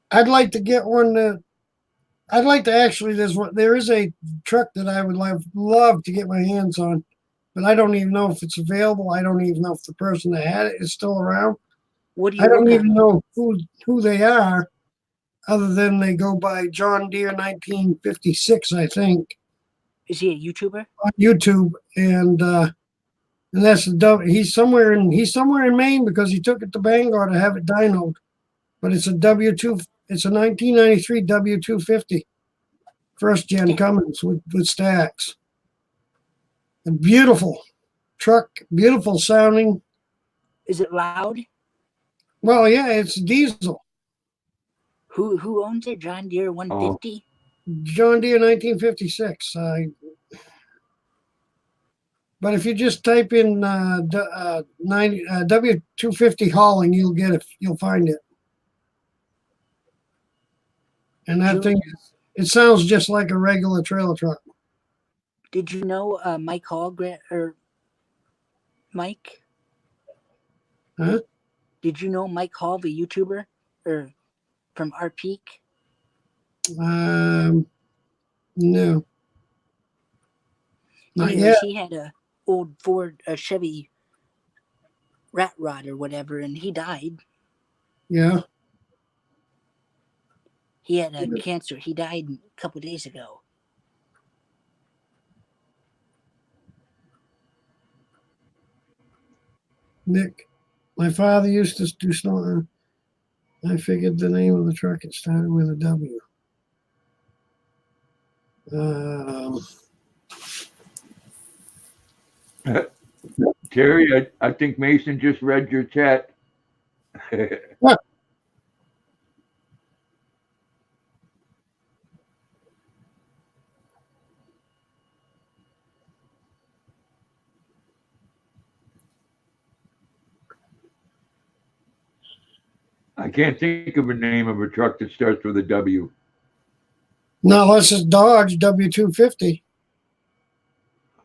[SPEAKER 4] I'd like to get one that I'd like to actually. There is a truck that I would love to get my hands on, but I don't even know if it's available. I don't even know if the person that had it is still around.
[SPEAKER 2] What do you?
[SPEAKER 4] I don't even know who they are, other than they go by John Deere 1956, I think.
[SPEAKER 2] Is he a YouTuber?
[SPEAKER 4] On YouTube, and that's he's somewhere in Maine because he took it to Bangor to have it dynoed, but it's a W2. It's a 1993 W250, first gen Cummins with stacks. A beautiful truck, beautiful sounding.
[SPEAKER 2] Is it loud?
[SPEAKER 4] Well, yeah, it's diesel.
[SPEAKER 2] Who owns it? John Deere 150?
[SPEAKER 4] John Deere 1956. But if you just type in W250 hauling, you'll get it. You'll find it. And that thing, it sounds just like a regular trailer truck.
[SPEAKER 2] Did you know Mike Hall, or Mike?
[SPEAKER 4] Huh?
[SPEAKER 2] Did you know Mike Hall, the YouTuber, or from Our Peak?
[SPEAKER 4] No. Not
[SPEAKER 2] Anyways,
[SPEAKER 4] yet.
[SPEAKER 2] he had old Ford, Chevy rat rod or whatever, and he died.
[SPEAKER 4] Yeah.
[SPEAKER 2] He had cancer. He died a couple days ago.
[SPEAKER 4] Nick, my father used to do snow. I figured the name of the truck, it started with a W.
[SPEAKER 1] Terry, I think Mason just read your chat.
[SPEAKER 4] What?
[SPEAKER 1] I can't think of a name of a truck that starts with a W.
[SPEAKER 4] No, this is Dodge W250.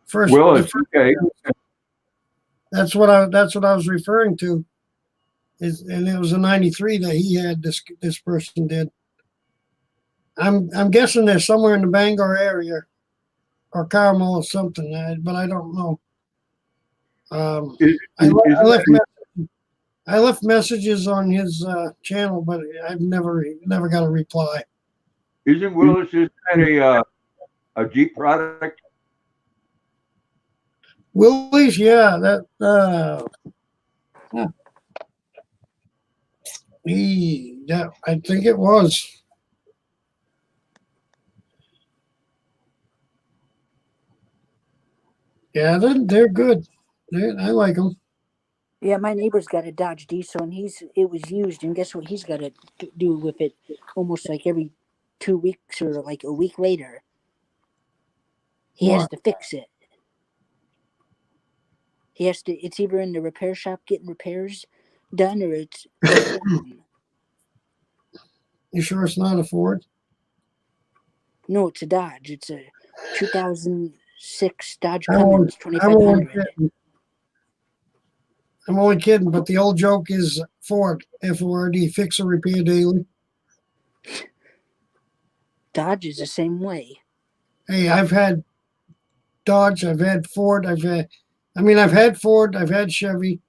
[SPEAKER 4] First,
[SPEAKER 1] Willis, okay.
[SPEAKER 4] that's what I was referring to. And it was a '93 that he had. This person did. I'm guessing they're somewhere in the Bangor area, or Carmel or something, but I don't know. I left messages on his channel, but I've never got a reply.
[SPEAKER 1] Isn't Willis a Jeep product?
[SPEAKER 4] Willie's, yeah, that I think it was. Yeah, they're good. I like them.
[SPEAKER 2] Yeah, my neighbor's got a Dodge Diesel, and it was used, and guess what he's got to do with it? Almost like every 2 weeks or like a week later, he has to fix it. He has to. It's either in the repair shop getting repairs done, or it's.
[SPEAKER 4] You sure it's not a Ford?
[SPEAKER 2] No, it's a Dodge. It's a 2006 Dodge Cummins 2500.
[SPEAKER 4] I'm only kidding, but the old joke is Ford, F-O-R-D, fix or repair daily.
[SPEAKER 2] Dodge is the same way.
[SPEAKER 4] Hey, I've had Dodge, I've had Ford, I've had Ford, I've had Chevy.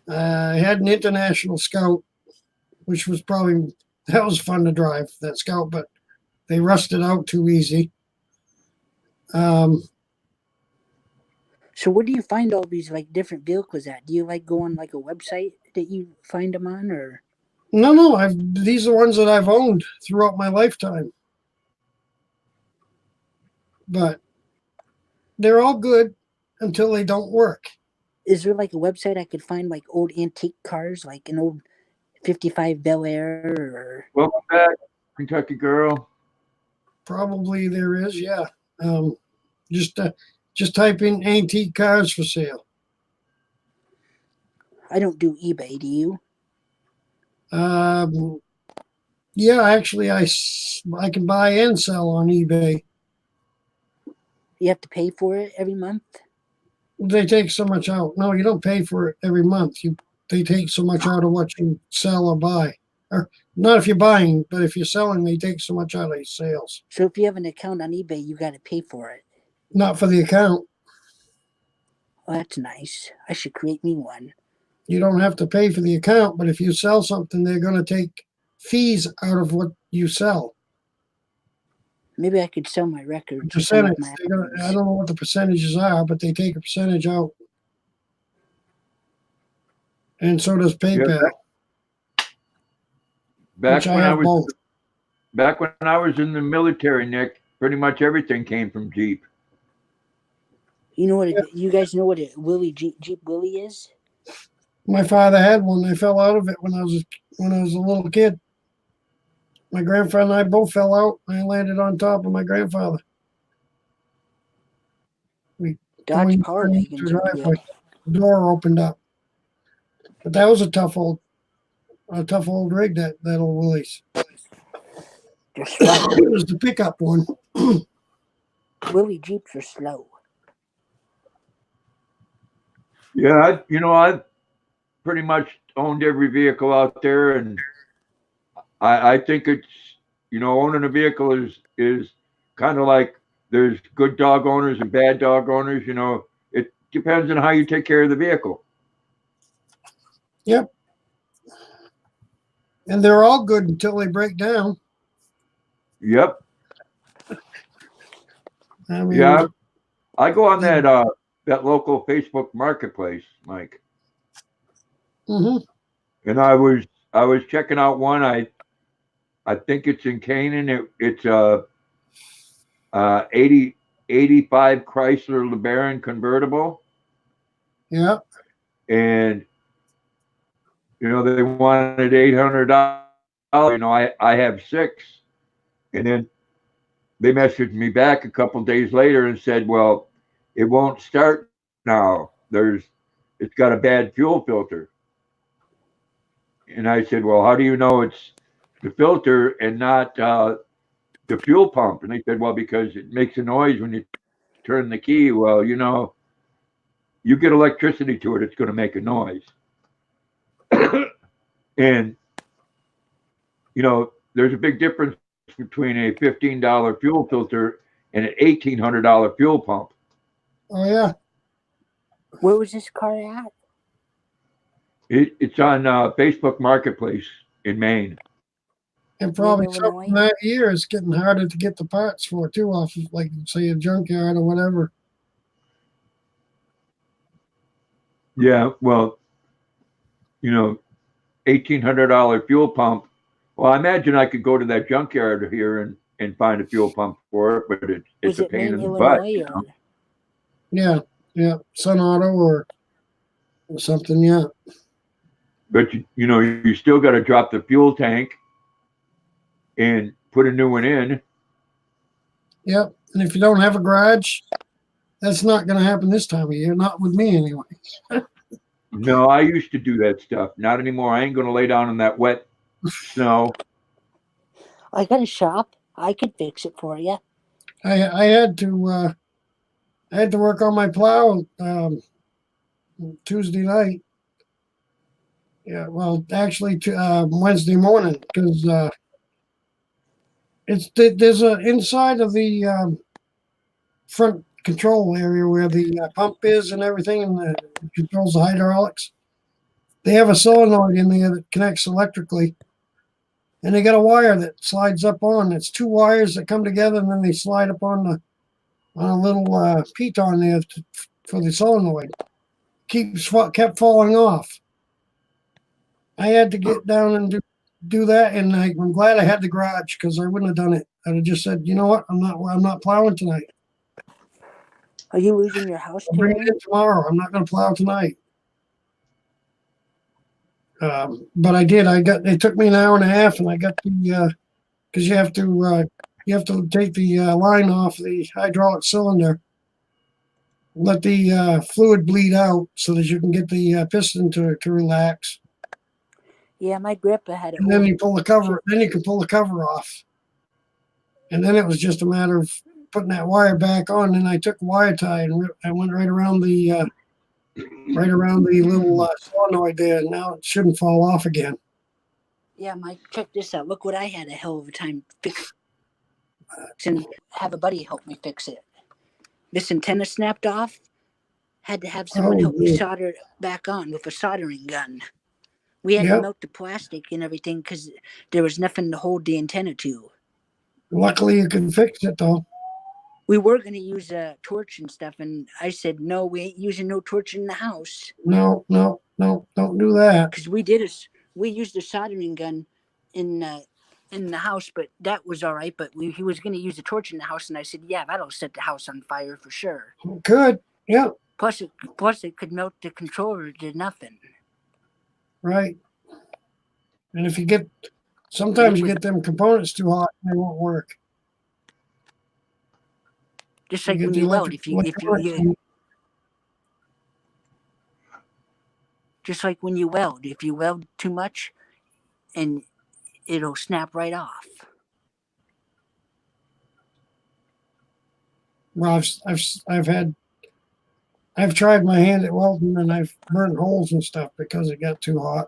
[SPEAKER 4] I had an International Scout, which was that was fun to drive, that Scout, but they rusted out too easy.
[SPEAKER 2] So where do you find all these like different vehicles at? Do you like go on like a website that you find them on, or?
[SPEAKER 4] No, these are ones that I've owned throughout my lifetime. But they're all good until they don't work.
[SPEAKER 2] Is there like a website I could find like old antique cars, like an old 55 Bel Air or?
[SPEAKER 1] Welcome back, Kentucky girl.
[SPEAKER 4] Probably there is, yeah. Just type in antique cars for sale.
[SPEAKER 2] I don't do eBay. Do you?
[SPEAKER 4] Yeah, actually, I can buy and sell on eBay.
[SPEAKER 2] You have to pay for it every month?
[SPEAKER 4] They take so much out. No, you don't pay for it every month. They take so much out of what you sell or buy. Or not if you're buying, but if you're selling, they take so much out of your sales.
[SPEAKER 2] So if you have an account on eBay, you got to pay for it.
[SPEAKER 4] Not for the account.
[SPEAKER 2] Oh, that's nice. I should create me one.
[SPEAKER 4] You don't have to pay for the account, but if you sell something, they're going to take fees out of what you sell.
[SPEAKER 2] Maybe I could sell my records.
[SPEAKER 4] Percentage. I don't know what the percentages are, but they take a percentage out. And so does PayPal.
[SPEAKER 1] Back when I was in the military, Nick, pretty much everything came from Jeep.
[SPEAKER 2] You know what? You guys know what a Willie Jeep Willie is?
[SPEAKER 4] My father had one. I fell out of it when I was a little kid. My grandfather and I both fell out. I landed on top of my grandfather.
[SPEAKER 2] Dodge Power Wagons.
[SPEAKER 4] The door opened up. But that was a tough old rig, that old Willie's. It was the pickup one.
[SPEAKER 2] Willie Jeeps are slow.
[SPEAKER 1] Yeah, I pretty much owned every vehicle out there, and I think it's, owning a vehicle is kind of like there's good dog owners and bad dog owners. depends on how you take care of the vehicle.
[SPEAKER 4] Yep. And they're all good until they break down.
[SPEAKER 1] Yep.
[SPEAKER 4] I mean,
[SPEAKER 1] Yeah. I go on that local Facebook marketplace, Mike.
[SPEAKER 4] hmm
[SPEAKER 1] And I was checking out one. I think it's in Canaan. It's a 85 Chrysler LeBaron convertible,
[SPEAKER 4] yeah.
[SPEAKER 1] and they wanted $800. I have 6, and then they messaged me back a couple days later and said, "Well, it won't start now. It's got a bad fuel filter." And I said, "Well, how do you know it's the filter and not the fuel pump?" And they said, "Well, because it makes a noise when you turn the key." Well, you get electricity to it, it's going to make a noise. And there's a big difference between a $15 fuel filter and an $1,800 fuel pump.
[SPEAKER 4] Oh, yeah.
[SPEAKER 2] Where was this car at?
[SPEAKER 1] It's on Facebook Marketplace in Maine.
[SPEAKER 4] And probably
[SPEAKER 2] Illinois?
[SPEAKER 4] something that year it's getting harder to get the parts for too off of, like, say, a junkyard or whatever.
[SPEAKER 1] Yeah, well, $1,800 fuel pump. Well, I imagine I could go to that junkyard here and find a fuel pump for it, but it's
[SPEAKER 2] Was
[SPEAKER 1] a
[SPEAKER 2] it
[SPEAKER 1] pain
[SPEAKER 2] Maine,
[SPEAKER 1] in the
[SPEAKER 2] Illinois?
[SPEAKER 1] butt.
[SPEAKER 2] Or?
[SPEAKER 4] Yeah, yeah. Sun Auto or something, yeah.
[SPEAKER 1] But you still got to drop the fuel tank and put a new one in.
[SPEAKER 4] Yep. And if you don't have a garage, that's not going to happen this time of year. Not with me, anyway.
[SPEAKER 1] No, I used to do that stuff. Not anymore. I ain't going to lay down in that wet snow.
[SPEAKER 2] I got a shop. I could fix it for you.
[SPEAKER 4] I had to work on my plow Tuesday night. Yeah, well, actually, Wednesday morning, because there's a inside of the front control area where the pump is and everything, and controls the hydraulics. They have a solenoid in there that connects electrically, and they got a wire that slides up on. It's 2 wires that come together, and then they slide up on a little piton there for the solenoid. Kept falling off. I had to get down and do that, and I'm glad I had the garage because I wouldn't have done it. I'd have just said, you know what, I'm not plowing tonight.
[SPEAKER 2] Are you losing your house
[SPEAKER 4] I'll bring
[SPEAKER 2] today?
[SPEAKER 4] it in tomorrow. I'm not going to plow tonight. But I did. It took me an hour and a half, and I got the because you have to take the line off the hydraulic cylinder, let the fluid bleed out so that you can get the piston to relax.
[SPEAKER 2] Yeah, my grandpa had it.
[SPEAKER 4] And then you pull the cover. Then you can pull the cover off. And then it was just a matter of putting that wire back on. And I took a wire tie and I went right around the little solenoid there. And now it shouldn't fall off again.
[SPEAKER 2] Yeah, Mike, check this out. Look what I had a hell of a time fixing. And have a buddy help me fix it. This antenna snapped off. Had to have someone help me solder it back on with a soldering gun. We had to melt the plastic and everything because there was nothing to hold the antenna to.
[SPEAKER 4] Luckily, you can fix it, though.
[SPEAKER 2] We were going to use a torch and stuff, and I said, no, we ain't using no torch in the house.
[SPEAKER 4] No, don't do that.
[SPEAKER 2] Because we used a soldering gun in the house, but that was all right. But he was going to use a torch in the house, and I said, yeah, that'll set the house on fire for sure.
[SPEAKER 4] Good, yeah.
[SPEAKER 2] Plus it could melt the controller to nothing.
[SPEAKER 4] Right. And if you sometimes you get them components too hot, they won't work.
[SPEAKER 2] Just like when you weld, just like when you weld, if you weld too much, and it'll snap right off.
[SPEAKER 4] Well, I've tried my hand at welding, and I've burned holes and stuff because it got too hot.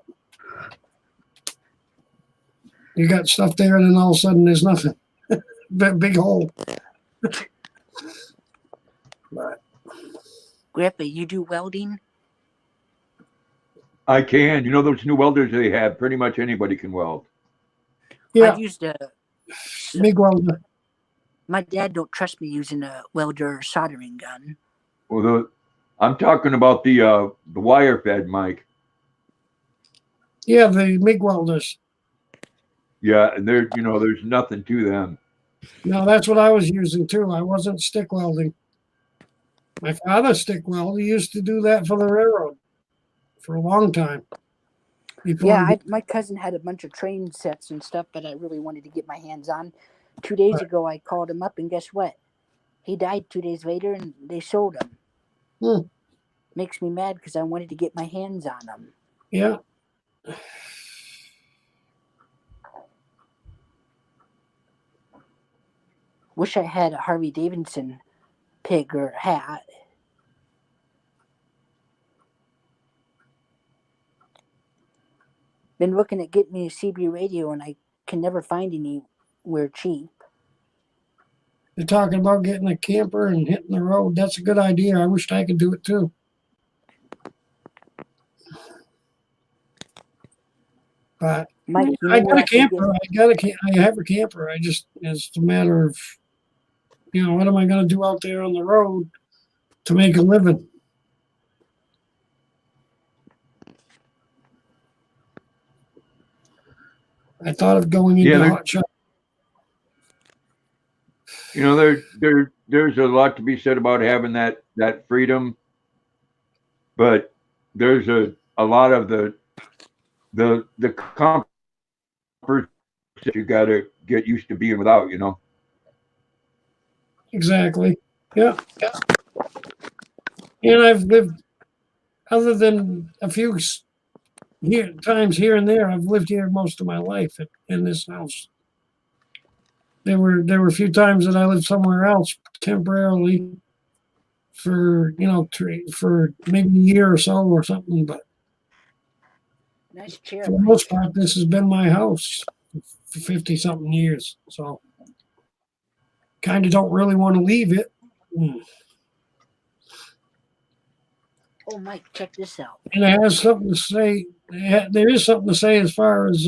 [SPEAKER 4] You got stuff there, and then all of a sudden there's nothing. Big hole. But
[SPEAKER 2] Grandpa, you do welding?
[SPEAKER 1] I can. You know those new welders they have? Pretty much anybody can weld.
[SPEAKER 4] Yeah,
[SPEAKER 2] I've used a.
[SPEAKER 4] MIG welder.
[SPEAKER 2] My dad don't trust me using a welder or soldering gun.
[SPEAKER 1] Well, I'm talking about the wire fed, Mike.
[SPEAKER 4] Yeah, the MIG welders.
[SPEAKER 1] Yeah, and there's nothing to them.
[SPEAKER 4] No, that's what I was using too. I wasn't stick welding. My father stick welded. He used to do that for the railroad for a long time.
[SPEAKER 2] Yeah, my cousin had a bunch of train sets and stuff that I really wanted to get my hands on. 2 days ago, I called him up, and guess what? He died 2 days later, and they sold him. Makes me mad because I wanted to get my hands on him.
[SPEAKER 4] Yeah.
[SPEAKER 2] Wish I had a Harley Davidson pig or hat. Been looking at getting me a CB radio, and I can never find anywhere cheap.
[SPEAKER 4] They're talking about getting a camper and hitting the road. That's a good idea. I wished I could do it too. But
[SPEAKER 2] Mike,
[SPEAKER 4] I got a camper. I have a camper. It's a matter of, what am I going to do out there on the road to make a living? I thought of going into hot shot.
[SPEAKER 1] There's a lot to be said about having that freedom, but there's a lot of the comfort that you got to get used to being without.
[SPEAKER 4] Exactly. Yeah. And I've lived, other than a few times here and there, I've lived here most of my life in this house. There were a few times that I lived somewhere else temporarily for for maybe a year or so or something, but
[SPEAKER 2] nice chair.
[SPEAKER 4] For the most part, this has been my house for 50-something years, so kind of don't really want to leave it.
[SPEAKER 2] Oh, Mike, check this out.
[SPEAKER 4] And it has something to say. There is something to say as far as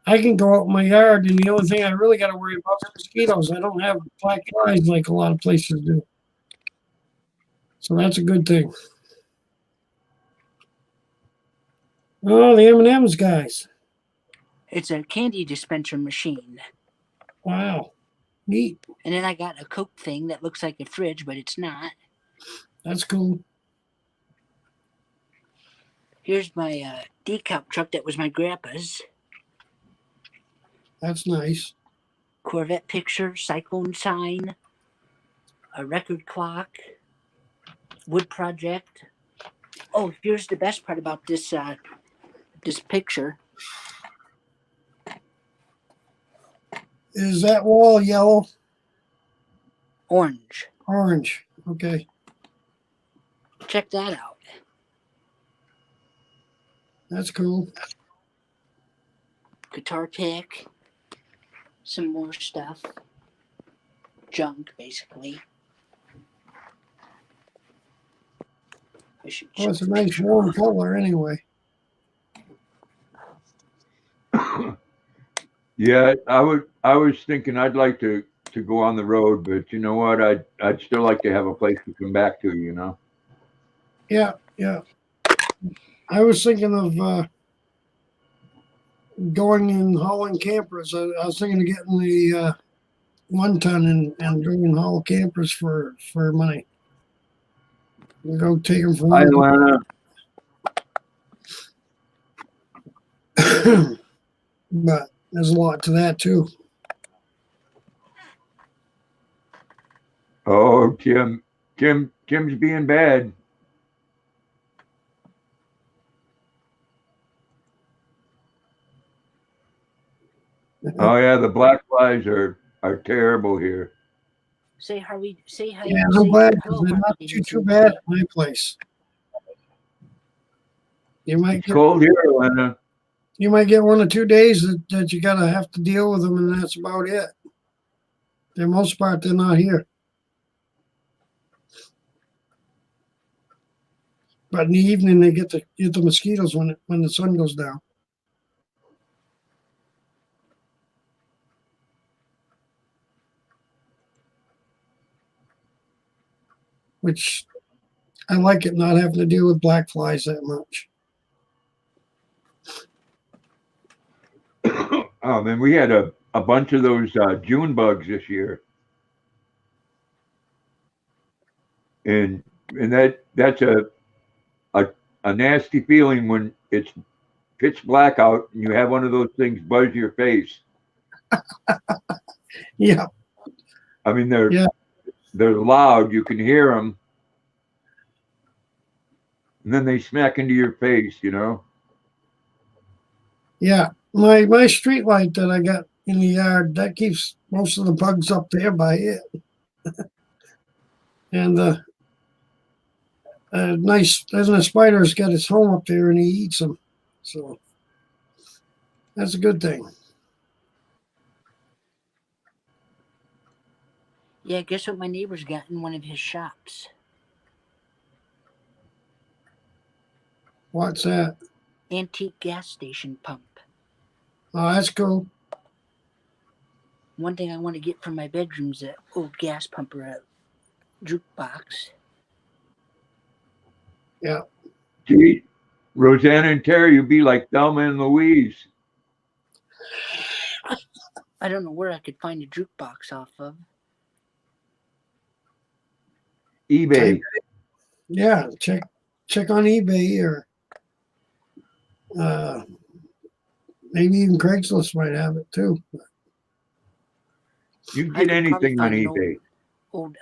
[SPEAKER 4] I can go out in my yard, and the only thing I really got to worry about is mosquitoes. I don't have black flies like a lot of places do. So that's a good thing. Oh, the M&M's guys.
[SPEAKER 2] It's a candy dispenser machine.
[SPEAKER 4] Wow. Neat.
[SPEAKER 2] And then I got a Coke thing that looks like a fridge, but it's not.
[SPEAKER 4] That's cool.
[SPEAKER 2] Here's my decal truck that was my grandpa's.
[SPEAKER 4] That's nice.
[SPEAKER 2] Corvette picture, cyclone sign, a record clock, wood project. Oh, here's the best part about this this picture.
[SPEAKER 4] Is that wall yellow?
[SPEAKER 2] Orange.
[SPEAKER 4] Orange. Okay.
[SPEAKER 2] Check that out.
[SPEAKER 4] That's cool.
[SPEAKER 2] Guitar pick. Some more stuff. Junk, basically.
[SPEAKER 4] Well, it's a nice warm color anyway.
[SPEAKER 1] Yeah, I was thinking I'd like to go on the road, but you know what? I'd still like to have a place to come back to,
[SPEAKER 4] Yeah. I was thinking of going and hauling campers. I was thinking of getting the 1 ton and going and haul campers for money. We'll go take them for
[SPEAKER 1] Hi, Lana.
[SPEAKER 4] But there's a lot to that too.
[SPEAKER 1] Oh, Kim's being bad. Oh yeah, the black flies are terrible here.
[SPEAKER 2] Say how we say how.
[SPEAKER 4] Yeah, I'm glad because they're not too bad at my place. You might
[SPEAKER 1] It's cold here, Lana.
[SPEAKER 4] You might get 1 or 2 days that you gotta have to deal with them, and that's about it. For the most part, they're not here. but in the evening they get the mosquitoes when the sun goes down. Which I like it not having to deal with black flies that much.
[SPEAKER 1] Oh man, we had a bunch of those June bugs this year, and that's a nasty feeling when it's pitch black out and you have one of those things buzz your face.
[SPEAKER 4] Yeah.
[SPEAKER 1] I mean, they're loud. You can hear them, and then they smack into your face. You know.
[SPEAKER 4] Yeah. My street light that I got in the yard, that keeps most of the bugs up there by it. And the spider's got his home up there and he eats them. So that's a good thing.
[SPEAKER 2] Yeah, guess what my neighbor's got in one of his shops?
[SPEAKER 4] What's that?
[SPEAKER 2] Antique gas station pump.
[SPEAKER 4] Oh, that's cool.
[SPEAKER 2] One thing I want to get for my bedroom's an old gas pump or a jukebox.
[SPEAKER 4] Yeah.
[SPEAKER 1] Gee, Rosanna and Terry, you'd be like Thelma and Louise.
[SPEAKER 2] I don't know where I could find a jukebox off of.
[SPEAKER 1] eBay.
[SPEAKER 4] Yeah, check on eBay or maybe even Craigslist might have it too.
[SPEAKER 1] You can get anything on eBay.
[SPEAKER 2] Old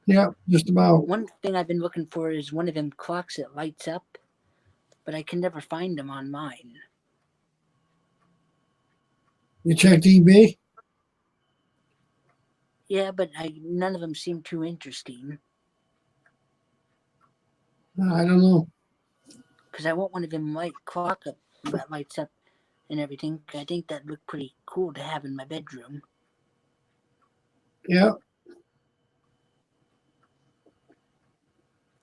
[SPEAKER 4] yeah, just about.
[SPEAKER 2] One thing I've been looking for is one of them clocks that lights up, but I can never find them on mine.
[SPEAKER 4] You checked eBay?
[SPEAKER 2] Yeah, but none of them seem too interesting.
[SPEAKER 4] I don't know.
[SPEAKER 2] Because I want one of them light clock up that lights up and everything. I think that'd look pretty cool to have in my bedroom.
[SPEAKER 4] Yeah.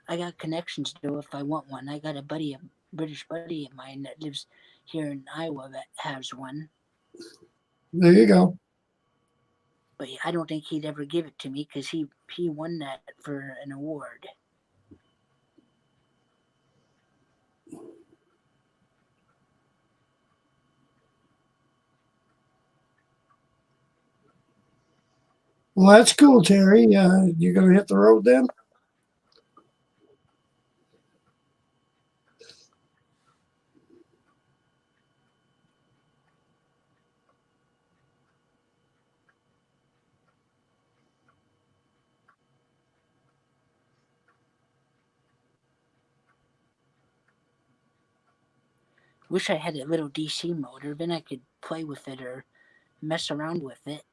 [SPEAKER 2] I got connections though if I want one. I got a British buddy of mine that lives here in Iowa that has one.
[SPEAKER 4] There you go.
[SPEAKER 2] But I don't think he'd ever give it to me because he won that for an award.
[SPEAKER 4] Well, that's cool, Terry. You're going to hit the road then?
[SPEAKER 2] Wish I had a little DC motor, then I could play with it or mess around with it.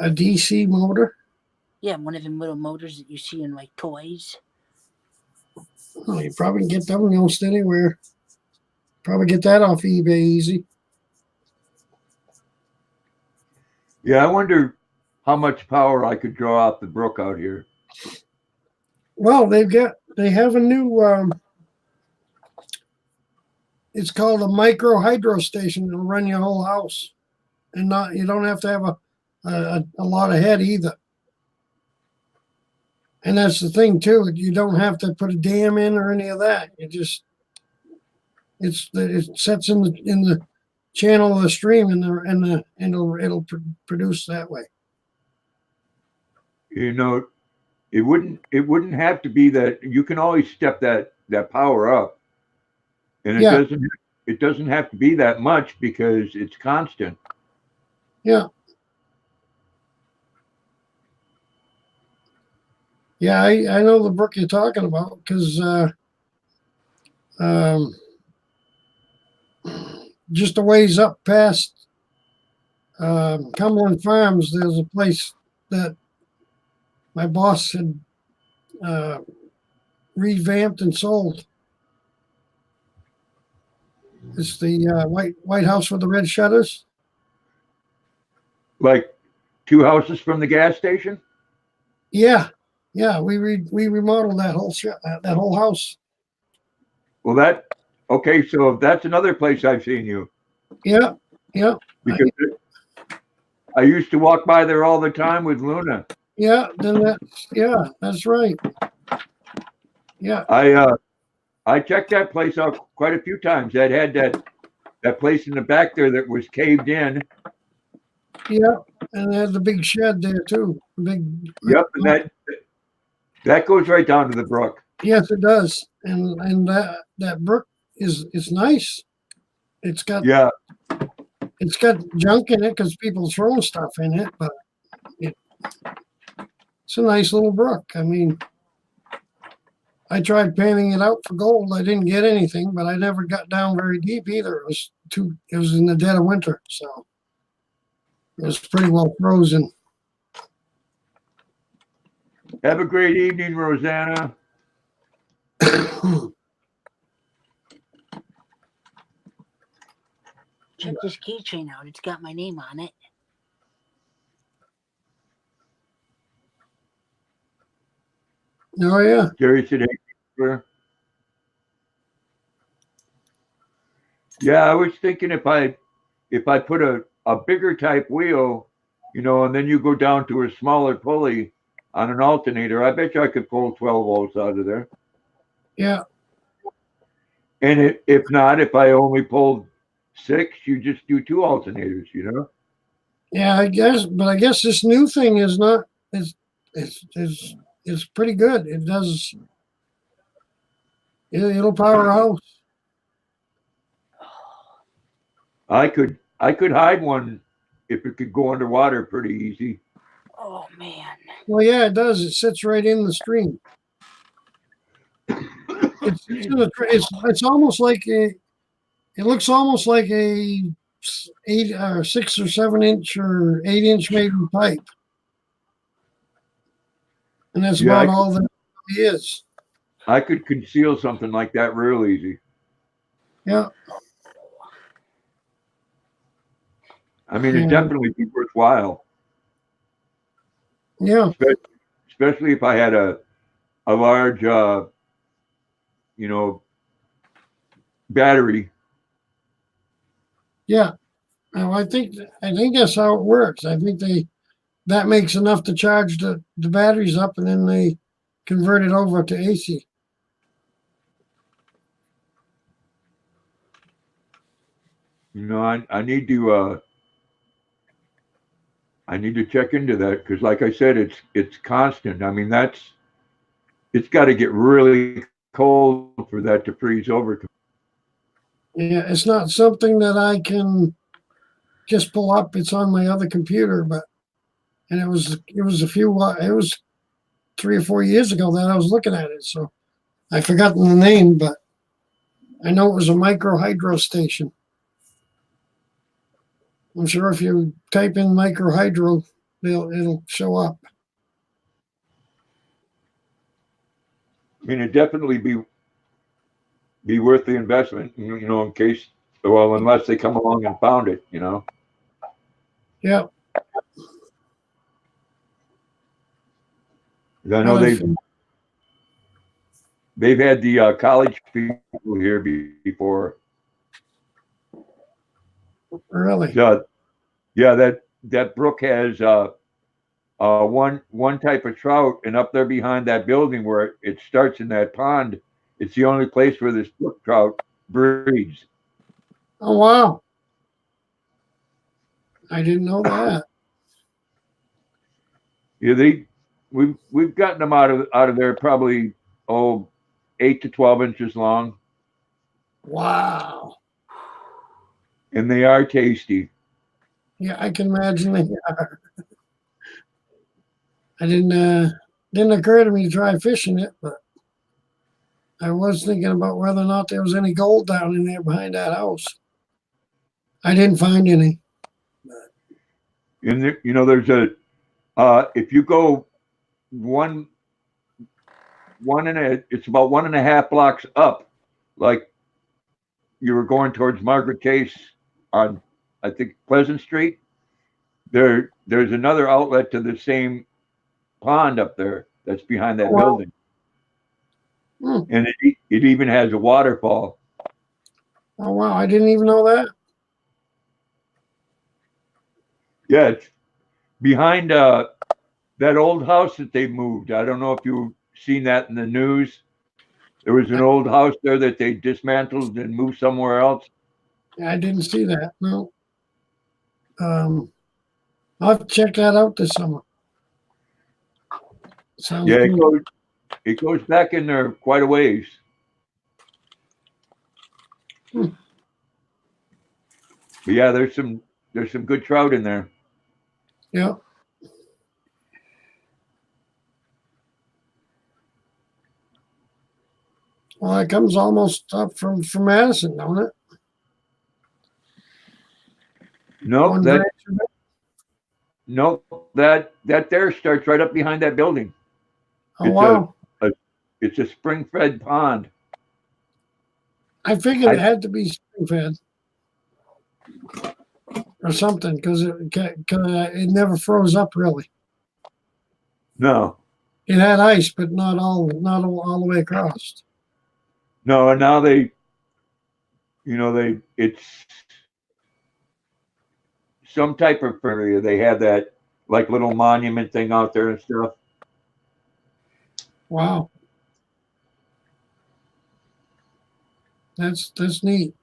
[SPEAKER 4] A DC motor?
[SPEAKER 2] Yeah, one of them little motors that you see in like toys.
[SPEAKER 4] Oh, you probably can get them almost anywhere. Probably get that off eBay easy.
[SPEAKER 1] Yeah, I wonder how much power I could draw out the brook out here.
[SPEAKER 4] Well, they have a new it's called a micro hydro station. It'll run your whole house. And you don't have to have a lot of head either. And that's the thing too. You don't have to put a dam in or any of that. It sets in the channel of the stream and it'll produce that way.
[SPEAKER 1] You know, it wouldn't have to be that. You can always step that power up, and it doesn't have to be that much because it's constant.
[SPEAKER 4] Yeah. Yeah, I know the brook you're talking about because just a ways up past Cumberland Farms, there's a place that my boss had revamped and sold. It's the White House with the red shutters.
[SPEAKER 1] like 2 houses from the gas station?
[SPEAKER 4] Yeah, yeah. We remodeled that whole house.
[SPEAKER 1] Well, okay. So that's another place I've seen you,
[SPEAKER 4] Yeah, yeah,
[SPEAKER 1] because I used to walk by there all the time with Luna.
[SPEAKER 4] yeah. That's right. Yeah,
[SPEAKER 1] I checked that place out quite a few times. That had that place in the back there that was caved in.
[SPEAKER 4] yeah. And they had the big shed there too. The big.
[SPEAKER 1] Yep, and that goes right down to the brook.
[SPEAKER 4] Yes, it does. And that brook is nice. It's got
[SPEAKER 1] Yeah,
[SPEAKER 4] junk in it because people throw stuff in it, but it's a nice little brook. I mean, I tried panning it out for gold. I didn't get anything, but I never got down very deep either. It was in the dead of winter, so it was pretty well frozen.
[SPEAKER 1] have a great evening, Rosanna.
[SPEAKER 2] Check this keychain out. It's got my name on it.
[SPEAKER 4] Oh yeah.
[SPEAKER 1] Jerry said, hey. Yeah, I was thinking if I put a bigger type wheel, and then you go down to a smaller pulley on an alternator, I bet you I could pull 12 volts out of there.
[SPEAKER 4] Yeah.
[SPEAKER 1] And if not, if I only pulled 6, you just do 2 alternators,
[SPEAKER 4] Yeah, I guess this new thing is not is pretty good. It does. It'll power a house.
[SPEAKER 1] I could hide one if it could go underwater pretty easy.
[SPEAKER 2] Oh man.
[SPEAKER 4] Well, yeah, it does. It sits right in the stream. It's almost like it looks almost like a 8 or 6 or 7 inch or 8-inch maybe pipe, and that's about all that it is.
[SPEAKER 1] I could conceal something like that real easy.
[SPEAKER 4] Yeah.
[SPEAKER 1] I mean, it'd definitely be worthwhile.
[SPEAKER 4] Yeah.
[SPEAKER 1] Especially if I had a large, battery.
[SPEAKER 4] Yeah. Well, I think that's how it works. I think that makes enough to charge the batteries up, and then they convert it over to AC.
[SPEAKER 1] I need to check into that, because like I said, it's constant. I mean, it's got to get really cold for that to freeze over.
[SPEAKER 4] Yeah, it's not something that I can just pull up. It's on my other computer, and it was 3 or 4 years ago that I was looking at it, so I've forgotten the name, but I know it was a micro hydro station. I'm sure if you type in micro hydro, it'll show up.
[SPEAKER 1] I mean, it'd definitely be worth the investment, in case, unless they come along and found it,
[SPEAKER 4] Yeah.
[SPEAKER 1] I know they've had the college people here before.
[SPEAKER 4] Really?
[SPEAKER 1] Yeah, that brook has one type of trout, and up there behind that building where it starts in that pond, it's the only place where this brook trout breeds.
[SPEAKER 4] Oh wow! I didn't know that.
[SPEAKER 1] Yeah, we've gotten them out of there probably 8 to 12 inches long.
[SPEAKER 4] Wow!
[SPEAKER 1] And they are tasty.
[SPEAKER 4] Yeah, I can imagine they are. I didn't occur to me to try fishing it, but I was thinking about whether or not there was any gold down in there behind that house. I didn't find any.
[SPEAKER 1] And there's if you go it's about 1.5 blocks up, like you were going towards Margaret Case on, I think, Pleasant Street. there's another outlet to the same pond up there that's behind that
[SPEAKER 4] Wow.
[SPEAKER 1] building, and it even has a waterfall.
[SPEAKER 4] Oh wow, I didn't even know that.
[SPEAKER 1] Yeah, it's behind that old house that they moved. I don't know if you've seen that in the news. There was an old house there that they dismantled and moved somewhere else.
[SPEAKER 4] I didn't see that. No. I'll have to check that out this summer. Sounds
[SPEAKER 1] Yeah,
[SPEAKER 4] cool.
[SPEAKER 1] it goes back in there quite a ways.
[SPEAKER 4] Hmm.
[SPEAKER 1] But yeah, there's some good trout in there.
[SPEAKER 4] Yeah. Well, it comes almost up from Madison, don't it?
[SPEAKER 1] Nope,
[SPEAKER 4] One
[SPEAKER 1] that
[SPEAKER 4] branch of it?
[SPEAKER 1] nope, that there starts right up behind that building.
[SPEAKER 4] Oh
[SPEAKER 1] It's
[SPEAKER 4] wow.
[SPEAKER 1] It's a spring-fed pond.
[SPEAKER 4] I figured
[SPEAKER 1] I-
[SPEAKER 4] it had to be spring fed or something because it never froze up really.
[SPEAKER 1] No,
[SPEAKER 4] It had ice, but not all the way across.
[SPEAKER 1] no, and now it's some type of area. They have that like little monument thing out there and stuff.
[SPEAKER 4] Wow. That's neat.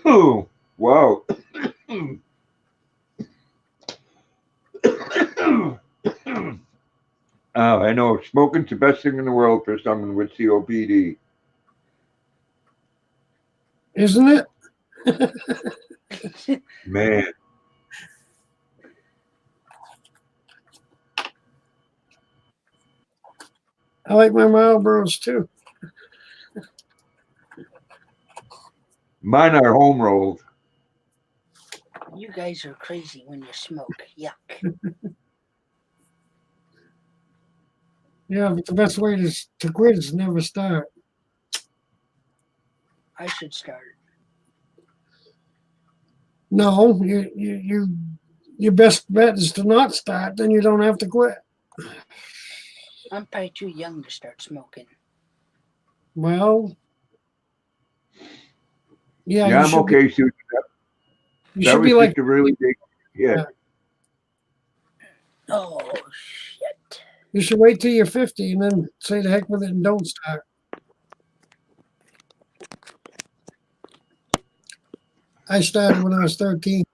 [SPEAKER 1] Oh, wow. Oh, I know. Smoking's the best thing in the world for someone with COPD.
[SPEAKER 4] Isn't it?
[SPEAKER 1] Man,
[SPEAKER 4] I like my Marlboros too.
[SPEAKER 1] mine are home rolled.
[SPEAKER 2] You guys are crazy when you smoke. Yuck.
[SPEAKER 4] Yeah, but the best way to quit is never start.
[SPEAKER 2] I should start.
[SPEAKER 4] No, your best bet is to not start. Then you don't have to quit.
[SPEAKER 2] I'm probably too young to start smoking.
[SPEAKER 4] Well, yeah,
[SPEAKER 1] Yeah,
[SPEAKER 4] you
[SPEAKER 1] I'm
[SPEAKER 4] should
[SPEAKER 1] okay, Susan.
[SPEAKER 4] you
[SPEAKER 1] That
[SPEAKER 4] should
[SPEAKER 1] was
[SPEAKER 4] be like
[SPEAKER 1] just a really big hit.
[SPEAKER 4] Yeah.
[SPEAKER 2] Oh shit.
[SPEAKER 4] you should wait till you're 50 and then say the heck with it and don't start. I started when I was 13.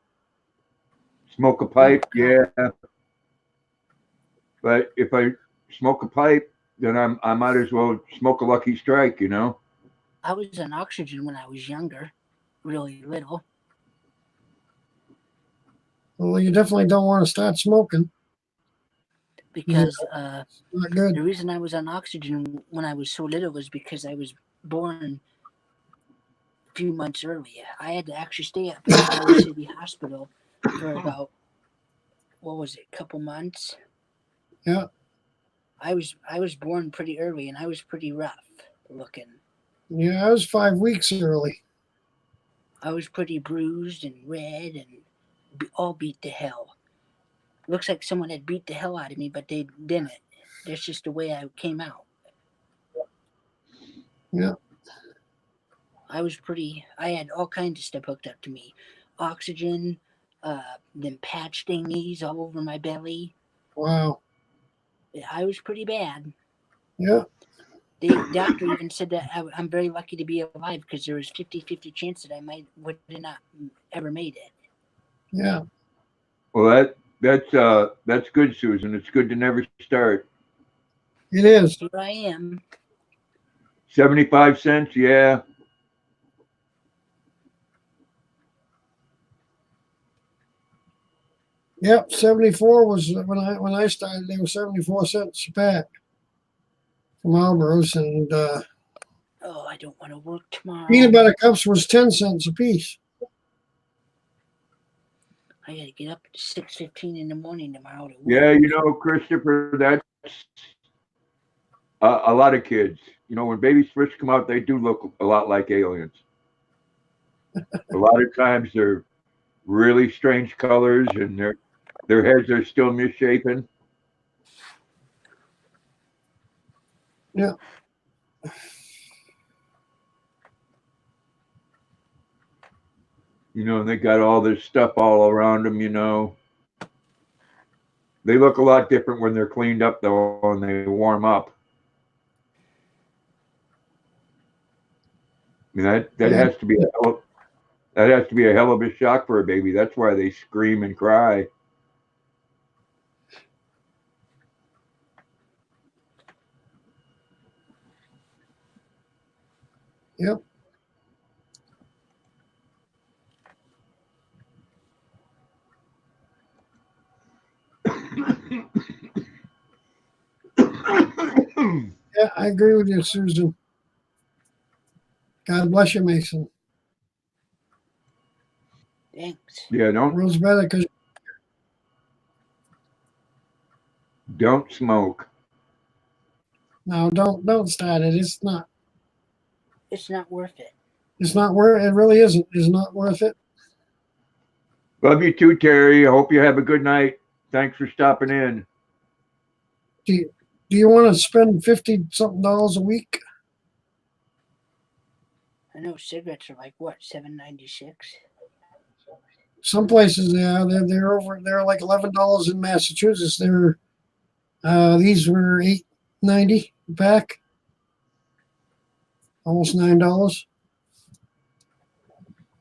[SPEAKER 1] Smoke a pipe, yeah. But if I smoke a pipe, then I might as well smoke a Lucky Strike, you know?
[SPEAKER 2] I was on oxygen when I was younger, really little.
[SPEAKER 4] Well, you definitely don't want to start smoking.
[SPEAKER 2] Because
[SPEAKER 4] Not good.
[SPEAKER 2] the reason I was on oxygen when I was so little was because I was born a few months early. I had to actually stay at Iowa City Hospital for about, what was it, a couple months?
[SPEAKER 4] Yeah.
[SPEAKER 2] I was born pretty early and I was pretty rough looking.
[SPEAKER 4] Yeah, I was 5 weeks early.
[SPEAKER 2] I was pretty bruised and red and all beat to hell. Looks like someone had beat the hell out of me, but they didn't. That's just the way I came out.
[SPEAKER 4] Yeah.
[SPEAKER 2] I had all kinds of stuff hooked up to me. Oxygen, them patch thingies all over my belly.
[SPEAKER 4] Wow.
[SPEAKER 2] I was pretty bad.
[SPEAKER 4] Yeah.
[SPEAKER 2] The doctor even said that I'm very lucky to be alive because there was 50-50 chance that I would have not ever made it.
[SPEAKER 4] Yeah.
[SPEAKER 1] Well, that's good, Susan. It's good to never start.
[SPEAKER 4] It is.
[SPEAKER 2] Here I am.
[SPEAKER 1] 75 cents, yeah.
[SPEAKER 4] Yep. 74 was when I started. They were 74 cents a pack from Marlboros, and
[SPEAKER 2] Oh, I don't want to work tomorrow.
[SPEAKER 4] peanut butter cups was 10 cents a piece.
[SPEAKER 2] I got to get up at 6:15 in the morning tomorrow to work.
[SPEAKER 1] Yeah, Christopher, that's a lot of kids. when babies first come out, they do look a lot like aliens. A lot of times they're really strange colors, and their heads are still misshapen.
[SPEAKER 4] Yeah.
[SPEAKER 1] And they got all this stuff all around them. They look a lot different when they're cleaned up, though, and they warm up. I mean, that has to be a hell of a shock for a baby. That's why they scream and cry.
[SPEAKER 4] Yep. Yeah, I agree with you, Susan. God bless you, Mason.
[SPEAKER 2] Thanks.
[SPEAKER 1] Yeah,
[SPEAKER 4] World's better because
[SPEAKER 1] don't smoke.
[SPEAKER 4] no, don't start it. It's not
[SPEAKER 2] worth it.
[SPEAKER 4] It's not worth it. Really isn't. It's not worth it.
[SPEAKER 1] Love you too, Terry. I hope you have a good night. Thanks for stopping in.
[SPEAKER 4] Do you want to spend $50-something a week?
[SPEAKER 2] I know cigarettes are like what, $7.96?
[SPEAKER 4] Some places they're over. They're like $11 in Massachusetts. These were $8.90 a pack, almost $9.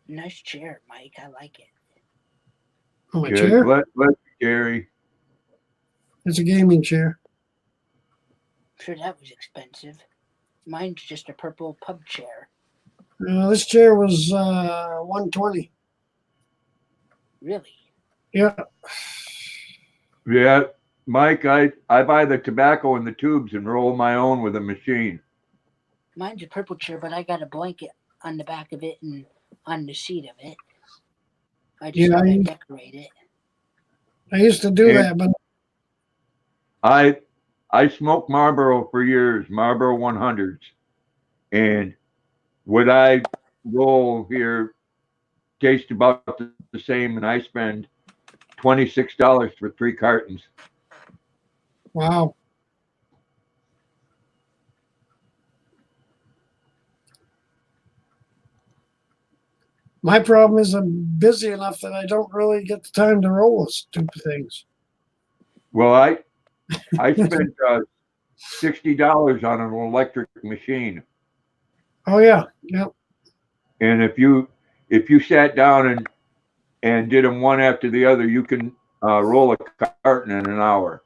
[SPEAKER 2] Nice chair, Mike. I like it.
[SPEAKER 4] Oh, my chair?
[SPEAKER 1] Bless you, Terry.
[SPEAKER 4] It's a gaming chair.
[SPEAKER 2] Sure, that was expensive. Mine's just a purple pub chair.
[SPEAKER 4] This chair was $120.
[SPEAKER 2] Really?
[SPEAKER 4] Yeah.
[SPEAKER 1] Yeah, Mike, I buy the tobacco in the tubes and roll my own with a machine.
[SPEAKER 2] Mine's a purple chair, but I got a blanket on the back of it and on the seat of it. I just gotta decorate it.
[SPEAKER 4] I used to do that, but
[SPEAKER 1] I smoked Marlboro for years, Marlboro 100s, and what I roll here tastes about the same, and I spend $26 for 3 cartons.
[SPEAKER 4] wow. My problem is I'm busy enough that I don't really get the time to roll those stupid things.
[SPEAKER 1] Well, I spent $60 on an electric machine.
[SPEAKER 4] Oh yeah, yep.
[SPEAKER 1] And if you sat down and did them one after the other, you can roll a carton in an hour.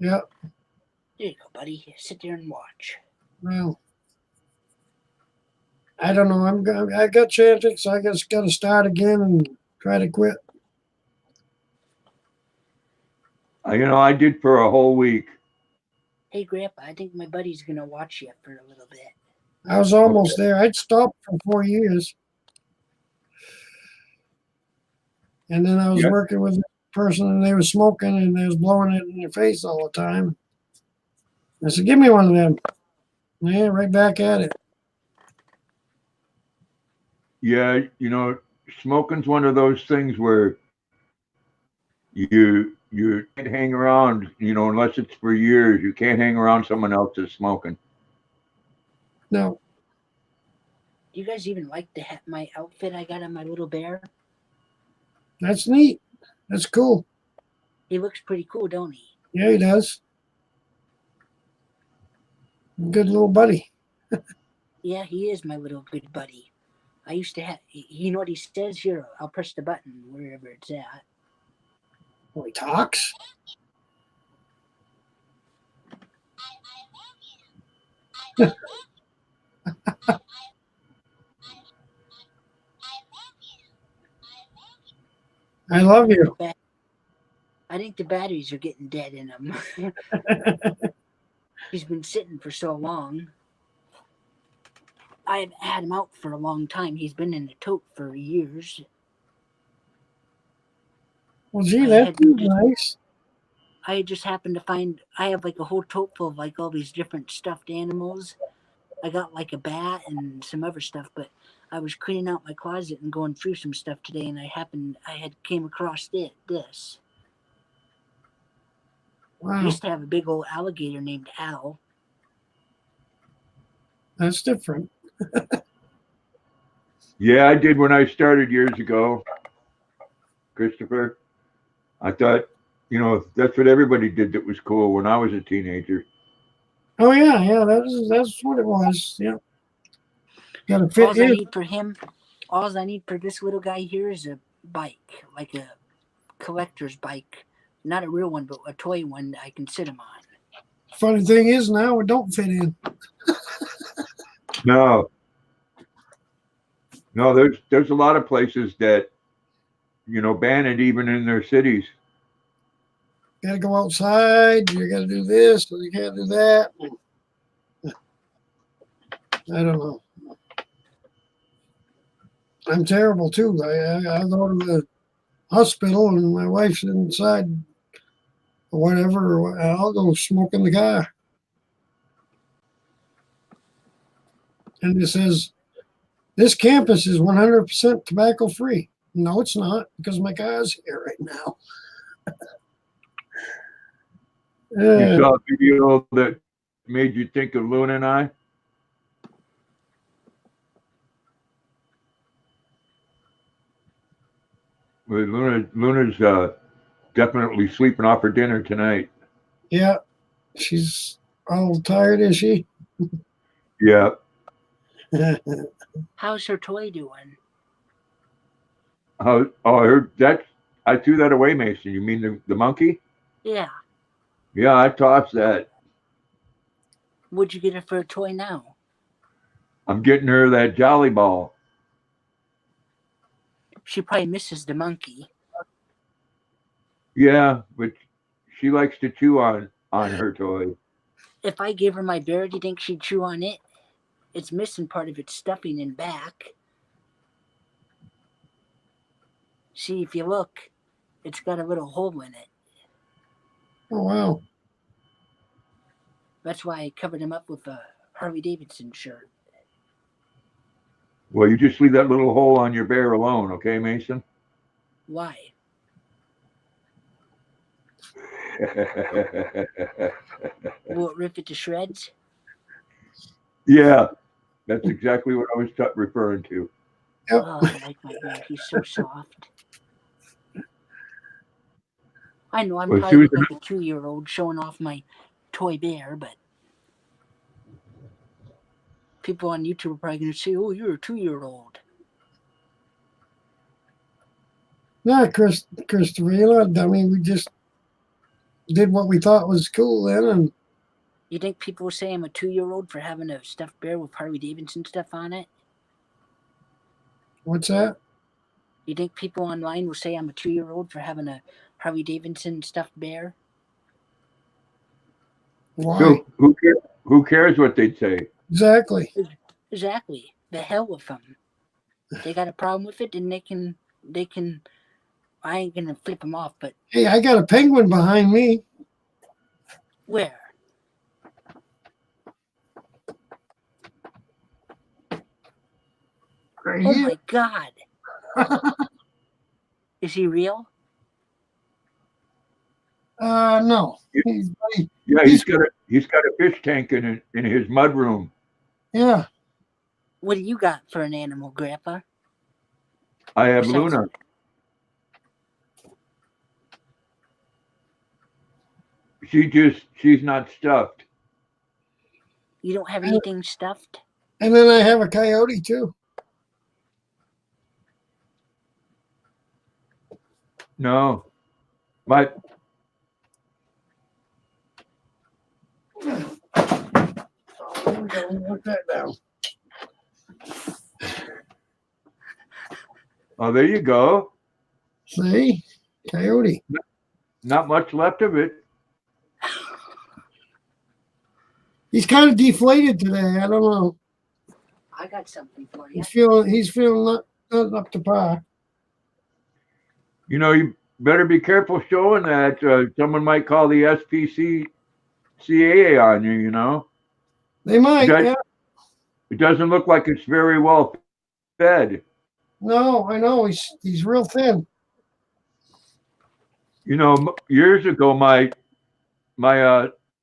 [SPEAKER 4] Yep.
[SPEAKER 2] There you go, buddy. Sit there and watch.
[SPEAKER 4] Well, I don't know. I got Chantix, so I just got to start again and try to quit.
[SPEAKER 1] I did for a whole week.
[SPEAKER 2] Hey, Grandpa, I think my buddy's gonna watch you for a little bit.
[SPEAKER 4] I was almost there. I'd stopped for 4 years. And then I was working with a person and they were smoking and they was blowing it in their face all the time. I said, give me one of them. Yeah, right back at it.
[SPEAKER 1] Yeah, smoking's one of those things where you can't hang around, unless it's for years. You can't hang around someone else that's smoking.
[SPEAKER 4] No.
[SPEAKER 2] Do you guys even like my outfit I got on my little bear?
[SPEAKER 4] That's neat. That's cool.
[SPEAKER 2] He looks pretty cool, don't he?
[SPEAKER 4] Yeah, he does. Good little buddy.
[SPEAKER 2] Yeah, he is my little good buddy. I used to have, you know what he says? Here, I'll press the button wherever it's at.
[SPEAKER 4] Oh, he talks? I love you.
[SPEAKER 2] I think the batteries are getting dead in him. He's been sitting for so long. I've had him out for a long time. He's been in the tote for years.
[SPEAKER 4] Well, gee, that's nice.
[SPEAKER 2] I just happened to find, I have like a whole tote full of like all these different stuffed animals. I got like a bat and some other stuff, but I was cleaning out my closet and going through some stuff today, and I had came across this. I
[SPEAKER 4] Wow,
[SPEAKER 2] used to have a big old alligator named Al.
[SPEAKER 4] that's different.
[SPEAKER 1] Yeah, I did when I started years ago, Christopher. I thought, that's what everybody did that was cool when I was a teenager.
[SPEAKER 4] Oh yeah, that's what it was. Yeah, got to fit
[SPEAKER 2] All I
[SPEAKER 4] in.
[SPEAKER 2] need for him, all I need for this little guy here is a bike, like a collector's bike, not a real one, but a toy one that I can sit him on.
[SPEAKER 4] Funny thing is now it don't fit in.
[SPEAKER 1] No, there's a lot of places that ban it even in their cities.
[SPEAKER 4] Got to go outside. You got to do this, or you can't do that. I don't know. I'm terrible too. I go to the hospital and my wife's inside or whatever. I'll go smoke in the car. And it says, this campus is 100% tobacco free. No, it's not, because my car's here right now.
[SPEAKER 1] You saw a video that made you think of Luna and I? Well, Luna's definitely sleeping off her dinner tonight.
[SPEAKER 4] Yeah, she's all tired, is she?
[SPEAKER 1] Yeah.
[SPEAKER 2] How's her toy doing?
[SPEAKER 1] I threw that away, Mason. You mean the monkey?
[SPEAKER 2] Yeah.
[SPEAKER 1] Yeah, I tossed that.
[SPEAKER 2] What'd you get her for a toy now?
[SPEAKER 1] I'm getting her that Jolly Ball.
[SPEAKER 2] She probably misses the monkey.
[SPEAKER 1] Yeah, but she likes to chew on her toy.
[SPEAKER 2] If I gave her my bear, do you think she'd chew on it? It's missing part of its stuffing in back. See, if you look, it's got a little hole in it.
[SPEAKER 4] Oh, wow.
[SPEAKER 2] That's why I covered him up with a Harley Davidson shirt.
[SPEAKER 1] Well, you just leave that little hole on your bear alone, okay, Mason?
[SPEAKER 2] Why? Will it rip it to shreds?
[SPEAKER 1] Yeah, that's exactly what I was referring to.
[SPEAKER 4] Yep.
[SPEAKER 2] Oh, I like my bear. He's so soft. I know I'm
[SPEAKER 1] Well,
[SPEAKER 2] probably
[SPEAKER 1] Susan-
[SPEAKER 2] like a 2-year-old showing off my toy bear, but people on YouTube are probably going to say, oh, you're a 2-year-old.
[SPEAKER 4] No, Christopher, you're not dummy. We just did what we thought was cool then. And
[SPEAKER 2] You think people will say I'm a 2-year-old for having a stuffed bear with Harley Davidson stuff on it?
[SPEAKER 4] what's that?
[SPEAKER 2] You think people online will say I'm a 2-year-old for having a Harley Davidson stuffed bear?
[SPEAKER 4] Why?
[SPEAKER 1] Who cares what they'd say?
[SPEAKER 4] Exactly.
[SPEAKER 2] Exactly. The hell with them. They got a problem with it, then they can. I ain't gonna flip them off, but
[SPEAKER 4] Hey, I got a penguin behind me.
[SPEAKER 2] where?
[SPEAKER 4] Right
[SPEAKER 2] Oh
[SPEAKER 4] here.
[SPEAKER 2] my God! Is he real?
[SPEAKER 4] No.
[SPEAKER 1] Yeah, he's got a fish tank in his mud room.
[SPEAKER 4] Yeah.
[SPEAKER 2] What do you got for an animal, Grandpa?
[SPEAKER 1] I have
[SPEAKER 2] Besides-
[SPEAKER 1] Luna. She's not stuffed.
[SPEAKER 2] You don't have anything stuffed?
[SPEAKER 4] And then I have a coyote too.
[SPEAKER 1] No. But
[SPEAKER 4] Here we go. Put that down.
[SPEAKER 1] oh, there you go.
[SPEAKER 4] See? Coyote.
[SPEAKER 1] Not much left of it.
[SPEAKER 4] He's kind of deflated today. I don't know.
[SPEAKER 2] I got something for you.
[SPEAKER 4] He's feeling not up to par.
[SPEAKER 1] You better be careful showing that. Someone might call the SPCA on you,
[SPEAKER 4] They might,
[SPEAKER 1] That-
[SPEAKER 4] yeah.
[SPEAKER 1] It doesn't look like it's very well fed.
[SPEAKER 4] No, I know he's real thin.
[SPEAKER 1] You know, years ago, my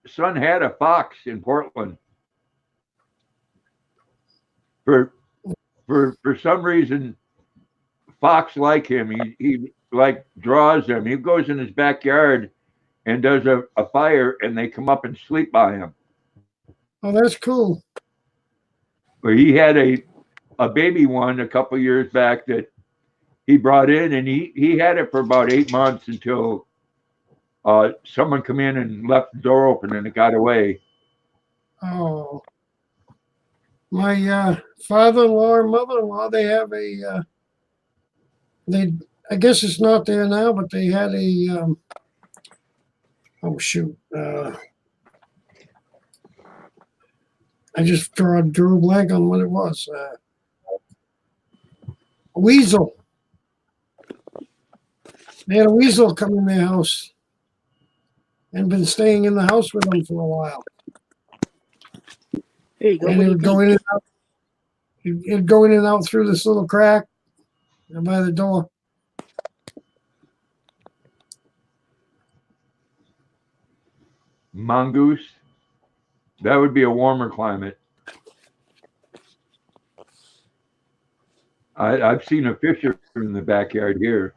[SPEAKER 1] son had a fox in Portland. For for some reason, fox like him. He like draws them. He goes in his backyard and does a fire, and they come up and sleep by him.
[SPEAKER 4] Oh, that's cool.
[SPEAKER 1] But he had a baby one a couple years back that he brought in, and he had it for about 8 months until someone come in and left the door open, and it got away.
[SPEAKER 4] Oh, my father-in-law and mother-in-law, they have a they. I guess it's not there now, but they had a oh shoot. I just drew a blank on what it was. A weasel. They had a weasel come in their house and been staying in the house with them for a while.
[SPEAKER 2] Here you go.
[SPEAKER 4] And
[SPEAKER 2] What
[SPEAKER 4] it
[SPEAKER 2] do you
[SPEAKER 4] would go
[SPEAKER 2] think?
[SPEAKER 4] in and out. It'd go in and out through this little crack by the door.
[SPEAKER 1] Mongoose. That would be a warmer climate. I've seen a fisher in the backyard here.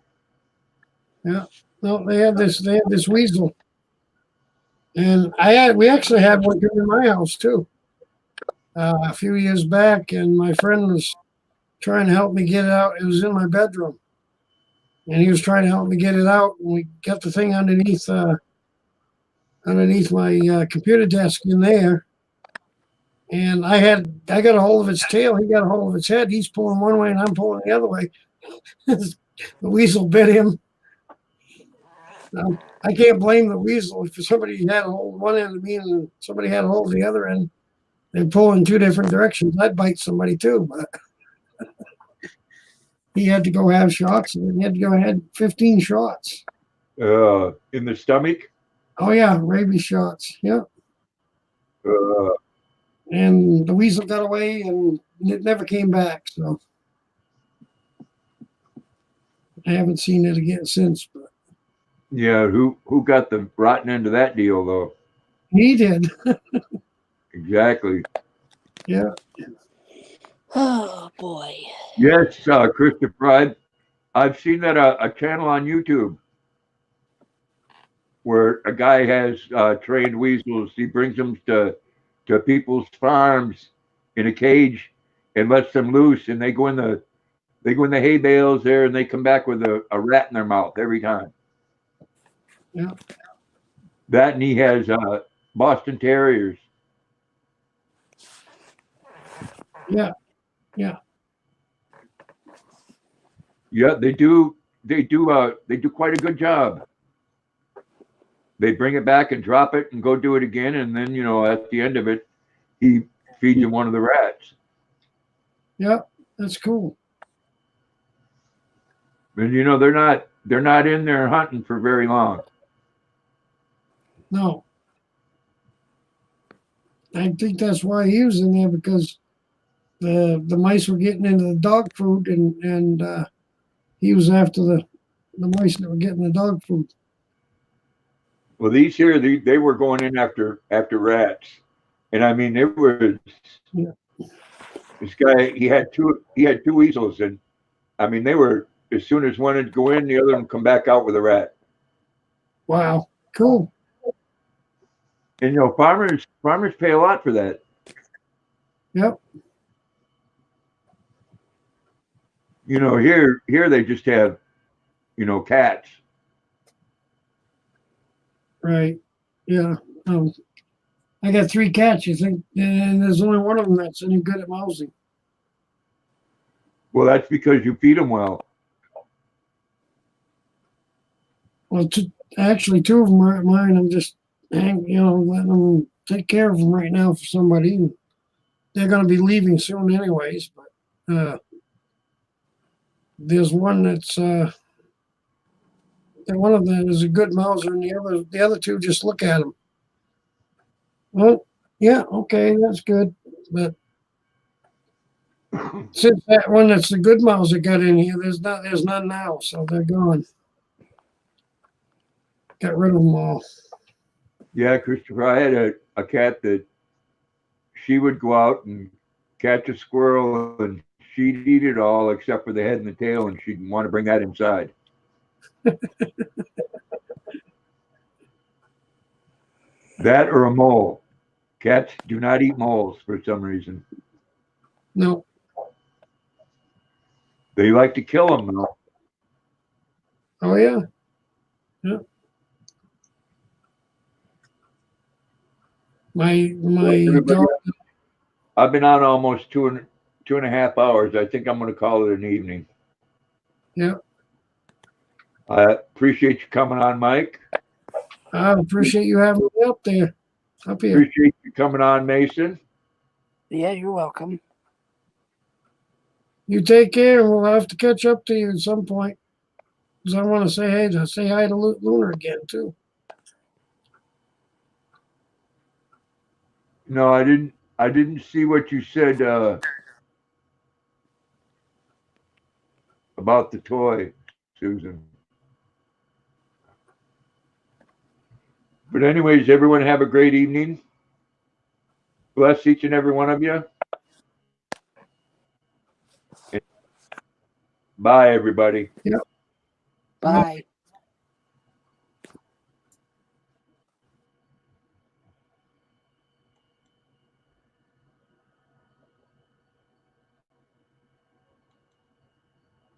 [SPEAKER 4] Yeah. No, they had this weasel. And we actually had one come in my house too. A few years back, and my friend was trying to help me get it out. It was in my bedroom. And he was trying to help me get it out, and we got the thing underneath my computer desk in there. And I got a hold of its tail. He got a hold of its head. He's pulling one way and I'm pulling the other way. The weasel bit him. I can't blame the weasel. If somebody had a hold of one end of me and somebody had a hold of the other end, they're pulling in two different directions. I'd bite somebody too. But he had to go have shots, and he had to go ahead 15 shots.
[SPEAKER 1] In the stomach?
[SPEAKER 4] Oh yeah, rabies shots. Yeah. And the weasel got away, and it never came back. So I haven't seen it again since. But
[SPEAKER 1] Yeah, who got the rotten end of that deal though?
[SPEAKER 4] he did.
[SPEAKER 1] Exactly.
[SPEAKER 4] Yeah.
[SPEAKER 2] Oh boy.
[SPEAKER 1] Yes, Christopher. I've seen that a channel on YouTube where a guy has trained weasels. He brings them to people's farms in a cage and lets them loose, and they go in the hay bales there, and they come back with a rat in their mouth every time.
[SPEAKER 4] Yeah.
[SPEAKER 1] That, and he has Boston Terriers.
[SPEAKER 4] Yeah. Yeah.
[SPEAKER 1] Yeah, they do quite a good job. They bring it back and drop it and go do it again, and then at the end of it, he feeds him one of the rats.
[SPEAKER 4] Yeah, that's cool.
[SPEAKER 1] And they're not in there hunting for very long.
[SPEAKER 4] No. I think that's why he was in there, because the mice were getting into the dog food, and he was after the mice that were getting the dog food.
[SPEAKER 1] Well, these here, they were going in after rats, and I mean, it was this guy. He had two weasels, and I mean, they were, as soon as one would go in, the other one come back out with a rat.
[SPEAKER 4] Wow, cool.
[SPEAKER 1] And farmers pay a lot for that.
[SPEAKER 4] Yep.
[SPEAKER 1] Here they just have, cats.
[SPEAKER 4] Right. Yeah. I got 3 cats, you think, and there's only one of them that's any good at mousing.
[SPEAKER 1] Well, that's because you feed them well.
[SPEAKER 4] Well, actually, 2 of them are at mine. I'm just, letting them take care of them right now for somebody. And they're going to be leaving soon, anyways. But there's one that's one of them is a good mouser, and the other 2 just look at him. Well, yeah, okay, that's good, but Since that one that's the good mouse that got in here, there's none now, so they're gone. Got rid of them all.
[SPEAKER 1] Yeah, Christopher, I had a cat that she would go out and catch a squirrel and she'd eat it all except for the head and the tail, and she'd want to bring that inside. That or a mole. Cats do not eat moles for some reason.
[SPEAKER 4] No.
[SPEAKER 1] They like to kill them though.
[SPEAKER 4] Oh yeah. Yeah. My dog.
[SPEAKER 1] I've been on almost two and a half hours. I think I'm going to call it an evening.
[SPEAKER 4] Yeah.
[SPEAKER 1] I appreciate you coming on, Mike.
[SPEAKER 4] I appreciate you having me up here.
[SPEAKER 1] Appreciate you coming on, Mason.
[SPEAKER 2] Yeah, you're welcome.
[SPEAKER 4] You take care, and we'll have to catch up to you at some point. Because I want to say hi to Lunar again too.
[SPEAKER 1] No, I didn't see what you said about the toy, Susan. But anyways, everyone have a great evening. Bless each and every one of you. Bye, everybody.
[SPEAKER 4] Yep.
[SPEAKER 2] Bye.